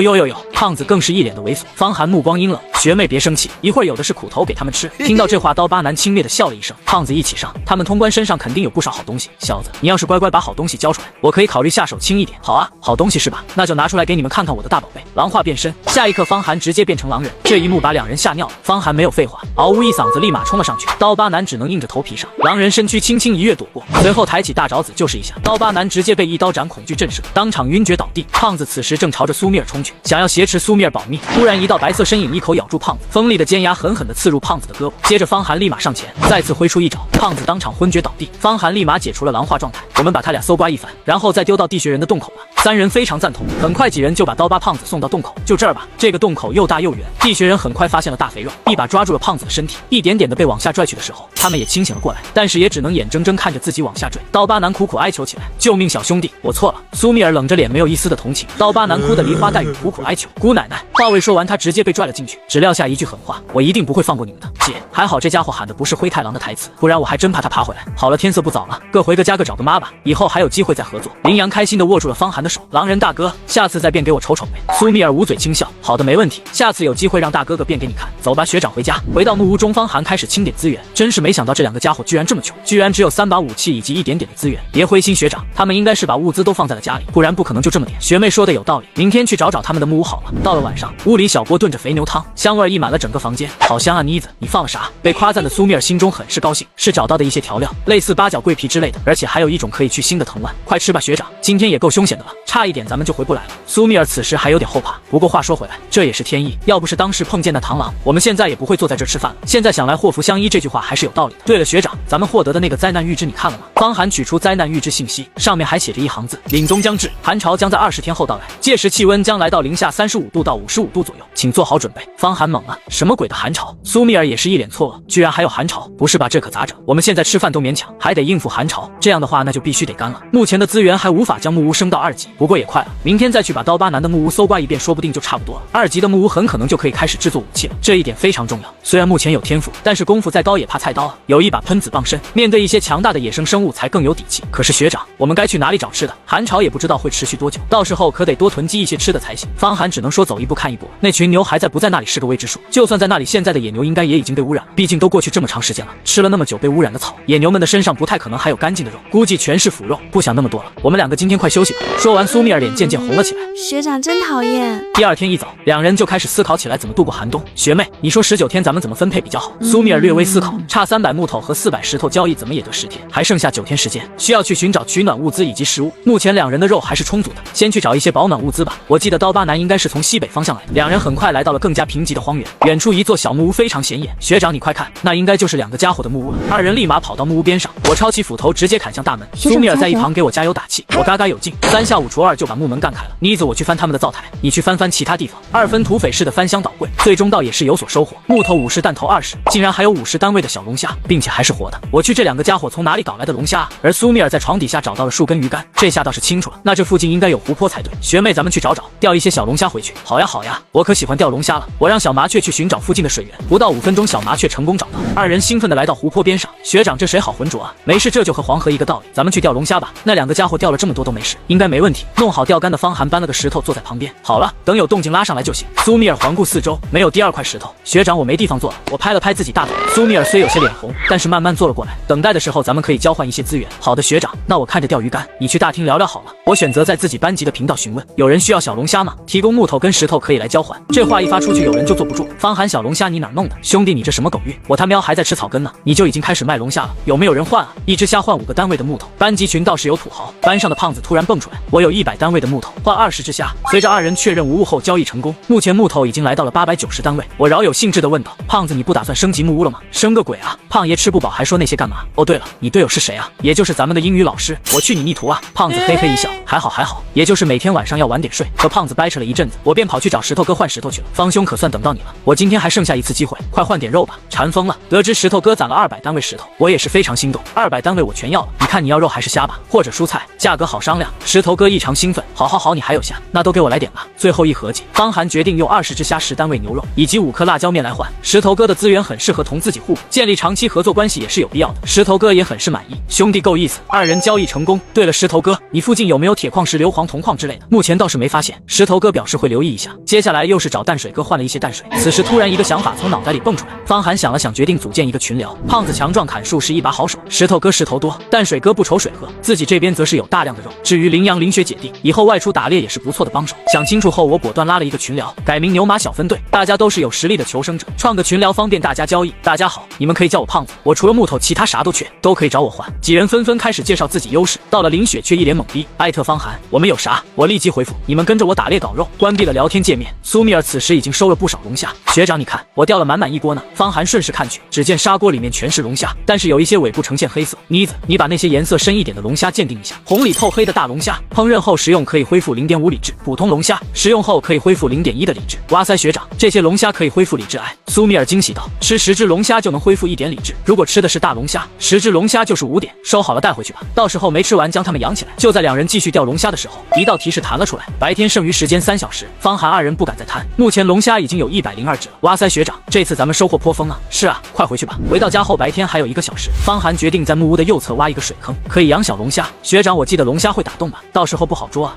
胖子更是一脸的猥琐。方寒目光阴冷，学妹别生气，一会儿有的是苦头给他们吃。听到这话，刀疤男轻蔑地笑了一声。胖子一起上，他们通关身上肯定有不少好东西，小子你要是乖乖把好东西交出来，我可以考虑下手轻一点。好啊，好东西是吧？那就拿出来给你们看看我的大宝贝。狼化变身，下一刻方寒直接变成狼人，这一幕把2人吓尿了。方寒没有废话，嗷呜一嗓子立马冲了上去，刀疤男只能硬着头皮上，狼人身躯轻轻一跃躲过，随后抬起大爪子就是一下，刀疤男直接被一刀斩恐惧震慑，当场晕厥倒地。胖子此时正朝着苏米尔冲去，想要挟持苏米尔保密，突然一道白色身影一口咬住胖子，锋利的尖牙狠狠地刺入胖子的胳膊，接着方寒立马上前再次挥出一爪，胖子当场昏厥倒地。方寒立马解除了狼化状态，我们把他俩搜刮一番，然后再丢到地穴人的洞口吧。3人非常赞同，很快几人就把刀疤胖子送到洞口，就这儿吧，这个洞口又大又圆。地穴人很快发现了大肥肉，一把抓住了胖子的身体，一一点点的被往下拽去的时候，他们也清醒了过来，但是也只能眼睁睁看着自己往下坠。刀疤男苦苦哀求起来：“救命，小兄弟，我错了。”苏米尔冷着脸，没有一丝的同情。刀疤男哭得梨花带雨，苦苦哀求：“姑奶奶！”话未说完，他直接被拽了进去，只撂下一句狠话：“我一定不会放过你们的。”姐，还好这家伙喊的不是灰太狼的台词，不然我还真怕他爬回来。好了，天色不早了，各回个家，各找个妈吧，以后还有机会再合作。林阳开心的握住了方寒的手：“狼人大哥，下次再变给我瞅瞅呗。”苏米尔捂嘴轻笑：“好的，没问题，下次有机会让大哥哥变给你看。走吧，学长回家。”回到木屋中，方寒开始清点资源，真是没想到这两个家伙居然这么穷，居然只有3把武器以及一点点的资源。别灰心，学长，他们应该是把物资都放在了家里，不然不可能就这么点。学妹说的有道理，明天去找找他们的木屋好了。到了晚上，屋里小锅炖着肥牛汤，香味溢满了整个房间，好香啊！妮子，你放了啥？被夸赞的苏米尔心中很是高兴，是找到的一些调料，类似八角、桂皮之类的，而且还有一种可以去腥的藤蔓。快吃吧，学长，今天也够凶险的了，差一点咱们就回不来了。苏米尔此时还有点后怕，不过话说回来，这也是天意，要不是当时碰见那螳螂，我们现在也不会坐在这吃饭了。现在想来，祸福相依这句话还是有道理的。对了，学长，咱们获得的那个灾难预知你看了吗？方寒取出灾难预知信息，上面还写着一行字：凛冬将至，寒潮将在20天后到来，届时气温将来到-35度到55度左右，请做好准备。方寒懵了，什么鬼的寒潮？苏米尔也是一脸错愕，居然还有寒潮？不是吧，这可咋整？我们现在吃饭都勉强，还得应付寒潮，这样的话那就必须得干了。目前的资源还无法将木屋升到2级，不过也快了，明天再去把刀疤男的木屋搜刮一遍，说不定就差不多了。2级的木屋很可能就可以开始制作武器了，这一点非常重要。虽然目前有天赋，但是功夫再高也怕菜刀啊。有一把喷子傍身，面对一些强大的野生生物才更有底气。可是学长，我们该去哪里找吃的？寒潮也不知道会持续多久，到时候可得多囤积一些吃的才行。方寒只能说走一步看一步，那群牛还在不在那里是个未知数，就算在那里，现在的野牛应该也已经被污染，毕竟都过去这么长时间了，吃了那么久被污染的草，野牛们的身上不太可能还有干净的肉，估计全是腐肉。不想那么多了，我们两个今天快休息吧。说完，苏米尔脸渐渐红了起来。学长真讨厌。第二天一早，两人就开始思考起来怎么度过寒冬。学妹，你说19天咱们怎么分配比较好？苏米尔略微思考，差300木头和400石头交易怎么也得10天，还剩下9天时间，需要去寻找取暖物资以及食物。目前两人的肉还是充足的，先去找一些保暖物资吧。我记得刀疤男应该是从西北方向来的。两人很快来到了更加贫瘠的荒原，远处一座小木屋非常显眼。学长，你快看，那应该就是两个家伙的木屋了。二人立马跑到木屋边上，我抄起斧头直接砍向大门。苏米尔在一旁给我加油打气，我嘎嘎有劲，3下5除2就把木门干开了。妮子，我去翻他们的灶台，你去翻翻其他地方。2分土匪式的翻箱倒柜，最终倒也是有所收获。木头50，弹头20，竟然还有50单位的小龙虾，并且还是活的。我去，这两个家伙从哪里搞来的龙虾？而苏米尔在床底下找到了数根鱼竿，这下倒是清楚了，那这附近应该有湖泊才对。学妹，咱们去找找，钓一些小龙虾回去。好呀好呀，我可喜欢钓龙虾了。我让小麻雀去寻找附近的水源，不到5分钟，小麻雀成功找到。二人兴奋地来到湖泊边上。学长，这水好浑浊啊。没事，这就和黄河一个道理。咱们去钓龙虾吧。那两个家伙钓了这么多都没事，应该没问题。弄好钓竿的方寒搬了个石头坐在旁边。好了，等有动静拉上来就行。苏米尔环顾四周，没有第2块石头。学长，我没地方坐了。我拍了拍自己大腿。苏米尔虽有些脸红，但是慢慢坐了过来。等待的时候，咱们可以交换一些资源。好的，学长，那我看着钓鱼竿，你去大厅聊聊好了。我选择在自己班级的频道询问，有人需要小龙虾吗？提供木头跟石头可以来交换。这话一发出去，有人就坐不住。方寒，小龙虾你哪弄的？兄弟，你这什么狗运？我他喵还在吃草根呢，你就已经开始卖龙虾了？有没有人换啊？一只虾换5个单位的木头。班级群倒是有土豪，班上的胖子突然蹦出来，我有100单位的木头，换20只虾。随着2人确认无误后，交易成功。目前木头已经来到了890单位。我饶有兴致地问道：胖子，你不打算升级木屋了吗？升个鬼啊！胖爷吃不饱还说那些干嘛？哦对了，你队友是谁啊？也就是咱们的英语老师。我去你逆徒啊！胖子嘿嘿一笑，还好，也就是每天晚上要晚点睡。和胖子掰扯了一阵子，我便跑去找石头哥换石头去了。方兄可算等到你了，我今天还剩下一次机会，快换点肉吧，馋疯了。得知石头哥攒了200单位石头，我也是非常心动，200单位我全要了。你看你要肉还是虾吧，或者蔬菜，价格好商量。石头哥异常兴奋，好，你还有虾，那都给我来点吧。最后一合计，方寒决定用20只虾、10单位牛肉以及5颗辣椒面来换。石头哥的资源很适合同自己互补，建立长期合作关系也是有必要的。石头哥也很是满意，兄弟够意思，2人交易成功。对了，石头哥，你附近有没有铁矿石、硫磺、铜矿之类的？目前倒是没发现。石头哥表示会留意一下。接下来又是找淡水哥换了一些淡水。此时突然一个想法从脑袋里蹦出来，方寒想了想，决定组建一个群聊。胖子强壮砍树是一把好手，石头哥石头多，淡水哥不愁水喝，自己这边则是有大量的肉。至于羚羊、林雪姐弟，以后外出打猎也是不错的帮手。想清楚后，我果断拉了一个群聊，改名牛马小分队，大家都是有实力的求生者，创个群聊方便大家交易。大家好，你们可以叫我胖子，我除了木头其他啥都缺，都可以找我换。几人纷纷开始介绍自己优势，到了林雪却一脸懵逼，艾特方寒，我们有啥？我立即回复，你们跟着我打猎搞肉。关闭了聊天界面，苏米尔此时已经收了不少龙虾。学长你看，我钓了满满一锅呢。方寒顺顺势看去，只见砂锅里面全是龙虾，但是有一些尾部呈现黑色。妮子，你把那些颜色深一点的龙虾鉴定一下。红里透黑的大龙虾，烹饪后食用可以恢复 0.5 理智；普通龙虾食用后可以恢复 0.1 的理智。哇塞，学长，这些龙虾可以恢复理智癌。苏米尔惊喜道，吃10只龙虾就能恢复1点理智，如果吃的是大龙虾，10只龙虾就是5点。收好了带回去吧，到时候没吃完将它们养起来。就在两人继续钓龙虾的时候，一道提示弹了出来，白天剩余时间3小时。方寒二人不敢再贪，目前龙虾已经有102只了。哇塞，学长，这次咱们收获颇丰啊。是啊，快回去吧。回到家后，白天还有1个小时，方寒决定在木屋的右侧挖一个水坑，可以养小龙虾。学长，我记得龙虾会打洞吧？到时候不好捉啊。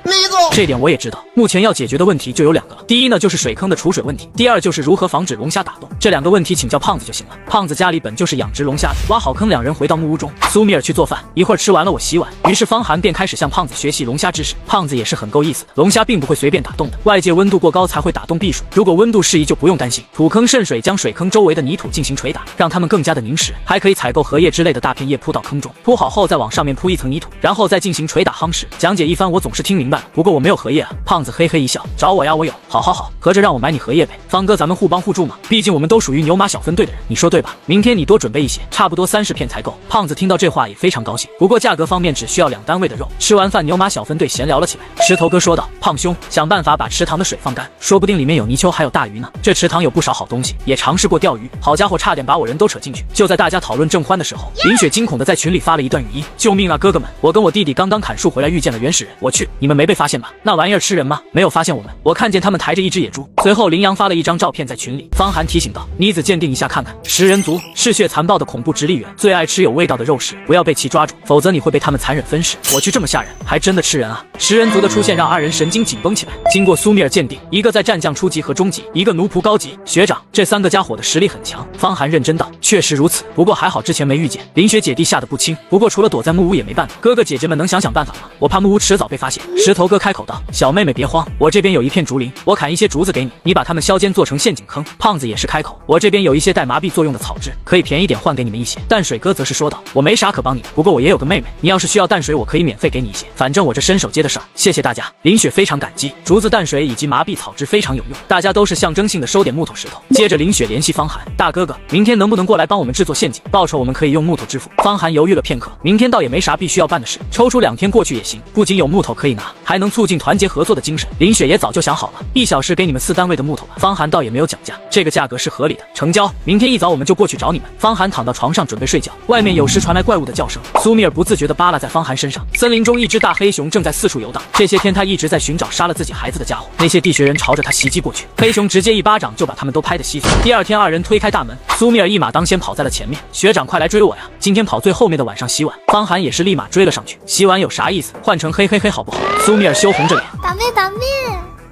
这点我也知道。目前要解决的问题就有2个了，第一呢就是水坑的储水问题，第二就是如何防止龙虾打洞。这2个问题请教胖子就行了，胖子家里本就是养殖龙虾的。挖好坑，两人回到木屋中，苏米尔去做饭，一会儿吃完了我洗碗。于是方寒便开始向胖子学习龙虾知识。胖子也是很够意思的，龙虾并不会随便打洞的，外界温度过高才会打洞避暑，如果温度适宜就不用担心。土坑渗水，将水坑周围的泥土进行捶打，让它们更加的凝实，还可以采购荷叶之类的大片叶铺到坑中，铺好后再往上面铺一层泥土，然后再进行捶打夯实。讲解一番我总是听明白了，不过我没有荷叶啊。胖子嘿嘿一笑，找我呀，我有。好，合着让我买你荷叶呗。方哥，咱们互帮互助嘛，毕竟我们都属于牛马小分队的人，你说对吧？明天你多准备一些，差不多30片才够。胖子听到这话也非常高兴，不过价格方面只需要2单位的肉。吃完饭，牛马小分队闲聊了起来。石头哥说道，胖兄，想办法把池塘的水放干，说不定里面有泥鳅还有大鱼呢。这池塘有不少好东西，也尝试过钓鱼，好家伙，差点把我人都扯进去。就在大家讨论正欢的时候，林雪惊恐的在群里发了一段语音，救命啊哥哥们，我跟我弟弟刚刚砍树回来遇见了原始人，我去，你们没被发现吧？那玩意儿吃人吗？没有发现我们，我看见他们抬着一只野猪。随后林阳发了一张照片在群里，方寒提醒道，妮子鉴定一下看看，食人族，嗜血残暴的恐怖直立猿，最爱吃有味道的肉食，不要被其抓住，否则你会被他们残忍分食。我去，这么吓人，还真的吃人啊！食人族的出现让2人神经紧绷起来。经过苏米尔鉴定，一个在战将初级和中级，一个奴仆高级。学长，这3个家伙的实力很强。方寒认真道，确实如此，不过还好之前没遇见。林雪姐弟吓得不轻，不过除了躲在木屋也没办法，哥哥姐姐们能想办法吗？我怕木屋迟早被发现。石头哥开口道，小妹妹别慌，我这边有一片竹林，我砍一些竹子给你，你把它们削尖做成陷阱坑。胖子也是开口，我这边有一些带麻痹作用的草汁，可以便宜点换给你们一些。淡水哥则是说道，我没啥可帮你的，不过我也有个妹妹，你要是需要淡水我可以免费给你一些，反正我这伸手接的事儿，谢谢大家。林雪非常感激，竹子、淡水以及麻痹草汁非常有用，大家都是象征性的收点木头石头。接着林雪联系方寒，大哥哥，明天能不能过来帮我们制作陷阱？报酬我们可以用木头支付。方寒犹豫了片刻，明天倒也没啥必须要办的事，抽出2天过去也行，不仅有木头可以拿，还能促进团结合作的精神。林雪也早就想好了，1小时给你们4单位的木头吧。方寒倒也没有讲价，这个价格是合理的，成交。明天一早我们就过去找你们。方寒躺到床上准备睡觉，外面有时传来怪物的叫声，苏米尔不自觉地扒拉在方寒身上。森林中一只大黑熊正在四处游荡，这些天他一直在寻找杀了自己孩子的家伙。那些地穴人朝着他袭击过去，黑熊直接一巴掌就把他们都拍得稀碎。第2天2人推开大门，苏米尔一马当先跑在了前面，学长快来追我呀，今天跑最后面的晚上洗碗。方寒也是立马追了上去，洗碗有啥意思，换成嘿嘿嘿好不好？苏米尔羞红着脸，打妹。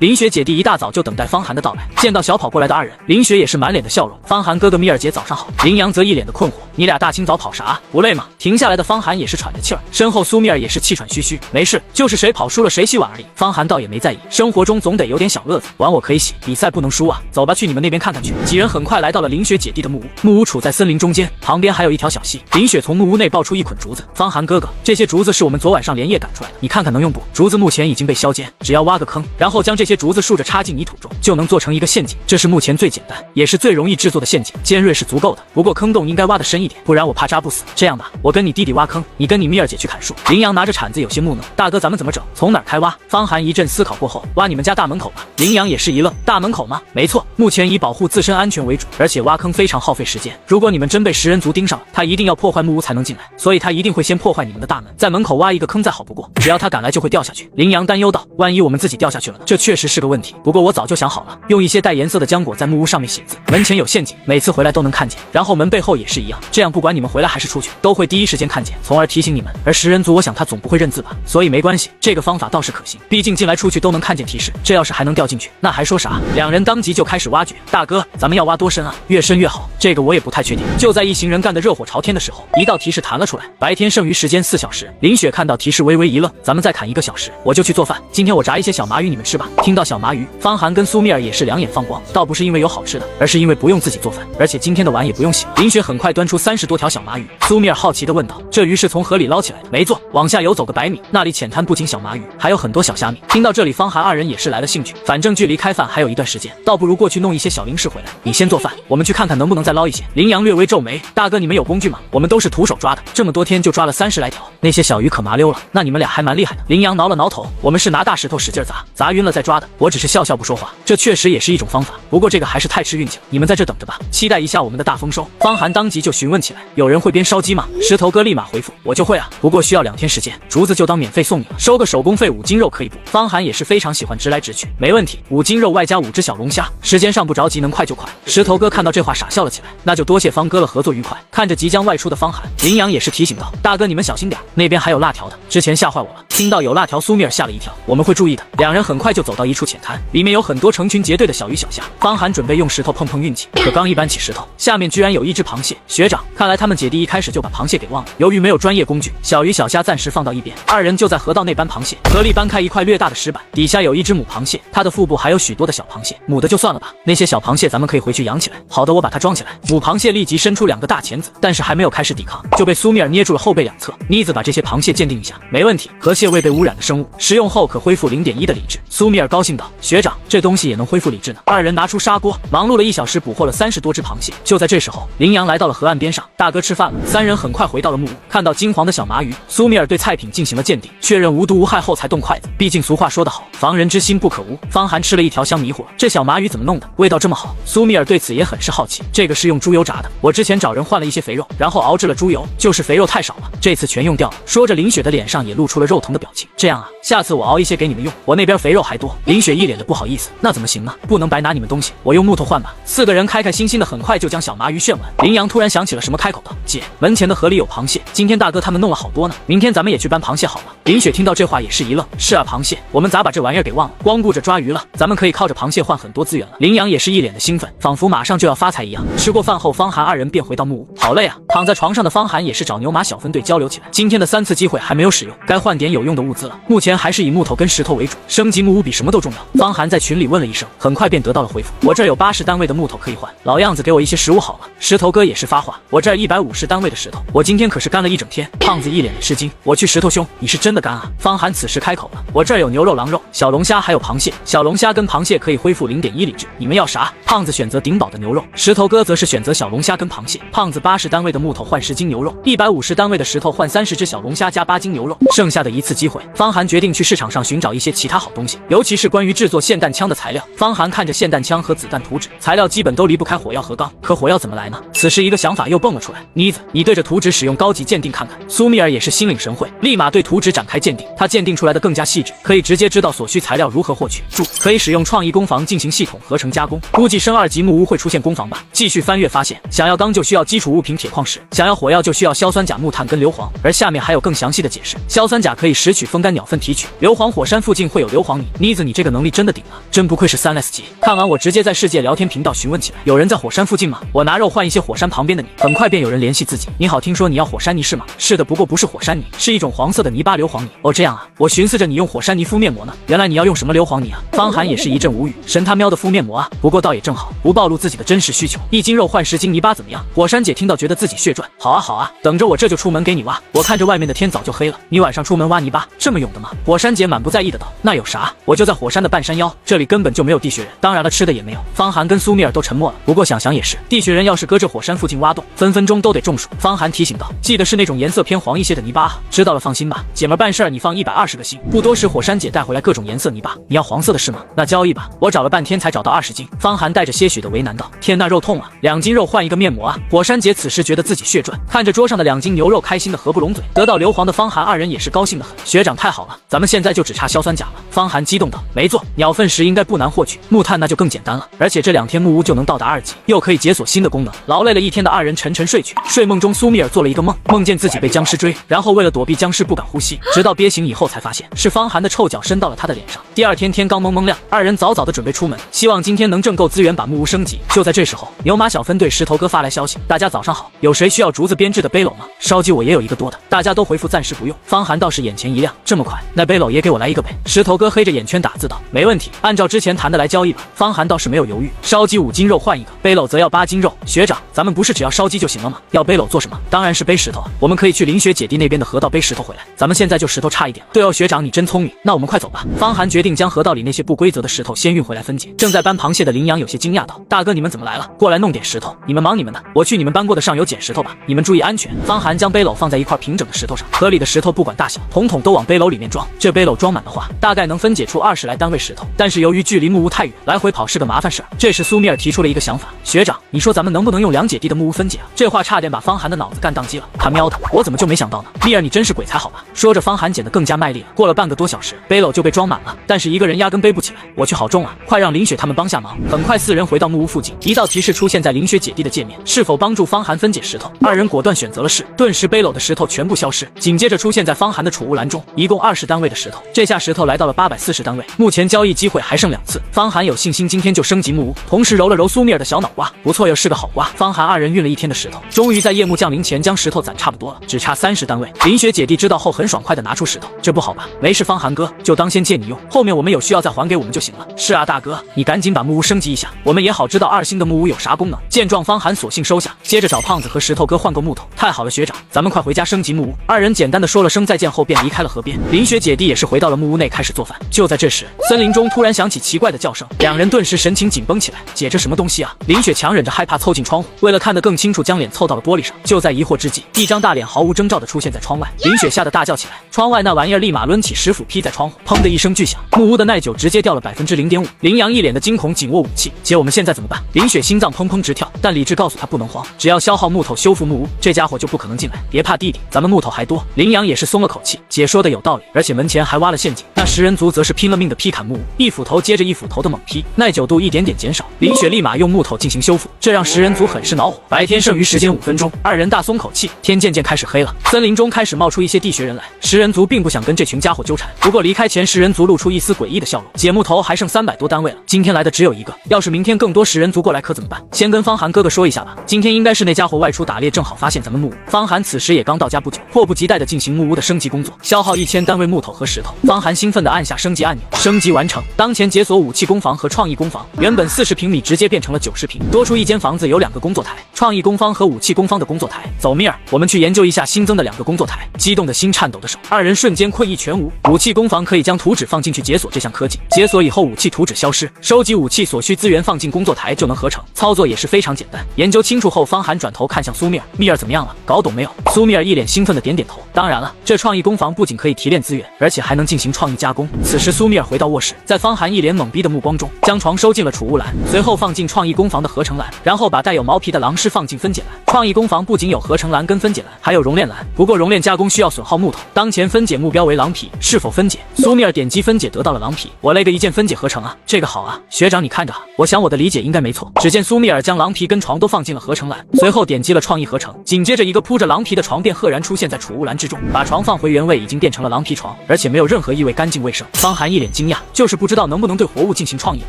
林雪姐弟一大早就等待方寒的到来，见到小跑过来的2人，林雪也是满脸的笑容。方寒哥哥，米尔姐早上好。林阳则一脸的困惑，你俩大清早跑啥？不累吗？停下来的方寒也是喘着气儿，身后苏米尔也是气喘吁吁，没事，就是谁跑输了谁洗碗而已。方寒倒也没在意，生活中总得有点小乐子，碗我可以洗，比赛不能输啊。走吧，去你们那边看看去。几人很快来到了林雪姐弟的木屋，木屋处在森林中间，旁边还有一条小溪。林雪从木屋内抱出一捆竹子，方寒哥哥，这些竹子是我们昨晚上连夜赶出来的，你看看能用不？竹子目前已经被削尖，只要挖个坑，然后将这些竹子竖着插进泥土中，就能做成一个陷阱。这是目前最简单也是最容易制作的陷阱，尖锐是足够的，不过坑洞应该挖得深一点，不然我怕扎不死。这样吧，我跟你弟弟挖坑，你跟你米尔姐去砍树。林阳拿着铲子有些木讷，大哥咱们怎么整？从哪儿开挖？方寒一阵思考过后，挖你们家大门口吧。林阳也是一愣，大门口吗？没错，目前以保护自身安全为主，而且挖坑非常耗费时间，如果你们真被食人族盯上了，他一定要破坏木屋才能进来，所以他一定会先破坏你们的大门，在门口挖一个坑再好不过，只要他敢来就会掉下去。林阳担忧道，万一我们自己掉下去了呢？这确实是个问题，不过我早就想好了，用一些带颜色的浆果在木屋上面写字，门前有陷阱，每次回来都能看见，然后门背后也是一样，这样不管你们回来还是出去，都会第一时间看见，从而提醒你们。而食人族我想他总不会认字吧，所以没关系，这个方法倒是可行，毕竟进来出去都能看见提示，这要是还能掉进去，那还说啥？两人当即就开始挖掘。大哥，咱们要挖多深啊？越深越好，这个我也不太确定。就在一行人干得热火朝天的时候，一道提示弹了出来，白天剩余时间4小时。林雪看到提示微微一愣，咱们再砍1个小时，我就去做饭，今天我炸一些小麻鱼你们吃吧。听听到小麻鱼，方寒跟苏米尔也是两眼放光，倒不是因为有好吃的，而是因为不用自己做饭，而且今天的碗也不用洗。林雪很快端出30多条小麻鱼，苏米尔好奇地问道：“这鱼是从河里捞起来的？”“没错，往下游走个100米，那里浅滩不仅小麻鱼，还有很多小虾米。”听到这里，方寒二人也是来了兴趣，反正距离开饭还有一段时间，倒不如过去弄一些小零食回来。你先做饭，我们去看看能不能再捞一些。林阳略微皱眉：“大哥，你们有工具吗？我们都是徒手抓的，这么多天就抓了30来条，那些小鱼可麻溜了。那你们俩还蛮厉害的。”林阳挠了挠头：“我们是拿大石头使劲砸，砸晕了再抓的。我只是笑笑不说话，这确实也是一种方法，不过这个还是太吃运气了。你们在这等着吧，期待一下我们的大丰收。”方寒当即就询问起来：“有人会煸烧鸡吗？”石头哥立马回复：“我就会啊，不过需要2天时间，竹子就当免费送你了，收个手工费5斤肉可以不？”方寒也是非常喜欢直来直去，没问题，5斤肉外加5只小龙虾，时间上不着急，能快就快。石头哥看到这话傻笑了起来：“那就多谢方哥了，合作愉快。”看着即将外出的方寒，林阳也是提醒道：“大哥你们小心点，那边还有辣条的，之前吓坏我了。”听到有辣条，苏米尔吓了一跳：“我们会注意的。”两人很快就走到一处浅滩，里面有很多成群结队的小鱼小虾。方寒准备用石头碰碰运气，可刚一搬起石头，下面居然有一只螃蟹。学长，看来他们姐弟一开始就把螃蟹给忘了。由于没有专业工具，小鱼小虾暂时放到一边，二人就在河道内搬螃蟹。合力搬开一块略大的石板，底下有一只母螃蟹，它的腹部还有许多的小螃蟹。母的就算了吧，那些小螃蟹咱们可以回去养起来。好的，我把它装起来。母螃蟹立即伸出2个大钳子，但是还没有开始抵抗，就被苏米尔捏住了后背两侧。妮子把这些螃蟹鉴定一下，没问题，河蟹未被污染的生物，食用后可恢复0.1的理智。苏米尔高兴道：“学长，这东西也能恢复理智呢。”二人拿出砂锅，忙碌了1小时，捕获了30多只螃蟹。就在这时候，林阳来到了河岸边上，大哥吃饭了。三人很快回到了木屋，看到金黄的小麻鱼，苏米尔对菜品进行了鉴定，确认无毒无害后才动筷子。毕竟俗话说得好，防人之心不可无。方寒吃了一条香迷糊了，这小麻鱼怎么弄的，味道这么好？苏米尔对此也很是好奇。这个是用猪油炸的，我之前找人换了一些肥肉，然后熬制了猪油，就是肥肉太少了，这次全用掉了。说着，林雪的脸上也露出了肉疼的表情。这样啊，下次我熬一些给你们用，我那边肥肉还多。林雪一脸的不好意思，那怎么行呢？不能白拿你们东西，我用木头换吧。4个人开开心心的，很快就将小麻鱼炫完。林阳突然想起了什么，开口道：“姐，门前的河里有螃蟹，今天大哥他们弄了好多呢，明天咱们也去搬螃蟹好了。”林雪听到这话也是一愣：“是啊，螃蟹，我们咋把这玩意儿给忘了？光顾着抓鱼了，咱们可以靠着螃蟹换很多资源了。”林阳也是一脸的兴奋，仿佛马上就要发财一样。吃过饭后，方寒二人便回到木屋。好累啊，躺在床上的方寒也是找牛马小分队交流起来。今天的3次机会还没有使用，该换点有用的物资了。目前还是以木头跟石头为主，升级木屋比什么都重要。方寒在群里问了一声，很快便得到了回复：“我这儿有80单位的木头可以换，老样子给我一些食物好了。”石头哥也是发话：“我这儿150单位的石头，我今天可是干了一整天。”胖子一脸的吃惊：“我去，石头兄，你是真的干啊？”方寒此时开口了：“我这儿有牛肉、狼肉、小龙虾还有螃蟹，小龙虾跟螃蟹可以恢复0.1理智，你们要啥？”胖子选择顶饱的牛肉，石头哥则是选择小龙虾跟螃蟹。胖子80单位的木头换10斤牛肉，150单位的石头换30只小龙虾加8斤牛肉。剩下的1次机会，方寒决定去市场上寻找一些其他好东西，尤其是关于制作霰弹枪的材料。方寒看着霰弹枪和子弹图纸，材料基本都离不开火药和钢，可火药怎么来呢？此时一个想法又蹦了出来：“妮子，你对着图纸使用高级鉴定看看。”苏米尔也是心领神会，立马对图纸展开鉴定。他鉴定出来的更加细致，可以直接知道所需材料如何获取。注：可以使用创意工坊进行系统合成加工。估计升2级木屋会出现工坊吧。继续翻阅发现，想要钢就需要基础物品铁矿石，想要火药就需要硝酸钾、木炭跟硫磺。而下面还有更详细的解释：硝酸钾可以拾取风干鸟粪提取，硫磺火山附近会有硫磺泥。妮子，你这个能力真的顶了，真不愧是3S 级。看完我直接在世界聊天频道询问起来，有人在火山附近吗？我拿肉换一些火山旁边的泥。很快便有人联系自己：你好，听说你要火山泥是吗？是的，不过不是火山泥，是一种黄色的泥巴硫磺泥。哦，这样啊，我寻思着你用火山泥敷面膜呢，原来你要用什么硫磺泥啊？方寒也是一阵无语，神他喵的敷面膜啊！不过倒也正好，不暴露自己的真实需求。1斤肉换10斤泥巴怎么样？火山姐听到觉得自己血赚，好啊好啊，等着我这就出门给你挖。我看着外面的天早就黑了，你晚上出门挖泥巴这么勇的吗？火山姐满不在意的道：那有啥？我就在火山的半山腰，这里根本就没有地穴人，当然了，吃的也没有。方寒跟苏米尔都沉默了，不过想想也是，地穴人要是搁这火山附近挖洞，分分钟都得中暑。方寒提醒道：记得是那种颜色偏黄一些的泥巴啊。知道了，放心吧，姐们办事儿你放120个心。不多时，火山姐带回来各种颜色泥巴，你要黄色的是吗？那交易吧，我找了半天才找到20斤。方寒带着些许的为难道：天呐，肉痛啊！2斤肉换一个面膜啊！火山姐此时觉得自己血赚，看着桌上的2斤牛肉，开心的合不拢嘴。得到硫磺的方寒二人也是高兴的很，学长太好了，咱们现在就只差硝酸钾了。方寒激动道：没错，鸟粪石应该不难获取，木炭那就更简单了，而且这2天木屋就能到达2级，又可以解锁新的功能。劳累了一天的二人沉沉睡去，睡梦中苏米尔做了一个梦，梦见自己被僵尸追，然后为了躲避僵尸不敢呼吸，直到憋醒以后才发现是方寒的臭脚伸到了他的脸上。第2天天刚蒙蒙亮，二人早早的准备出门，希望今天能挣够资源把木屋升级。就在这时候，牛马小分队石头哥发来消息：大家早上好，有谁需要竹子编制的背篓吗？烧鸡我也有一个多的。大家都回复暂时不用。方寒倒是眼前一亮，这么快，那背篓也给我来一个呗。石头哥黑着眼圈打打字道：“没问题，按照之前谈的来交易吧。”方寒倒是没有犹豫，烧鸡5斤肉换一个，背篓则要8斤肉。学长，咱们不是只要烧鸡就行了吗？要背篓做什么？当然是背石头啊！我们可以去林雪姐弟那边的河道背石头回来。咱们现在就石头差一点。对哦，学长你真聪明，那我们快走吧。方寒决定将河道里那些不规则的石头先运回来分解。正在搬螃蟹的羚羊有些惊讶道：“大哥，你们怎么来了？过来弄点石头。你们忙你们的，我去你们搬过的上游捡石头吧。你们注意安全。”方寒将背篓放在一块平整的石头上，河里的石头不管大小，统统都往背篓里面装。这背篓装满的话，大概能分解出20来单位石头。但是由于距离木屋太远，来回跑是个麻烦事儿。这时苏米尔提出了一个想法：“学长，你说咱们能不能用2姐弟的木屋分解啊？”这话差点把方寒的脑子干宕机了。他喵的，我怎么就没想到呢？蜜儿你真是鬼才好吧？说着，方寒捡得更加卖力了。过了半个多小时，背篓就被装满了，但是一个人压根背不起来。我去，好重啊！快让林雪他们帮下忙。很快4人回到木屋附近，一道提示出现在林雪姐弟的界面：是否帮助方寒分解石头？2人果断选择了是，顿时背篓的石头全部消失，紧接着出现在方寒的储物篮中，一共20单位的石头。这下石头来到了840单位，目前交易机会还剩2次。方寒有信心今天就升级木屋，同时揉了揉苏米尔的小脑瓜，不错，又是个好瓜。方寒2人运了1天的石头，终于在夜幕降临前将石头攒差不多了，只差30单位。林雪姐弟知道后很爽快的拿出石头，这不好吧？没事，方寒哥，就当先借你用，后面我们有需要再还给我们就行了。是啊，大哥，你赶紧把木屋升级一下，我们也好知道2星的木屋有啥功能。见状，方寒索性收下，接着找胖子和石头哥换购木头。太好了，学长，咱们快回家升级木屋。2人简单的说了声再见后便离开了河边。林雪姐弟也是回到了木屋内开始做饭。就在这时，森林中突然响起奇怪的叫声，2人顿时神情紧绷起来。姐，这什么东西啊？林雪强忍着害怕凑近窗户，为了看得更清楚，将脸凑到了玻璃上。就在疑惑之际，一张大脸毫无征兆的出现在窗外。林雪吓得大叫起来，窗外那玩意儿立马抡起石斧劈在窗户，砰的一声巨响，木屋的耐久直接掉了0.5%。羚羊一脸的惊恐，紧握武器。姐，我们现在怎么办？林雪心脏砰砰直跳，但理智告诉她不能慌，只要消耗木头修复木屋，这家伙就不可能进来。别怕弟弟，咱们木头还多。羚羊也是松了口气，姐说的有道理，而且门前还挖了陷阱。那食人族则是拼了命的劈砍木屋，一斧头接着一斧头的猛劈，耐久度一点点减少。林雪立马用木头进行修复，这让食人族很是恼火。白天剩余时间5分钟，2人大松口气。天渐渐开始黑了，森林中开始冒出一些地穴人来。食人族并不想跟这群家伙纠缠，不过离开前，食人族露出一丝诡异的笑容。解木头还剩300多单位了，今天来的只有1个，要是明天更多食人族过来可怎么办？先跟方寒哥哥说一下吧，今天应该是那家伙外出打猎，正好发现咱们木屋。方寒此时也刚到家不久，迫不及待地进行木屋的升级工作，消耗1000单位木头和石头。方寒兴奋地按下升级按钮，升级完成。当前解锁武器工房和创意工房，原本40平米直接变成了90平，多出一间房子，有2个工作台，创意工坊和武器工坊的工作台。走，米尔，我们去研究一下新增的2个工作台。激动的心，颤抖的手，2人瞬间困意全无。武器工坊可以将图纸放进去解锁这项科技，解锁以后武器图纸消失，收集武器所需资源放进工作台就能合成，操作也是非常简单。研究清楚后，方寒转头看向苏米尔，米尔怎么样了？搞懂没有？苏米尔一脸兴奋的点点头。当然了，这创意工坊不仅可以提炼资源，而且还能进行创意加工。此时苏米尔回到卧室，在方寒一脸懵逼的目光中，将床收进了储物篮，随后放进创意工坊的合成篮，然后把带有毛皮的狼尸放进分解篮。创意工坊不仅有合成篮跟分解篮，还有熔炼篮，不过熔炼加工需要损耗木头，当前分解目标为狼皮，是否分解？苏米尔点击分解得到了狼皮，我勒个一键分解合成啊，这个好啊，学长你看着啊，我想我的理解应该没错。只见苏米尔将狼皮跟床都放进了合成篮，随后点击了创意合成，紧接着一个铺着狼皮的床便赫然出现在储物篮之中，把床放回原位，已经变成了狼皮床，而且没有任何异味，干净卫生。方寒一脸惊讶，就是不知道能不能对活物进行创意，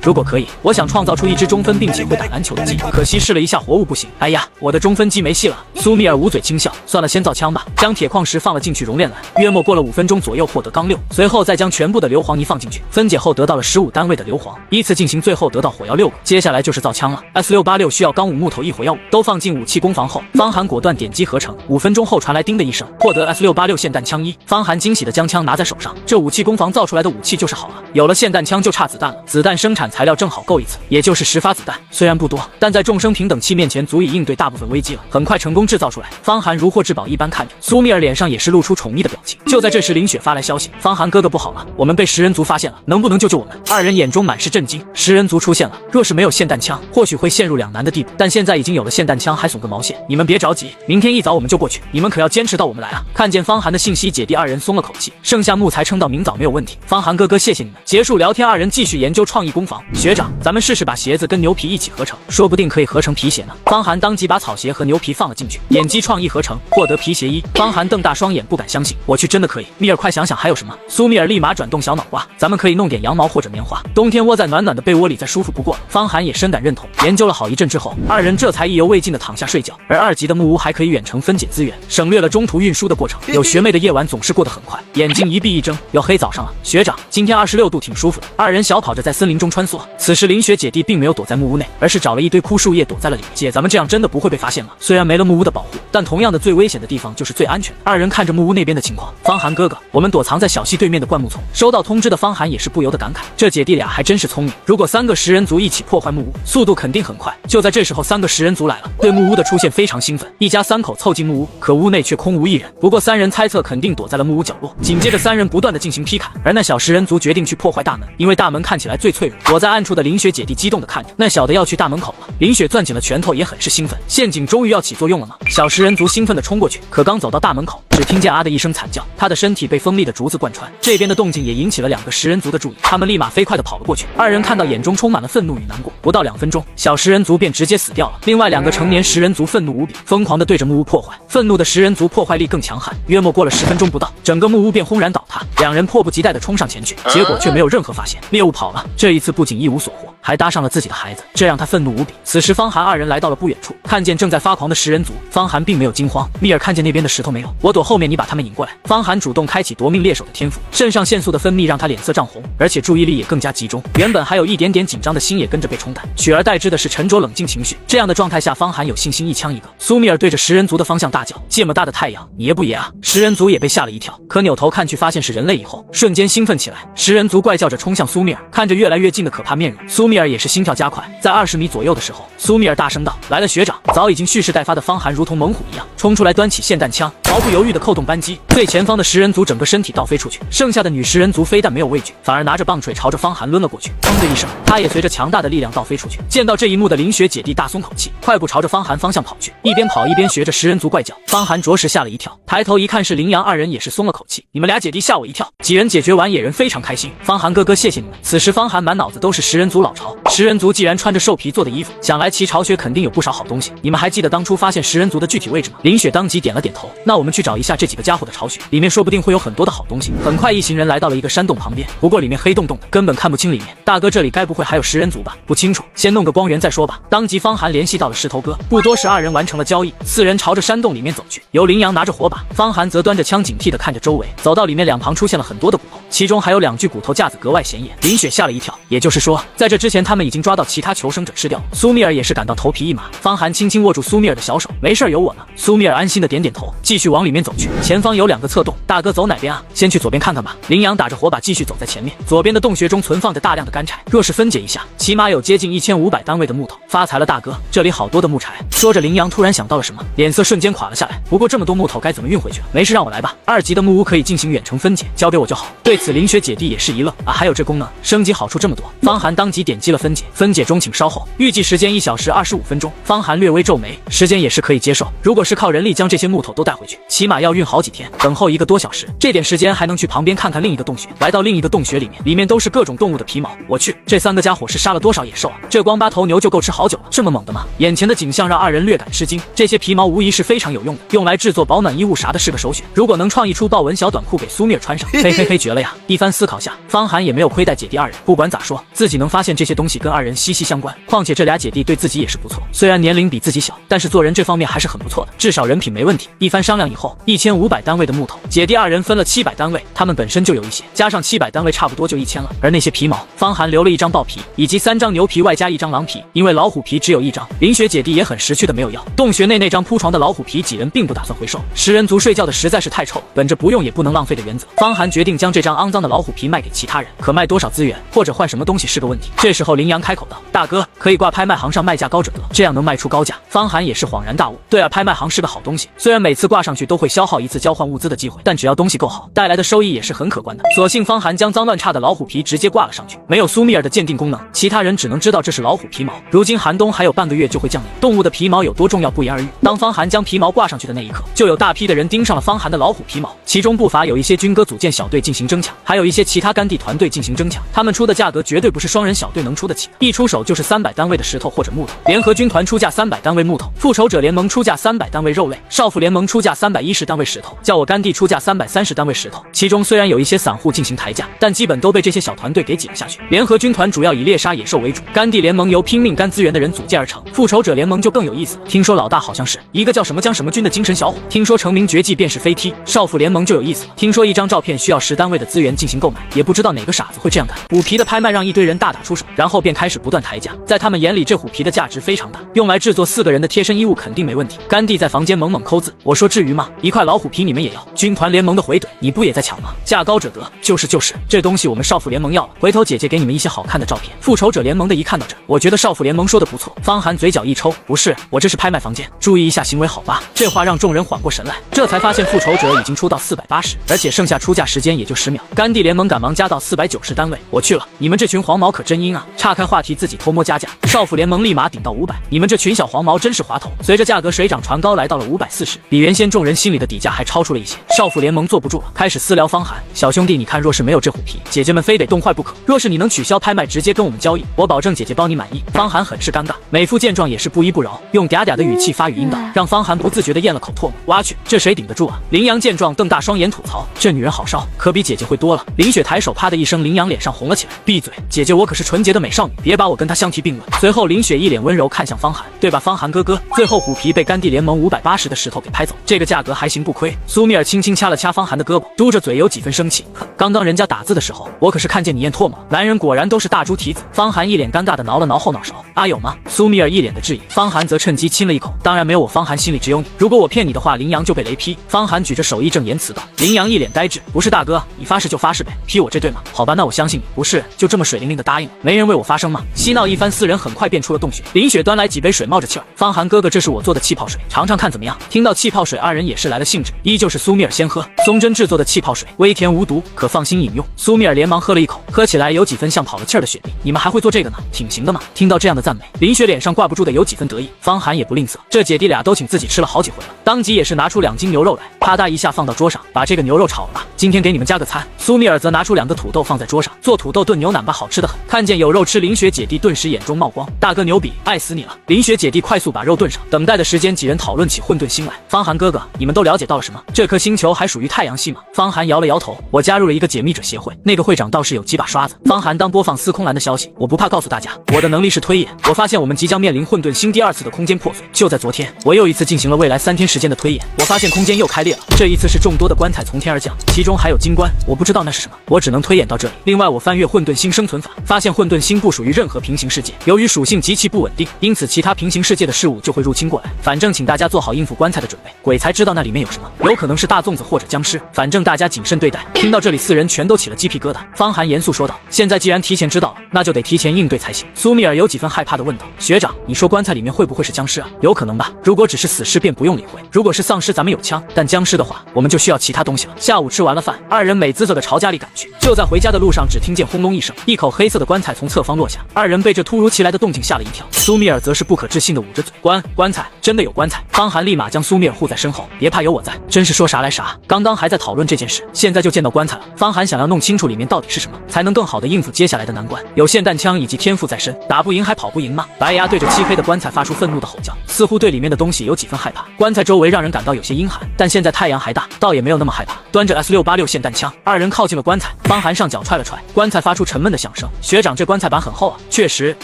如果可以，我想创造出一只中分并且会打篮球的鸡，可惜试了一下活物不行，哎呀，我的中分鸡没戏了。苏米尔捂嘴轻笑，算了，先造枪吧，将铁矿石放了进去熔炼篮，约莫过了5分钟左右获得钢6，随后再将全部的硫磺泥放进去，分解后得到了15单位的硫磺，依次进行，最后得到火药6个，接下来就是造枪了。S686需要钢5木头1火药5，都放进武器工房后，方寒果断点击合成，5分钟后传来叮的一声，获得 S686霰弹枪1，方寒惊喜的将枪拿在手上，这武器工房造出来的武器就是好啊，有了霰弹枪就差子弹了，子弹生产材料正好够一次，也就是10发子弹，虽然不多，但在众生平等器面前足以应对大部分危机了，很快成功制造出来。方寒如获至宝一般看着，苏米尔脸上也是露出宠溺的表情。就在这时，林雪发来消息，方寒哥哥不好了，我们被食人族发现了，能不能救救我们？2人眼中满是震惊，食人族出现了，若是没有霰弹枪，或许会陷入两难的地步，但现在已经有了霰弹枪，还损个毛线？你们别着急，明天一早我们就过去，你们可要坚持到我们来啊！看见方寒的信息，姐弟2人松了口气，剩下木材撑到明早没有问题。方寒哥哥，谢谢你们。结束聊天，2人继续研究创意工坊。学长，咱们试试把鞋子跟牛皮一起合成，说不定可以合成皮鞋呢。方寒当即把草鞋和牛皮放了进去，点击创意合成，获得皮鞋1。方寒瞪大双眼，不敢相信，我去，真的可以！米尔，快想想还有什么？苏米尔立马转动小脑瓜，咱们可以弄点羊毛或者棉花，冬天窝在暖暖的被窝里再舒服不过了。方寒也深感认同。研究了好一阵之后，2人这才意犹未尽的躺下睡觉。而2级的木屋还可以远程分解资源，省略了中途运输的过程。有学妹的夜晚总是过得很快，眼睛一闭一睁，又黑早上了。学长，今天26度挺舒服的。二人小跑着在森林中穿梭。此时林雪姐弟并没有躲在木屋内，而是找了一堆枯树叶躲在了里面。姐，咱们这样真的不会被发现吗？虽然没了木屋的保护，但同样的最危险的地方就是最安全的。二人看着木屋那边的情况，方寒哥哥，我们躲藏在小溪对面的灌木丛。收到通知的方寒也是不由得感慨，这姐弟俩还真是聪明。如果3个食人族一起破坏木屋，速度肯定很快。就在这时候，3个食人族来了，对木屋的出现非常兴奋。一家3口凑进木屋，可屋内却空无一人。不过3人猜测肯定躲在了木屋角落。紧接着3人不断的进行劈砍，而那小食人族决定去破坏大门，因为大门看起来最脆弱。躲在暗处的林雪姐弟激动的看着，那小的要去大门口了。林雪攥紧了拳头，也很是兴奋。陷阱终于要起作用了吗？小食人族兴奋的冲过去，可刚走到大门口，只听见啊的一声惨叫，他的身体被锋利的竹子贯穿。这边的动静也引起了2个食人族的注意，他们立马飞快的跑了过去。二人看到，眼中充满了愤怒与难过。不到2分钟，小食人族便直接死掉了。另外2个成年食人族愤怒无比，疯狂的对着木屋破坏。愤怒的食人族破坏力更强悍，约莫过了10分钟不到，整个木屋便轰然倒塌。2人迫不及待的冲上前去，结果却没有任何发现，猎物跑了。这一次不仅一无所获，还搭上了自己的孩子，这让他愤怒无比。此时方寒2人来到了不远处，看见正在发狂的食人族，方寒并没有惊慌。密尔看见那边的石头没有，我躲后面，你把他们引过来。方寒主动开启夺命猎手的天赋，肾上腺素的分泌让他脸色涨红，而且注意力也更加集中。原本还有一点点紧张的心也跟着被冲淡，取而代之的是沉着冷静情绪。这样的状态下，方寒有信心一枪一个。苏密尔对着食人族的方向大叫：“这么大的太阳，你爷不爷啊？”食人族也被吓了一跳，可扭头看去发现是人类以后，瞬间兴奋起来。食人族怪叫着冲向苏密尔，看着越来越近的可怕面容，苏密尔也是心跳加快。在20米左右的时候，苏密尔大声道：“来了，学长！”早已经蓄势待发的方寒如同猛虎一样冲出来，端起霰弹枪，毫不犹豫的扣动扳机。最前方的食人族整个身体倒飞出去，剩下的女食人族非但没有畏惧，反而拿着棒槌朝着方寒抡了过去。砰的一声，他也随着强大的力量倒飞出去。见到这一幕的林雪姐弟大松口气，快步朝着方寒方向跑去，一边跑一边学着食人族怪叫。方寒着实吓了一跳，抬头一看是羚羊2人，也是松了口气。你们俩姐弟吓我一跳。几人解决完，野人非常开心。方寒哥哥，谢谢你们。此时方寒满脑子都是食人族老巢。食人族既然穿着兽皮做的衣服，想来其巢穴肯定有不少好东西。你们还记得当初发现食人族的具体位置吗？林雪当即点了点头。那我们去找一下这几个家伙的巢穴，里面说不定会有很多的好东西。很快一行人来到了一个山洞旁边，不过里面黑洞洞的，根本看不清里面。大哥，这里该不会还有食人族吧？不清楚，先弄个光源再说吧。当即方寒联系到了石头哥，不多时2人完成了交易，4人朝着山洞里面走去。由羚羊拿着火把，方寒则端着枪警惕地看着周围。走到里面，两旁出现了很多的骨头，其中还有2具骨头架子格外显眼。林雪吓了一跳，也就是说，在这之前他们已经抓到其他求生者吃掉。苏密尔也是感到头皮一麻，方寒轻轻握住苏密尔的小手，没事有我呢。苏密尔安心的点点头，继续往里面走去。前方有2个侧洞，大哥走哪边啊？先去左边看看吧。羚羊打着火把继续走在前面，左边的洞穴中存放着大量的干柴，若是分解一下，起码有接近1500单位的木头。发财了大哥，这里好多的木柴。说着，羚羊突然想到了什么，脸色瞬间垮了下来。不过这么多木头该怎么运回去？没事，让我来吧。2级的木屋可以进行远程分解，交给我就好。对此林雪姐弟也是一愣啊，还有这功能，升级好处这么多。方寒当即点击了分解，分解中请稍后，预计时间1小时25分钟。方寒略微皱眉，时间也是可以接受，如果是靠人力将这些木头都带回去，起码要运好几天，等候1个多小时，这点时间还能去旁边看看另一个洞穴。来到另一个洞穴里面，里面都是各种动物的皮毛。我去，这3个家伙是杀了多少野兽啊？这光8头牛就够吃好久了，这么猛的吗？眼前的景象让2人略感吃惊，这些皮毛无疑是非常有用的，用来制作保暖衣物啥的是个首选。如果能创意出豹纹小短裤给苏密尔穿上，嘿嘿嘿，绝了呀！一番思考下，方寒也没有亏待姐弟2人。不管咋说，自己能发现这些东西跟2人息息相关，况且这俩姐弟对自己也是不错，虽然年龄比自己小，但是做人这方面还是很不错的，至少人品没问题。一番商量以后，1500单位的木头，姐弟2人分了700单位，他们本身就有一些，加上700单位差不多就1000了。而那些皮毛，方寒留了1张豹皮，以及3张牛皮，外加1张狼皮，因为老虎皮只有1张，林雪姐弟也很识趣的没有要。洞穴内那张铺床的老虎皮，几人并不打算回收，食人族睡觉的实在是太臭，本着不用也不能浪费的原则，方寒决定将这张肮脏的老虎皮卖给其他人，可卖多少资源或者换什么东西是个问题。这时候羚羊开口道：“大哥，可以挂拍卖行上卖价高者得，这样能卖出高价。”方寒也是恍然大悟，对啊，拍卖行是个好东西，虽然每次挂上去都会消耗1次交换物资的机会，但只要东西够好，带来的收益也是很可观的。所幸方寒将脏乱差的老虎皮直接挂了上去，没有苏密尔的鉴定功能，其他人只能知道这是老虎皮毛。如今寒冬还有半个月就会降临，动物的皮毛有多重要不言而喻。当方寒将皮毛挂上去的那一刻，就有大批的人盯上了方寒的老虎皮毛，其中不乏有一些军哥组建小队进行争抢，还有一些其他干地团队进行争抢。他们出的价格绝对不是双人小队能出得起，一出手就是300单位的石头或者木头。联合军团出价300单位木头，复仇者联盟出价300单位肉类，少妇联盟出价310单位石头，叫我干地出价330单位石头。其中虽然有一些散户进行抬价，但基本都被这些小团队给挤了下去。联合军团主要以猎杀野兽为主，干地联盟由拼命干资源的人组建而成，复仇者联盟就更有意思，听说老大好像是一个叫什么江什么军的精神小伙，听说成名绝技便是飞踢。少妇联盟就有意思了，听说1张照片需要10单位的资资源进行购买，也不知道哪个傻子会这样干。虎皮的拍卖让一堆人大打出手，然后便开始不断抬价。在他们眼里，这虎皮的价值非常大，用来制作4个人的贴身衣物肯定没问题。甘地在房间猛猛抠字，我说至于吗？一块老虎皮你们也要？军团联盟的回怼，你不也在抢吗？价高者得，就是，这东西我们少妇联盟要了，回头姐姐给你们一些好看的照片。复仇者联盟的一看到这，我觉得少妇联盟说的不错。方寒嘴角一抽，不是，我这是拍卖房间，注意一下行为好吧？这话让众人缓过神来，这才发现复仇者已经出到480，而且剩下出价时间也就10秒。甘地联盟赶忙加到490单位，我去了，你们这群黄毛可真阴啊！岔开话题，自己偷摸加价，少妇联盟立马顶到500，你们这群小黄毛真是滑头。随着价格水涨船高，来到了540，比原先众人心里的底价还超出了一些。少妇联盟坐不住了，开始私聊方寒，小兄弟，你看，若是没有这虎皮，姐姐们非得冻坏不可。若是你能取消拍卖，直接跟我们交易，我保证姐姐包你满意。方寒很是尴尬，美妇见状也是不依不饶，用嗲嗲的语气发语音道，让方寒不自觉地咽了口唾沫。挖去，这谁顶得住啊？林阳见状瞪大双眼吐槽，这女人好烧，可比姐姐会多了。林雪抬手啪的一声，林阳脸上红了起来，闭嘴，姐姐我可是纯洁的美少女，别把我跟她相提并论。随后林雪一脸温柔看向方寒，对吧，方寒哥哥？最后虎皮被甘地联盟580的石头给拍走，这个价格还行不亏。苏米尔轻轻掐了掐方寒的胳膊，嘟着嘴有几分生气，刚刚人家打字的时候，我可是看见你咽唾沫。男人果然都是大猪蹄子。方寒一脸尴尬的挠了挠后脑勺，啊有吗？苏米尔一脸的质疑，方寒则趁机亲了一口，当然没有我，方寒心里只有你，如果我骗你的话，林阳就被雷劈。方寒举着手义正言辞道。林阳一脸呆滞，不是大哥，你发誓就发誓呗，劈我这对吗？好吧，那我相信你，不是就这么水灵灵的答应了，没人为我发声吗？嬉闹一番，4人很快便出了洞穴。林雪端来几杯水，冒着气儿，方寒哥哥，这是我做的气泡水，尝尝看怎么样？听到气泡水，2人也是来了兴致，依旧是苏米尔先喝，松针制作的气泡水，微甜无毒，可放心饮用。苏米尔连忙喝了一口，喝起来有几分像跑了气儿的雪碧。你们还会做这个呢？挺行的嘛。听到这样的赞美，林雪脸上挂不住的有几分得意。方寒也不吝啬，这姐弟俩都请自己吃了好几回了，当即也是拿出2斤牛肉来，啪嗒一下放到桌上，把这个牛肉炒了吧，今天给你们加个餐。苏米尔则拿出2个土豆放在桌上，做土豆炖牛腩吧，好吃的很。看见有肉吃，林雪姐弟顿时眼中冒光，大哥牛逼，爱死你了！林雪姐弟快速把肉炖上，等待的时间，几人讨论起混沌星来。方寒哥哥，你们都了解到了什么？这颗星球还属于太阳系吗？方寒摇了摇头，我加入了一个解密者协会，那个会长倒是有几把刷子。方寒当播放司空兰的消息，我不怕告诉大家，我的能力是推演。我发现我们即将面临混沌星第2次的空间破碎，就在昨天，我又一次进行了未来3天时间的推演，我发现空间又开裂了，这一次是众多的棺材从天而降，其中还有金棺，我不知道那是什么，我只能推演到这里。另外，我翻阅混沌星生存法，发现混沌星不属于任何平行世界，由于属性极其不稳定，因此其他平行世界的事物就会入侵过来。反正请大家做好应付棺材的准备，鬼才知道那里面有什么，有可能是大粽子或者僵尸，反正大家谨慎对待。听到这里，4人全都起了鸡皮疙瘩。方寒严肃说道：“现在既然提前知道了，那就得提前应对才行。”苏米尔有几分害怕地问道：“学长，你说棺材里面会不会是僵尸啊？有可能吧？如果只是死尸便不用理会，如果是丧尸咱们有枪，但僵尸的话，我们就需要其他东西了。”下午吃完了饭，2人美滋滋地朝家里赶去。就在回家的路上，只听见轰隆一声，一口黑色的棺材从侧方落下，2人被这突如其来的动静吓了一跳。苏米尔则是不可置信地捂着嘴：“棺材，真的有棺材！”方寒立马将苏米尔护在身后：“别怕，有我在。”真是说啥来啥，刚刚还在讨论这件事，现在就见到棺材了。方寒想要弄清楚里面到底是什么，才能更好地应付接下来的难关。有霰弹枪以及天赋在身，打不赢还跑不赢吗？白牙对着漆黑的棺材发出愤怒的吼叫，似乎对里面的东西有几分害怕。棺材周围让人感到有些阴寒，但现在太阳还大，倒也没有那么害怕。端着 S686 霰弹枪，2人靠近了棺材。方寒上脚踹了踹棺材，发出沉闷的响声。学长，这棺材板很厚啊。确实，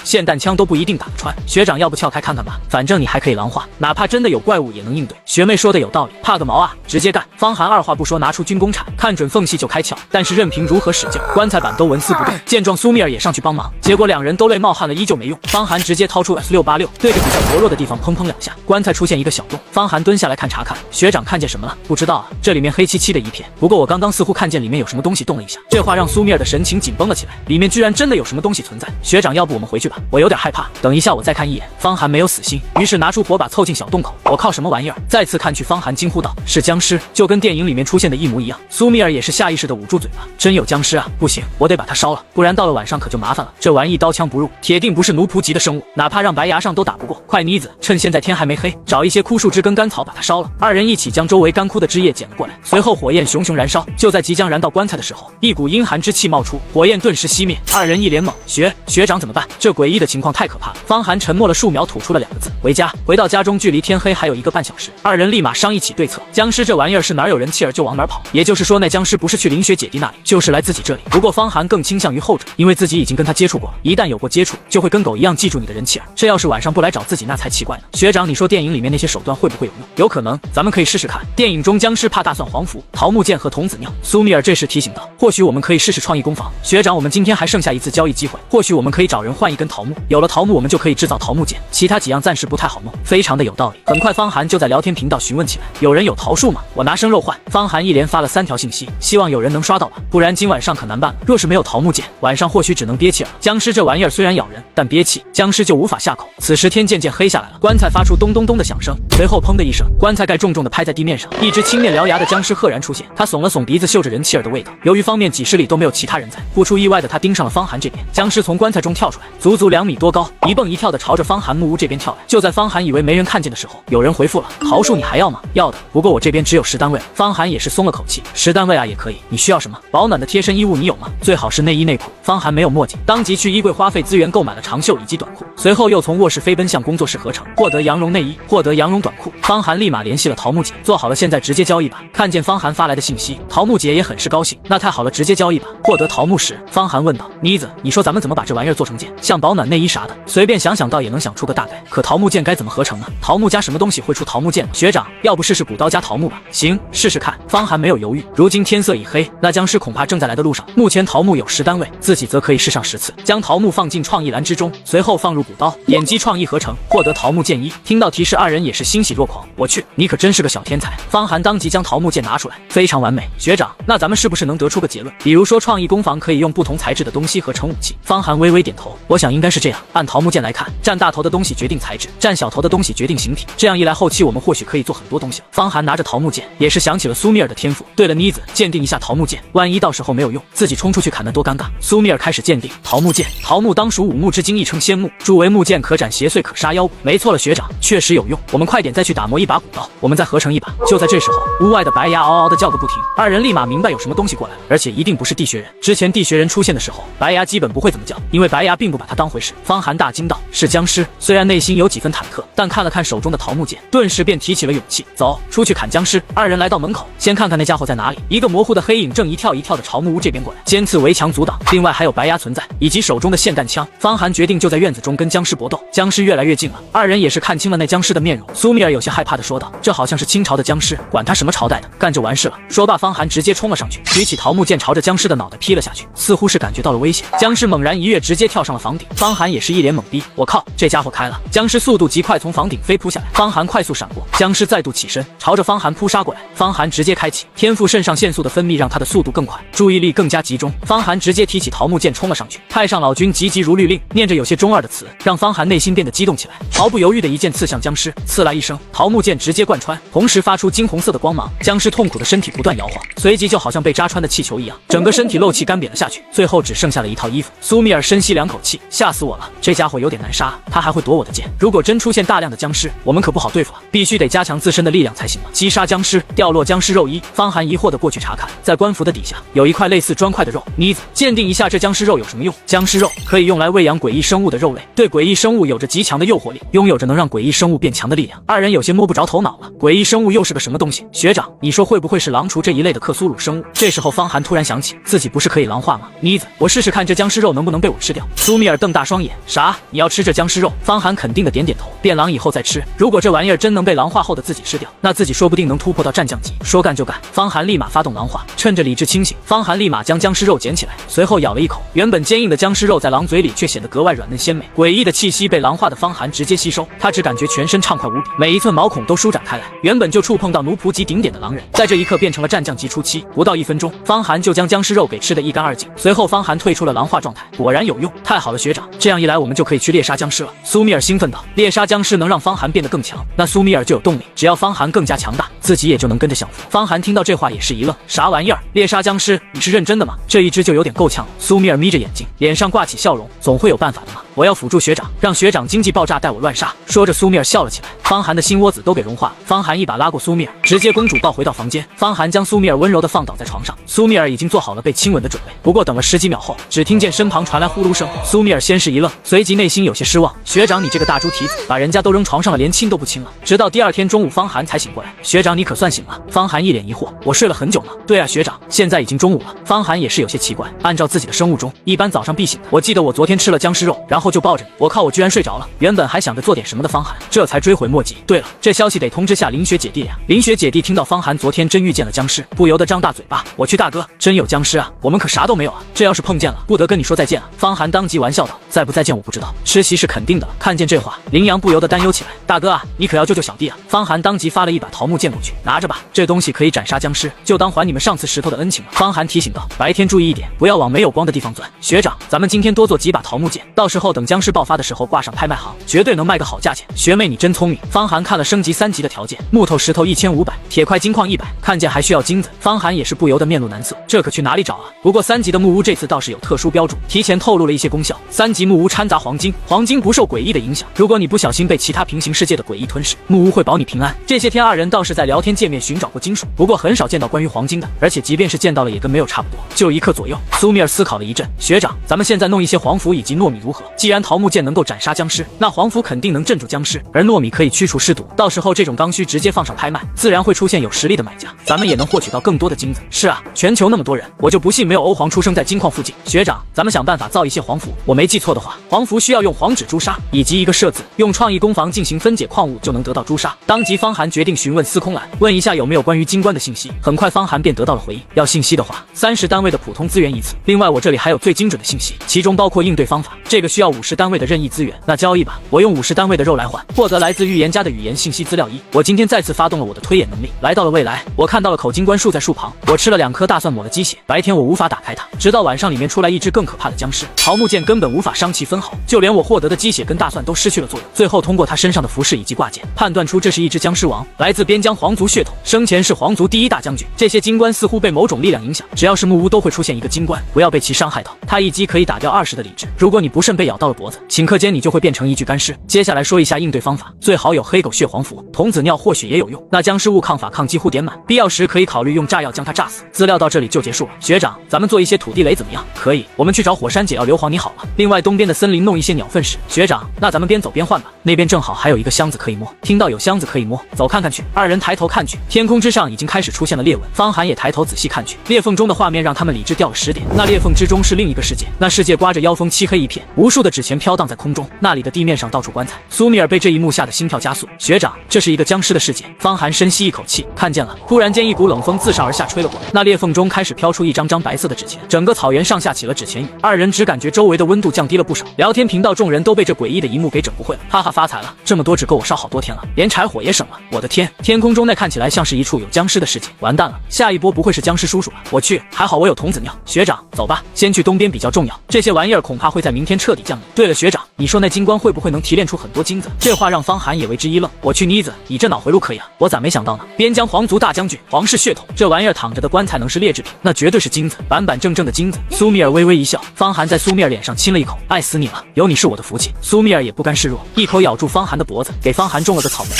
霰弹枪都不一定打得穿。学长，要不撬开看看吧？反正你还可以狼化，哪怕真的有怪物也能应对。学妹说的有道理，怕个毛啊，直接干！方寒二话不说，拿出军工铲，看准缝隙就开撬。但是任凭如何使劲，棺材板都纹丝不动。见状，苏米尔也上去帮忙，结果2人都累冒汗了，依旧没用。方寒直接掏出 S686，对着比较薄弱的地方砰砰2下，棺材出现一个小洞。方寒蹲下来看查看，学长看见什么了？不知道啊，这里面黑漆漆的一片。不过我刚刚似乎看见里面有什么东西动了一下。这话让苏米尔的神情紧绷了起来，里面居然真的有什么东西存在。学长，要不我们回去吧？我有点害怕，等一下我再看一眼。方寒没有死心，于是拿出火把凑近小洞口。我靠，什么玩意儿？再次看去，方寒惊呼道：“是僵尸，就跟电影里面出现的一模一样。”苏米尔也是下意识的捂住嘴巴，真有僵尸啊！不行，我得把它烧了，不然到了晚上可就麻烦了。这玩意刀枪不入，铁定不是奴仆级的生物，哪怕让白牙上都打不过。快妮子，趁现在天还没黑，找一些枯树枝跟干草把它烧了。2人一起将周围干枯的枝叶捡了过来，随后火焰熊熊燃烧。就在即将燃到棺材的时候，一股阴寒之气冒出，火焰顿时熄灭。2人一脸懵，学长怎么办？这诡异的情况太可怕了。方寒沉默了数秒，吐出了2个字：回家。回到家中，距离天黑还有1个半小时，2人立马商议起对策。僵尸这玩意儿是哪有人气儿就往哪儿跑，也就是说那僵尸不是去林雪姐弟那里，就是来自己这里。不过方寒更倾向于后者，因为自己已经跟他接触过了，一旦有过接触，就会跟狗一样记住你的人气儿。这要是晚上不来找自己，那才奇怪呢。学长，你说电影里面那些手段会不会有用？有可能，咱们可以试试看。电影中僵尸怕大蒜黄符、桃木剑和童子尿。苏米尔这时提醒道，或许我们可以试试创意工坊。学长，我们今天还剩下一次交易机会，或许我们可以找人换一根桃木，有了桃木我们就可以制造桃木剑，其他几样暂时不太好弄。非常的有道理。很快方寒就在聊天频道询问起来，有人有桃树吗？我拿生肉换。方寒一连发了3条信息，希望有人能刷到吧，不然今晚上可难办了。若是没有桃木剑，晚上或许只能憋气了。僵尸这玩意儿虽然咬人，但憋气，僵尸就无法下口。此时天渐渐黑下来了，棺材发出咚咚咚的响声，随后砰的一声，棺材盖重重的拍在地面上，一只青面獠牙的僵尸赫然出现。他耸了耸鼻子，嗅着人气儿的味道。由于方面几十里都没有其他人在，不出意外的他盯上了方寒这边。僵尸从棺材中跳出来，足足2米多高，一蹦一跳的朝着方寒木屋这边跳来。就在方寒以为没人看见的时候，有人回复了：桃树你还要吗？要的，不过我这边只有10单位了。方寒也是松了口气，10单位啊也可以。你需要什么？保暖的贴身衣物你有吗？最好是内衣内裤。方寒没有墨迹，当即去衣柜花费资源购买了长袖以及短裤，随后又从卧室飞奔向工作室合成，获得羊绒内衣，获得羊绒短裤。方寒立马联系了桃木姐，做好了现在直接交易吧。看见方寒发来的信息，桃木姐也很是高兴。那太好了，直接交易吧。获得桃木时，方寒问道：妮子，你说咱们怎么把这玩意儿做成剑？像保暖内衣啥的，随便想想倒也能想出个大概。可桃木剑该怎么合成呢？桃木加什么东西会出桃木剑呢？学长，要不试试补刀加桃木吧？行，试试看。方寒没有犹豫。如今天色已黑，那僵尸恐怕正在来的路上。目前桃木有10单位，自己则可以试上10次。将桃木放进创意栏之中，随后放入补刀，点击创意合成，获得桃木剑衣。听到提示，二人也是欣喜若狂。我去，你可真是个小天才！方寒当即将桃木剑拿出来，非常完美。学长，那咱们是不是能得出个结论？比如说创意工坊可以用不同材质的东西合成武器？方寒微微点头，我想应该是这样。按桃木剑来看，占大头的东西决定材质，占小头的东西决定形体。这样一来，后期我们或许可以做很多东西了。方寒拿着桃木剑，也是想起了苏米尔的天赋。对了，妮子，鉴定一下桃木剑，万一到时候没有用，自己冲出去砍那多尴尬。苏米尔开始鉴定桃木剑，桃木当属5木之精，亦称仙木，铸为木剑，可斩邪祟，可杀妖鬼。没错了，学长，确实有用。我们快点再去打磨一把古刀，我们再合成一把。就在这时候，屋外的白牙嗷嗷的叫个不停，二人立马明白有什么东西过来了，而且一定不是地穴人。之前地穴人出现的时候，白牙基本不会怎么叫，因为白牙并不把他当回事。方寒大惊道：是僵尸！虽然内心有几分忐忑，但看了看手中的桃木剑，顿时便提起了勇气。走，出去砍僵尸！二人来到门口，先看看那家伙在哪里。一个模糊的黑影正一跳一跳的朝木屋这边过来，尖刺围墙阻挡。另外还有白牙存在，以及手中的霰弹枪。方寒决定就在院子中跟僵尸搏斗。僵尸越来越近了，二人也是看清了那僵尸的面容。苏米尔有些害怕的说道：这好像是清朝的僵尸，管他什么朝代的，干就完事了。说罢，方寒直接冲了上去，举起桃木剑朝着僵尸的脑袋劈了下去，似乎是感觉到了危险。僵尸猛然一跃，直接跳上了房顶。方寒也是一脸懵逼，我靠，这家伙开了！僵尸速度极快，从房顶飞扑下来，方寒快速闪过，僵尸再度起身，朝着方寒扑杀过来。方寒直接开启天赋，肾上腺素的分泌让他的速度更快，注意力更加集中。方寒直接提起桃木剑冲了上去。太上老君急急如律令，念着有些中二的词，让方寒内心变得激动起来，毫不犹豫的一剑刺向僵尸，刺来一声，桃木剑直接贯穿，同时发出金红色的光芒。僵尸痛苦的身体不断摇晃，随即就好像被扎穿的气球一样，整个身体漏气干瘪了下去，最后只剩下了一套衣服。苏米尔深吸2口气，吓死我了，这家伙有点难杀，他还会躲我的剑。如果真出现大量的僵尸，我们可不好对付啊，必须得加强自身的力量才行了。击杀僵尸，掉落僵尸肉衣。方寒疑惑的过去查看，在官服的底下有一块类似砖块的肉。妮子，鉴定一下这僵尸肉有什么用？僵尸肉可以用来喂养诡异生物的肉类，对诡异生物有着极强的诱惑力，拥有着能让诡异生物变强的力量。二人有些摸不着头脑了，诡异生物又是个什么东西？学长，你说会不会是狼雏这一类的克苏鲁生物？这时候方寒突然想起自己不是可以狼化吗？妮子，我试试看这僵尸肉能不能被我吃掉。苏米尔瞪大双眼，啥？你要吃这僵尸肉？方寒肯定的点点头，变狼以后再吃。如果这玩意儿真能被狼化后的自己吃掉，那自己说不定能突破到战将级。说干就干，方寒立马发动狼化，趁着理智清醒，方寒立马将僵尸肉捡起来，随后咬了一口。原本坚硬的僵尸肉在狼嘴里却显得格外软嫩鲜美，诡异的气息被狼化的方寒直接吸收，他只感觉全身畅快无比，每一寸毛孔都舒展开来，原本就触碰到奴仆级顶点的狼人，在这一刻变成了战将级初期。不到1分钟，方寒就将僵尸肉给吃得一干二净。随后方寒退出了狼化状态，果然有用，太好了学长，这样一来我们就可以去猎杀僵尸了。苏米尔兴奋道，猎杀僵尸能让方寒变得更强，那苏米尔就有动力，只要方寒更加强大，自己也就能跟着享福。方寒听到这话也是一愣，啥玩意儿？猎杀僵尸？你是认真的吗？这一只就有点够呛了。苏米尔眯着眼睛，脸上挂起笑容，总会有办法的嘛。我要辅助学长，让学长经济爆炸，带我乱杀。说着，苏米尔笑了起来，方寒的心窝子都给融化了。方寒一把拉过苏米尔，直接公主抱回到房间。方寒将苏米尔温柔地放倒在床上，苏米尔已经做好了被亲吻的准备。不过等了10几秒后，只听见身旁传来呼噜声。苏米尔先是一愣，随即内心有些失望。学长，你这个大猪蹄子，把人家都扔床上了，连亲都不亲了。直到第2天中午，方寒才醒过来。学长样你可算醒了。方寒一脸疑惑，我睡了很久呢。对啊，学长，现在已经中午了。方寒也是有些奇怪，按照自己的生物钟，一般早上必醒的。我记得我昨天吃了僵尸肉，然后就抱着你，我靠，我居然睡着了。原本还想着做点什么的方寒，这才追悔莫及。对了，这消息得通知下林雪姐弟呀。林雪姐弟听到方寒昨天真遇见了僵尸，不由得张大嘴巴。我去大哥，真有僵尸啊？我们可啥都没有啊，这要是碰见了，不得跟你说再见啊。方寒当即玩笑道，再不再见我不知道，吃席是肯定的了。看见这话，林阳不由得担忧起来，大哥啊，你可要救救小弟啊。方寒当即发了一把桃木剑过去，拿着吧，这东西可以斩杀僵尸，就当还你们上次石头的恩情了。方寒提醒道，白天注意一点，不要往没有光的地方钻。学长，咱们今天多做几把桃木剑，到时候等僵尸爆发的时候挂上拍卖行，绝对能卖个好价钱。学妹你真聪明。方寒看了升级3级的条件，木头石头1500，铁块金矿100，看见还需要金子，方寒也是不由得面露难色，这可去哪里找啊？不过3级的木屋这次倒是有特殊标注，提前透露了一些功效。3级木屋掺杂黄金，黄金不受诡异的影响，如果你不小心被其他平行世界的诡异吞噬，木屋会保你平安。这些天二人倒是在聊天界面寻找过金属，不过很少见到关于黄金的，而且即便是见到了也跟没有差不多，就1克左右。苏米尔思考了一阵，学长，咱们现在弄一些黄符以及糯米如何？既然桃木剑能够斩杀僵尸，那黄符肯定能镇住僵尸，而糯米可以驱除尸毒，到时候这种刚需直接放上拍卖，自然会出现有实力的买家，咱们也能获取到更多的金子。是啊，全球那么多人，我就不信没有欧皇出生在金矿附近。学长，咱们想办法造一些黄符，我没记错的话，黄符需要用黄纸朱砂以及一个设字，用创意工坊进行分解矿物就能得到朱砂。当即方寒决定询问司空兰，问一下有没有关于金棺的信息。很快方寒便得到了回应，要信息的话30单位的普通资源一次，另外我这里还有最精准的信息，其中包括应对方法，这个需要50单位的任意资源。那交易吧，我用50单位的肉来换，获得来自预言家的语言信息资料1。我今天再次发动了我的推演能力，来到了未来，我看到了口金棺树在树旁，我吃了2颗大蒜抹了鸡血，白天我无法打开它，直到晚上里面出来一只更可怕的僵尸，桃木剑根本无法伤其分毫，就连我获得的鸡血跟大蒜都失去了作用。最后通过他身上的服饰以及挂件，判断出这是一只僵尸王，来自边疆皇族血统，生前是皇族第1大将军。这些金棺似乎被某种力量影响，只要是木屋都会出现一个金棺，不要被其伤害到。他一击可以打掉20的理智，如果你不慎被咬到了脖子，顷刻间你就会变成一具干尸。接下来说一下应对方法，最好有黑狗血黄符，童子尿或许也有用。那僵尸物抗法抗几乎点满，必要时可以考虑用炸药将它炸死。资料到这里就结束了。学长，咱们做一些土地雷怎么样？可以，我们去找火山解药硫磺，你好了。另外东边的森林弄一些鸟粪屎。学长，那咱们边走边换吧，那边正好还有一个箱子可以摸。听到有箱子可以摸，走看看去。二人抬头看去，天空之上已经开始出现了裂纹。方寒也抬头仔细看去，裂缝中的画面让他们理智掉了10点。那裂缝之中是另一个世界，那世界刮着妖风，漆黑一片，无数的纸钱飘荡在空中，那里的地面上到处棺材。苏米尔被这一幕吓得心跳加速。学长，这是一个僵尸的世界。方寒深吸一口气，看见了。突然间一股冷风自上而下吹了过来，那裂缝中开始飘出一张张白色的纸钱，整个草原上下起了纸钱雨。二人只感觉周围的温度降低了不少。聊天频道众人都被这诡异的一幕给整不会了，哈哈，发财了，这么多纸够我烧好多天了，连柴火也省了。我的天，天空中那看起来像是一处有僵尸的世界，完蛋了，下一波不会是僵尸叔叔了？我去，还好我有童子尿。学长，走吧，先去东边比较重要，这些玩意儿恐怕会在明天彻底降临。对了，学长，你说那金棺会不会能提炼出很多金子？这话让方寒也为之一愣。我去妮子，你这脑回路可以啊，我咋没想到呢？边疆皇族大将军，皇室血统，这玩意儿躺着的棺材能是劣质品？那绝对是金子，板板正正的金子。苏米尔微微一笑，方寒在苏米尔脸上亲了一口，爱死你了，有你是我的福气。苏米尔也不甘示弱，一口咬住方寒的脖子，给方寒种了个草莓。